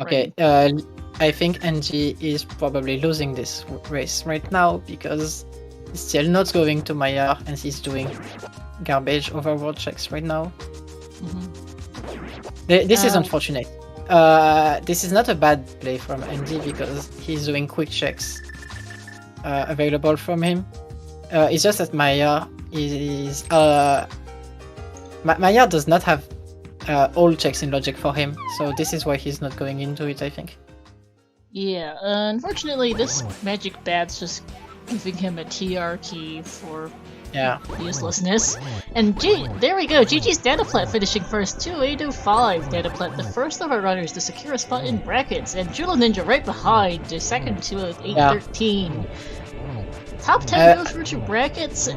Okay, I think NG is probably losing this race right now because he's still not going to Meyer and he's doing garbage overworld checks right now. This is unfortunate. This is not a bad play from NG because he's doing quick checks available from him. It's just that Meyer is Meyer does not have all checks in logic for him, so this is why he's not going into it, I think. Yeah, unfortunately this magic bat's just giving him a TR key for uselessness. And there we go, GG's Dataplat finishing first, 2805 Dataplat, the first of our runners to secure a spot in brackets, and Jula Ninja right behind, the second to 813. Top 10 goes through to brackets.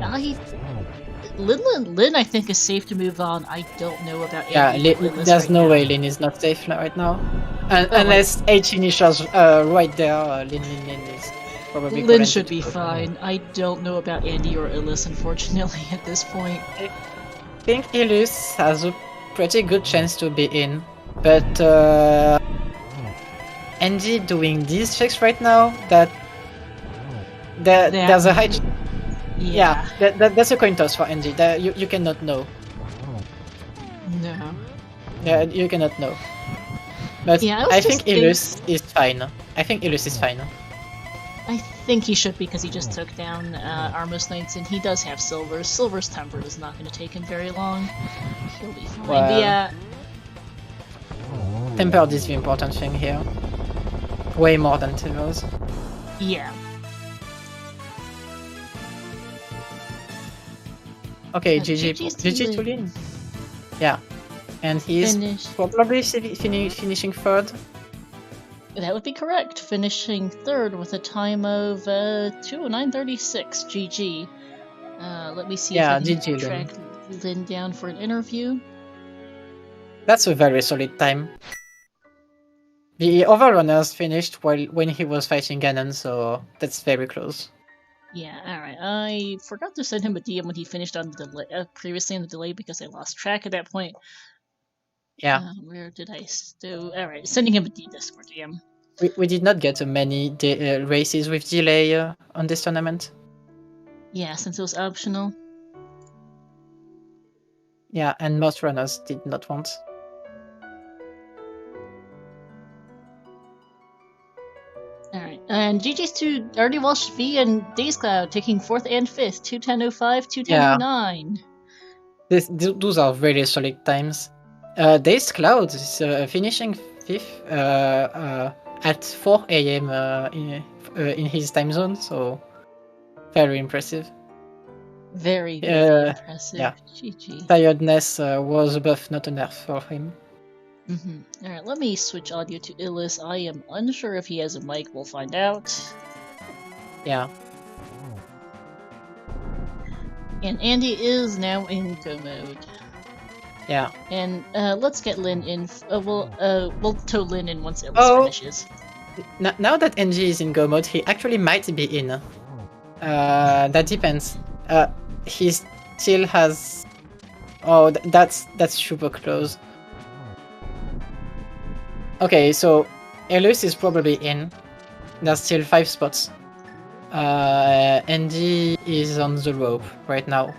Lin, I think, is safe to move on. I don't know about there's no way Lin is not safe right now. Unless 8 initials right there, Lin is probably Lin should be fine. I don't know about Andy or Illis, unfortunately, at this point. I think Illis has a pretty good chance to be in, but Andy doing these checks right now, there's a high... that's a coin toss for Andy. You cannot know. No. Yeah, you cannot know. But I think Illis is fine. I think he should be because he just took down Armos Knights and he does have Silver's. Silver's temper is not going to take him very long. He'll be fine. Well, but yeah. Temper is the important thing here. Way more than Silver's. Yeah. Okay, GG to Lin. Yeah. And he's probably finishing third. That would be correct. Finishing third with a time of 2:09:36. GG. Let me see if I can track Lin down for an interview. That's a very solid time. The other runners finished when he was fighting Ganon, so that's very close. Yeah, alright. I forgot to send him a DM when he finished on the delay, previously on the delay because I lost track at that point. Yeah. Where did I do? Alright, sending him a Discord DM. We did not get many races with delay on this tournament. Yeah, since it was optional. Yeah, and most runners did not want. Alright, and GG's to Artie Walsh V and Days Cloud taking 4th and 5th, 2:10:05, 2:10:09. Those are very solid times. Days Cloud is finishing 5th at 4 AM in his time zone, so very impressive. Very impressive. Yeah. GG. Tiredness was a buff, not a nerf for him. Alright, let me switch audio to Illis. I am unsure if he has a mic, we'll find out. Yeah. And Andy is now in go mode. Yeah. And let's get Lin in. We'll tow Lin in once Illis finishes. Now that NG is in go mode, he actually might be in. That depends. He still has... Oh, that's super close. Okay, so Elus is probably in. There's still 5 spots. NG is on the rope right now.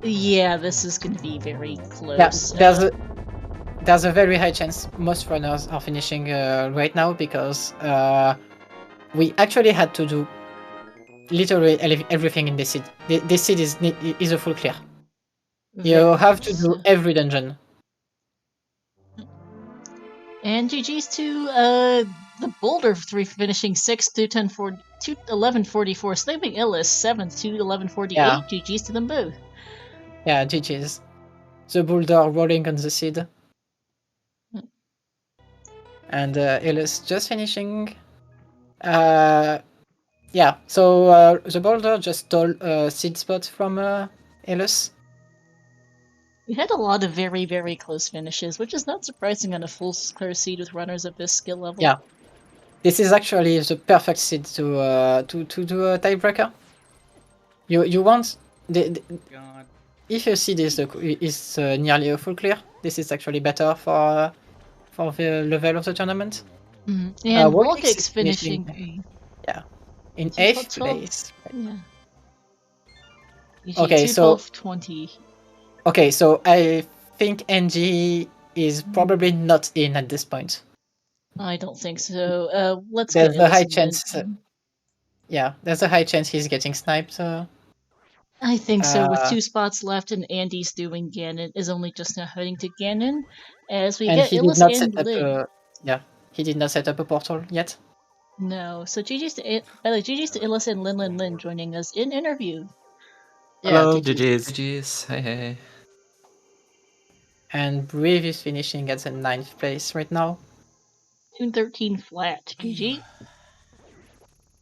Yeah, this is going to be very close. Yeah, there's a very high chance most runners are finishing right now because we actually had to do literally everything in this seed. This seed is a full clear. You have to do every dungeon. And GG's to the Boulder 3 finishing 6th to 11:44, Sleeping Illis 7th to 11:48. Yeah. GG's to them both. Yeah, GG's. The Boulder rolling on the seed. And Illis just finishing. Yeah, so the Boulder just stole a seed spot from Illis. We had a lot of very, very close finishes, which is not surprising on a full clear seed with runners of this skill level. Yeah, this is actually the perfect seed to do a tiebreaker. You want if your seed is nearly a full clear, this is actually better for the level of the tournament. And Volkix finishing. Yeah, in 8th place. Yeah. Okay, so 20. Okay, so I think NG is probably not in at this point. I don't think so. Let's there's get a high chance. Yeah, there's a high chance he's getting sniped. I think so. With 2 spots left, and Andy's doing Ganon is only just now heading to Ganon, as we get Illis and Lynn. He did not set up a portal yet. No, so GG's to Illis and Lynn joining us in interview. Hello, GG's. GG's. Hey. And Brave is finishing at the 9th place right now. 213 flat. GG.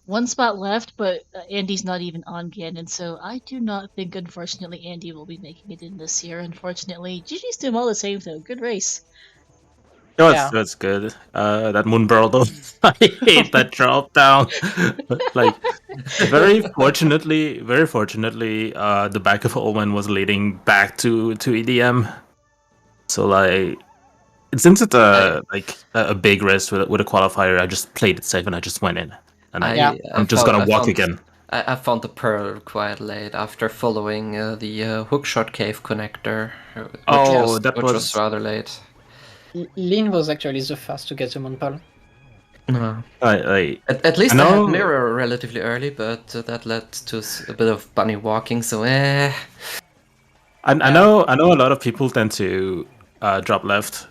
1 spot left, but Andy's not even on Ganon, so I do not think, unfortunately, Andy will be making it in this year, unfortunately. GG's to him all the same, though. Good race. Oh, that's good. That Moonbarrel, though. I hate that drop down. Like, very fortunately, the back of Omen was leading back to EDM. So, like, since it's a big risk with a qualifier, I just played it safe and I just went in. And I'm just gonna walk again. I found the Pearl quite late after following the Hookshot Cave connector. Which was rather late. Lynn was actually the first to get the Moonpearl. No. At least I had Mirror relatively early, but that led to a bit of bunny walking, so I know a lot of people tend to drop left,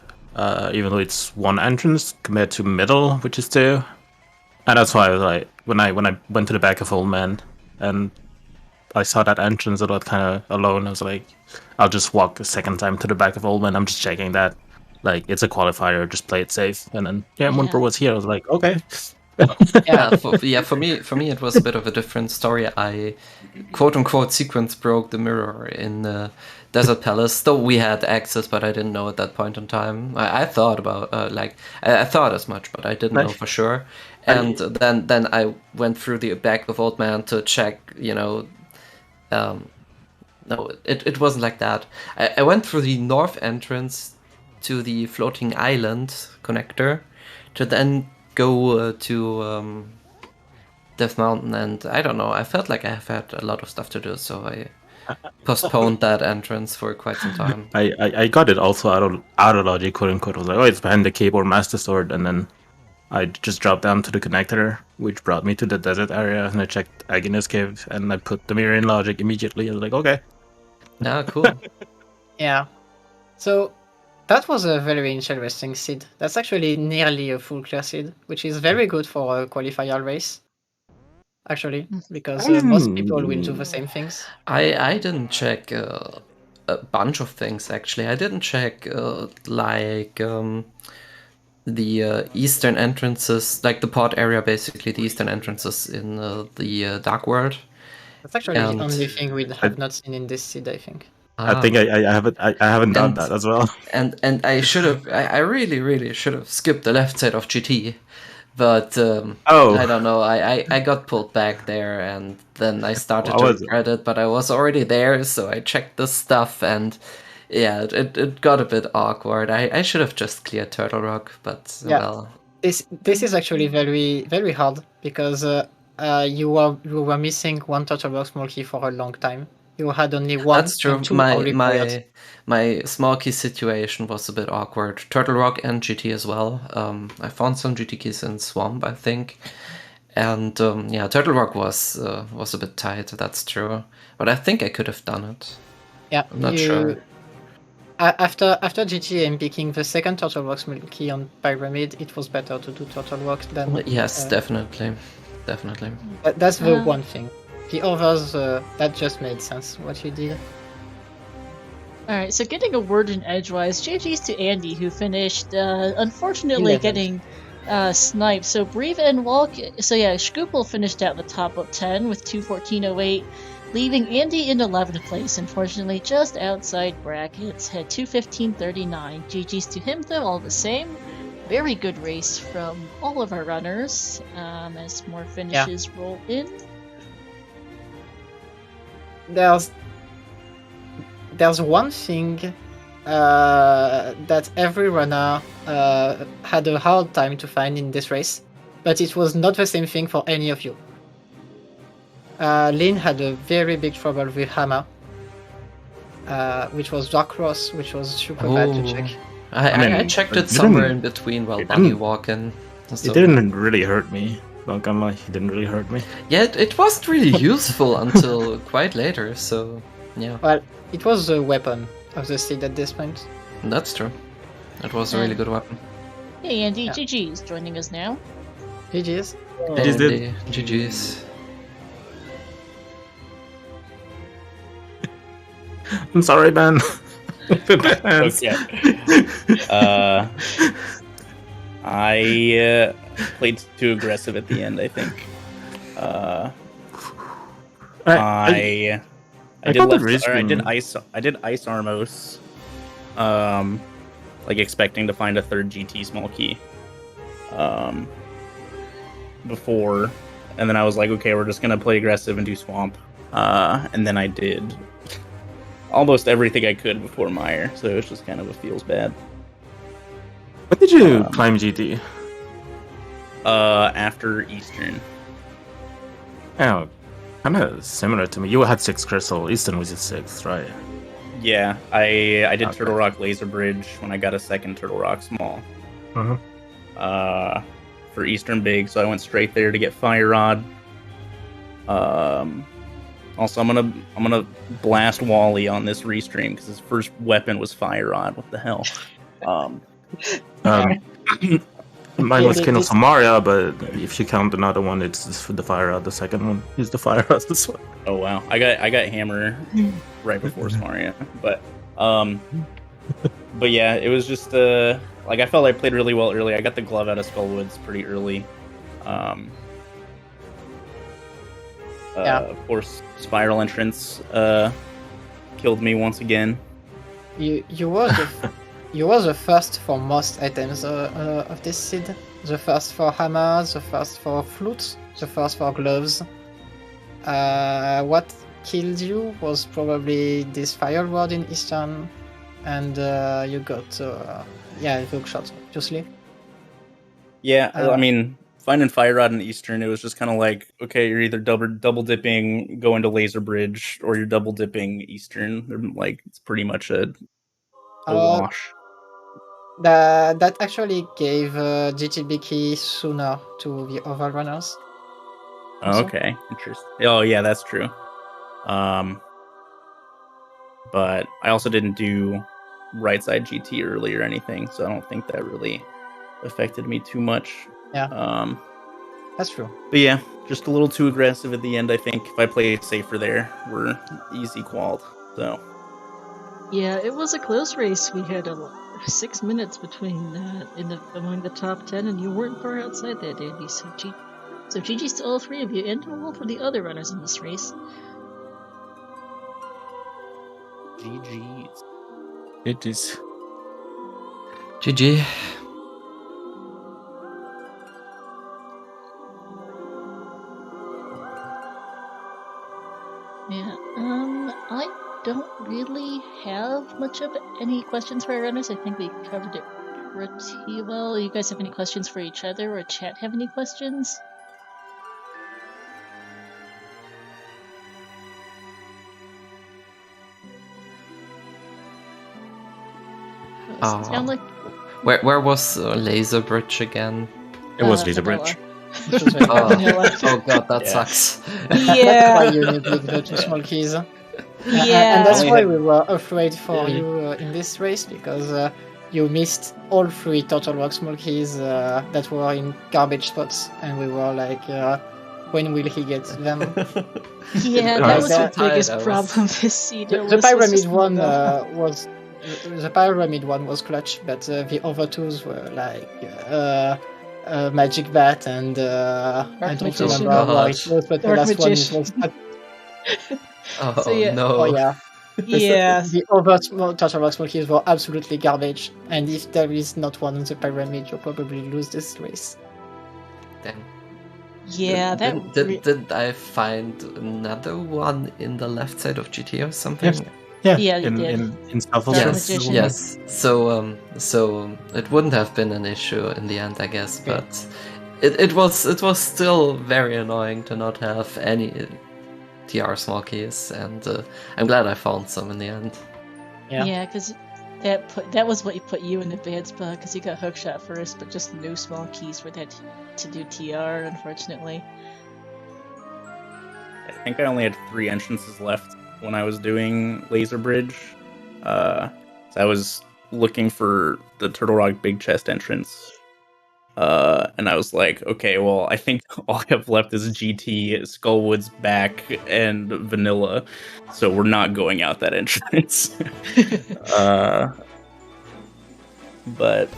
even though it's 1 entrance compared to middle, which is 2. And that's why I was like, when I went to the back of Old Man and I saw that entrance a lot kind of alone, I was like, I'll just walk a second time to the back of Old Man. I'm just checking that. Like, it's a qualifier, just play it safe. And then, Moonpearl was here. I was like, okay. For me, it was a bit of a different story. I, quote-unquote, sequence broke the mirror in the Desert Palace, though we had access, but I didn't know at that point in time. I thought about, I thought as much, but I didn't know for sure. And then I went through the back of Old Man to check, no, it wasn't like that. I went through the north entrance to the floating island connector to then go to Death Mountain, and I don't know, I felt like I have had a lot of stuff to do, so I postponed that entrance for quite some time. I got it also out of logic, quote unquote. I was like, it's behind the keyboard master sword, and then I just dropped down to the connector, which brought me to the desert area, and I checked Agnes Cave, and I put the mirror in logic immediately. I was like, okay. Yeah, cool. Yeah. So that was a very interesting seed. That's actually nearly a full clear seed, which is very good for a qualifier race. Actually, because most people will do the same things. I didn't check a bunch of things, actually. I didn't check, the eastern entrances, like the pod area, basically, the eastern entrances in the Dark World. That's actually the only thing we have not seen in this seed, I think. I think I haven't done that as well. And I should have, I really should have skipped the left side of GT. But I don't know, I got pulled back there, and then I started to regret it, but I was already there, so I checked the stuff, and yeah, it got a bit awkward. I should have just cleared Turtle Rock, but well. This is actually very, very hard, because you were missing 1 Turtle Rock small key for a long time. You had only 1. That's true. My small key situation was a bit awkward. Turtle Rock and GT as well. I found some GT keys in Swamp, I think, and Turtle Rock was a bit tight. That's true, but I think I could have done it. Yeah, I'm not sure. After GT and picking the second Turtle Rock small key on Pyramid, it was better to do Turtle Rock than. Yes, definitely. That's the one thing. The others, that just made sense, what you did. Alright, so getting a word in edgewise, GG's to Andy, who finished, unfortunately 11th. Getting sniped. So Breve and Walk, Shkoopel finished out the top of 10 with 2:14.08. leaving Andy in 11th place, unfortunately just outside brackets, had 2:15.39. GG's to him though, all the same. Very good race from all of our runners as more finishes roll in. There's one thing that every runner had a hard time to find in this race, but it was not the same thing for any of you. Lynn had a very big trouble with hammer, which was Dark Cross, which was super bad to check. I checked it somewhere in between while buggy walking. So. It didn't really hurt me. Not gonna lie, it didn't really hurt me. Yeah, it wasn't really useful until quite later, so yeah. Well, it was the weapon of the seed at this point. That's true. It was a really good weapon. Hey Andy, GG's joining us now. GG's. GG's. I'm sorry, Ben. Okay. I played too aggressive at the end, I think. I did ice Armos, like expecting to find a third GT small key before, and then I was like, okay, we're just gonna play aggressive and do swamp, and then I did almost everything I could before Meyer, so it was just kind of a feels bad. When did you climb GT? After Eastern. Oh, kind of similar to me. You had 6 crystal. Eastern was at 6, right? Yeah, I did Turtle Rock Laser Bridge when I got a second Turtle Rock Small. For Eastern Big, so I went straight there to get Fire Rod. Also, I'm gonna blast Wally on this restream because his first weapon was Fire Rod. What the hell? Mine was King of Samaria, but if you count another one, it's the Fire Rod. The second one is the Fire Rod. This one. Oh wow, I got Hammer right before Samaria, but yeah, it was just like I felt I played really well early. I got the glove out of Skullwoods pretty early. Of course, Spiral Entrance killed me once again. You were the first for most items of this seed. The first for hammer, the first for flute, the first for gloves. What killed you was probably this fire rod in Eastern, and you got hook shot, obviously. Yeah, I mean, finding Fire Rod in Eastern, it was just kind of like, okay, you're either double dipping, going to Laser Bridge, or you're double dipping Eastern. They're like, it's pretty much a wash. That actually gave GTB key sooner to the other runners. Oh, okay, interesting. Oh yeah, that's true. But I also didn't do right side GT early or anything, so I don't think that really affected me too much. Yeah. That's true. But yeah, just a little too aggressive at the end, I think. If I play safer there, we're easy qualled. So. Yeah, it was a close race. We had 6 minutes between among the top 10, and you weren't far outside that, Andy. So GG's to all three of you, and all for the other runners in this race. GG's. It is. GG. Yeah, I don't really have much of any questions for our runners. I think we covered it pretty well. You guys have any questions for each other, or chat have any questions? Sound like... Where was Laser Bridge again? It was Laser Bridge. Oh god, that sucks. That's why you need the 2 small keys. And that's why we were afraid for you in this race, because you missed all 3 Turtle Rock small keys that were in garbage spots, and we were like, when will he get them? Yeah, that was the biggest problem this season. The pyramid one was... The pyramid one was clutch, but the other 2s were like Magic Bat and I don't remember what it was, but the last one was Oh So, yeah. no. Oh yeah. Yeah. The other Turtle Rock Small Keys were absolutely garbage, and if there is not one on the pyramid, you'll probably lose this race. Damn. Yeah, Did I find another one in the left side of GT or something? Yes. Yeah, you did. In Stealth Dark Yes, Magician. yes. So it wouldn't have been an issue in the end, I guess, Okay. but it was still very annoying to not have any TR small keys, and I'm glad I found some in the end. Yeah, because that was what put you in a bad spot, because you got hookshot first, but just no small keys for that to do TR, unfortunately. I think I only had 3 entrances left when I was doing Laser Bridge. So I was looking for the Turtle Rock Big Chest entrance. And I was like, okay, well, I think all I have left is GT, Skullwood's back, and Vanilla. So we're not going out that entrance. But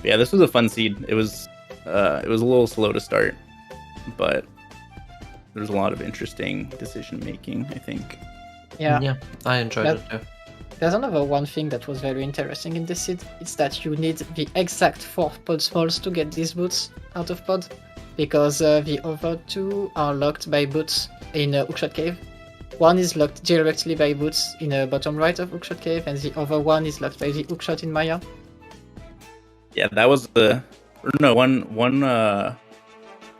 yeah, this was a fun seed. It was a little slow to start, but there's a lot of interesting decision making, I think. Yeah. I enjoyed it too. There's another one thing that was very interesting in this seed. It's that you need the exact 4 pod smalls to get these boots out of pod, because the other 2 are locked by boots in Hookshot Cave. One is locked directly by boots in the bottom right of Hookshot Cave, and the other one is locked by the Hookshot in Maya. Yeah, that was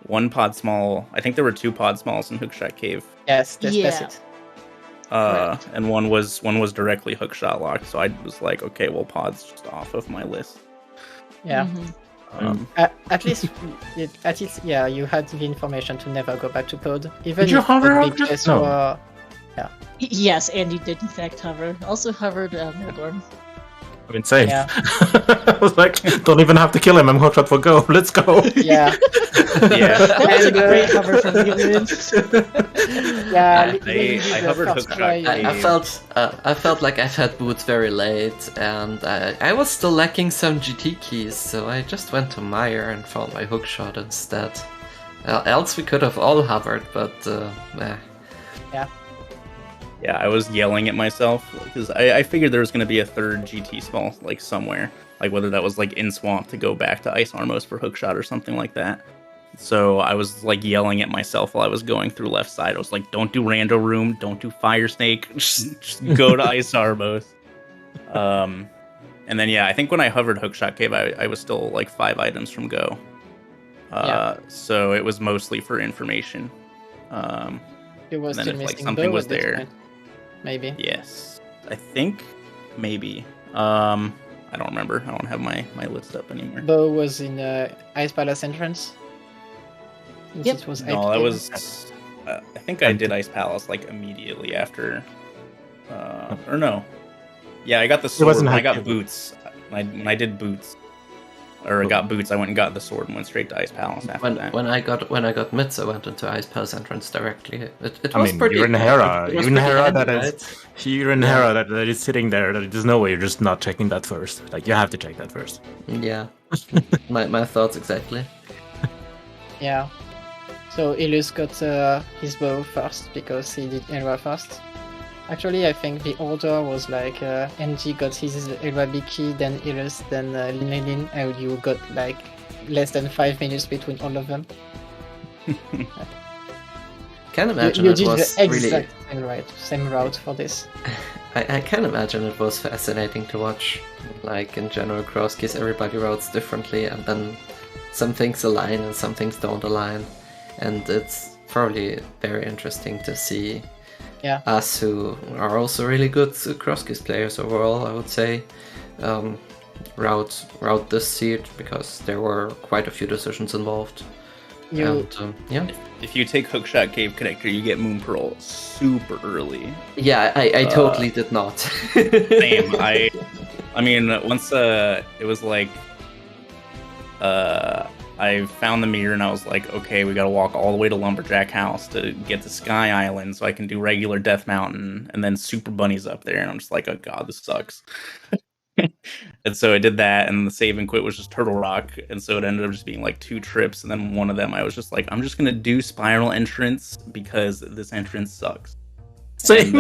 one pod small. I think there were 2 pod smalls in Hookshot Cave. Yes, that's it. And one was directly hookshot locked, so I was like, okay, well, pod's just off of my list. Yeah. Mm-hmm. At least, yeah, you had the information to never go back to pod. Even Did you if hover pod on big it? chest No. were- Yes, and you did in fact hover. Also hovered Moldorm. I've been safe. Yeah. I was like, don't even have to kill him. I'm hookshot for go. Let's go. Yeah. Yeah, That was a And, great hover from Gillian. Yeah, I hovered hookshot. I felt like I've had boots very late, and I was still lacking some GT keys, so I just went to Meyer and found my hookshot instead. Else we could have all hovered, but Yeah, I was yelling at myself because I figured there was going to be a third GT small, like somewhere, like whether that was like in Swamp to go back to Ice Armos for hookshot or something like that. So I was like yelling at myself while I was going through left side. I was like, don't do Rando Room, don't do Fire Snake, just go to Ice Armos. And then yeah, I think when I hovered Hookshot Cave, I was still like 5 items from go. So it was mostly for information. you were and then still if, like, missing something bow was at this there. point. Maybe. Yes, I think maybe. I don't remember. I don't have my list up anymore. Bow was in Ice Palace entrance. Since Yep. it was No, Ice that Cave. was. I think I did Ice Palace like immediately after. Or no. Yeah, I got the sword. wasn't When I got Hype. boots. When I did boots, or I got boots, I went and got the sword and went straight to Ice Palace after that. when I got mids, I went into Ice Palace entrance directly. It I was mean, pretty. you're in Hera. it was You're in pretty Hera handy, that is. right? You're in Hera that is sitting there. There's no way you're just not checking that first. Like, you have to check that first. Yeah, my thoughts exactly. Yeah. So Illus got his bow first because he did Elra first. Actually, I think the order was like NG got his Elra Biki, then Illus, then Lin, and you got like less than 5 minutes between all of them. Can't imagine You it did was the really. exact same route for this. I can imagine it was fascinating to watch. Like in general, Crosskeys, everybody routes differently, and then some things align and some things don't align, and it's probably very interesting to see us who are also really good Crosskeys players overall, I would say, route this seed, because there were quite a few decisions involved. If you take Hookshot Cave Connector, you get Moon Pearl super early. Yeah, I totally did not. Same. I mean, once it was like, I found the mirror and I was like, okay, we gotta walk all the way to Lumberjack House to get to Sky Island so I can do regular Death Mountain, and then Super Bunny's up there, and I'm just like, oh god, this sucks. And so I did that, and the save and quit was just Turtle Rock, and so it ended up just being like 2 trips, and then one of them I was just like, I'm just gonna do Spiral Entrance because this entrance sucks. Same.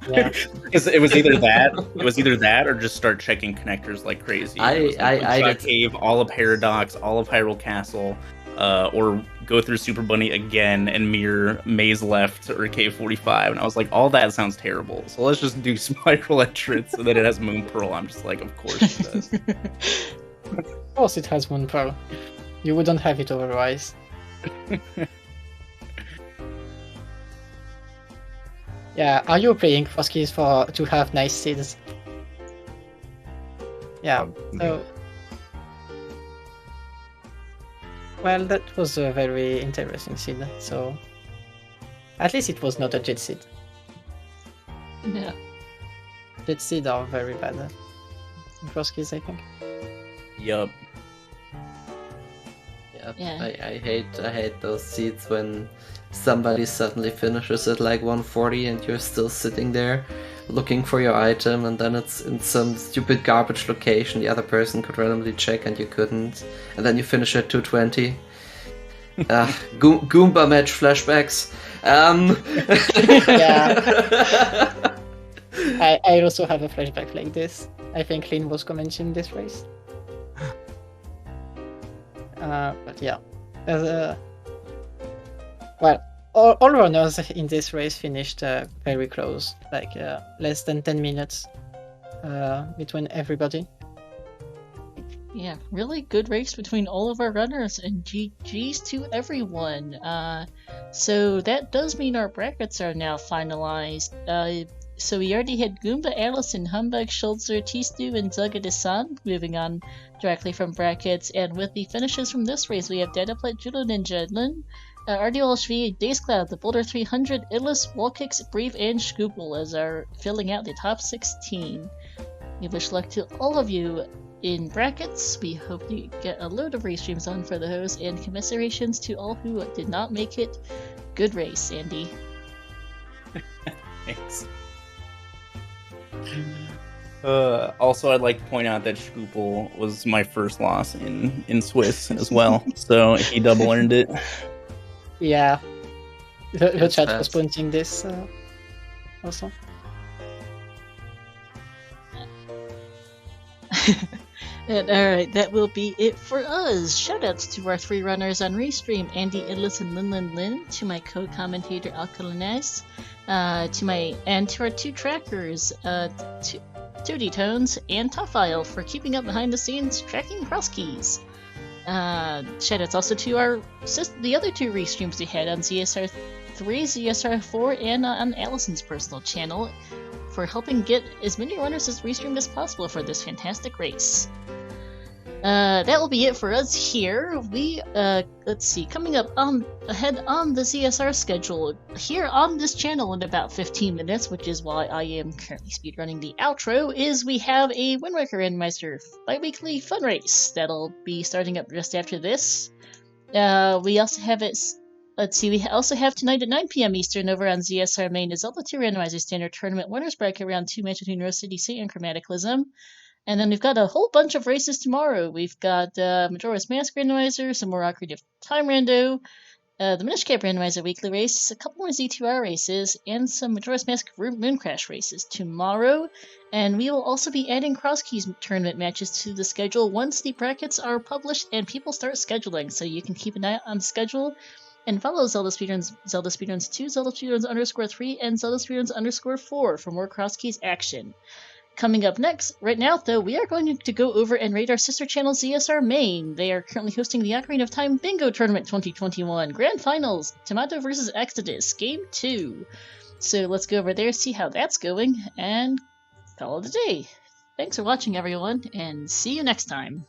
Yeah. Because it was either that or just start checking connectors like crazy. I did Cave, all of Paradox, all of Hyrule Castle, or go through Super Bunny again and mirror Maze Left or Cave 45. And I was like, all that sounds terrible. So let's just do Spiral Entrance so that it has Moon Pearl. I'm just like, of course it does. Of course it has Moon Pearl. You wouldn't have it otherwise. Yeah, are you playing Crosskeys to have nice seeds? Yeah, so... Well, that was a very interesting seed, so... At least it was not a jet seed. Yeah. Jet seed are very bad in Crosskeys, I think. Yup. Yeah. I hate those seeds when somebody suddenly finishes at like 140 and you're still sitting there looking for your item, and then it's in some stupid garbage location the other person could randomly check and you couldn't, and then you finish at 220. Goomba match flashbacks. Yeah. I also have a flashback like this. I think Lynn was commenting this race. But yeah, well, all runners in this race finished very close, like less than 10 minutes between everybody. Yeah, really good race between all of our runners, and GG's to everyone. So that does mean our brackets are now finalized. So we already had Goomba, Allison, Humbug, Schulzer, T-Stew, and Zugga-de-san moving on directly from brackets. And with the finishes from this race, we have Dedaplet, Judo Ninja, Lin, RDLHV, Dayscloud, the Boulder 300, Illis, Wallkicks, Brave, and Scoople as are filling out the top 16. We wish luck to all of you in brackets. We hope you get a load of race streams on for those, and commiserations to all who did not make it. Good race, Andy. Thanks. Also, I'd like to point out that Scoople was my first loss in Swiss as well, so he double earned it. Yeah, the chat was pointing this also. And alright, that will be it for us. Shoutouts to our 3 runners on Restream, Andy, Illis, and Lin, to my co-commentator Alcalinez, to our 2 trackers, to 2D Tones and Toffile for keeping up behind the scenes tracking Crosskeys. Shoutouts also to the other 2 restreams we had on ZSR3, ZSR4, and on Allison's personal channel for helping get as many runners as restreamed as possible for this fantastic race. That will be it for us here. We, let's see, coming up ahead on the ZSR schedule here on this channel in about 15 minutes, which is why I am currently speedrunning the outro, is we have a Wind Waker Randomizer bi-weekly fun race that'll be starting up just after this. We also have we also have tonight at 9 p.m. Eastern over on ZSR Main a Zelda 2 Randomizer Standard Tournament Winners Bracket Round 2 match between Rose City State and Chromaticalism. And then we've got a whole bunch of races tomorrow. We've got Majora's Mask Randomizer, some more Ocarina of Time Rando, the Minish Cap Randomizer Weekly Race, a couple more Z2R races, and some Majora's Mask Moon Crash races tomorrow. And we will also be adding Crosskeys tournament matches to the schedule once the brackets are published and people start scheduling, so you can keep an eye on the schedule and follow Zelda Speedruns 2, Zelda Speedruns _3, and Zelda Speedruns _4 for more Crosskeys action. Coming up next, right now though, we are going to go over and raid our sister channel ZSR Main. They are currently hosting the Ocarina of Time Bingo Tournament 2021 Grand Finals, Tomato vs. Exodus, Game 2. So let's go over there, see how that's going, and call it a day. Thanks for watching everyone, and see you next time.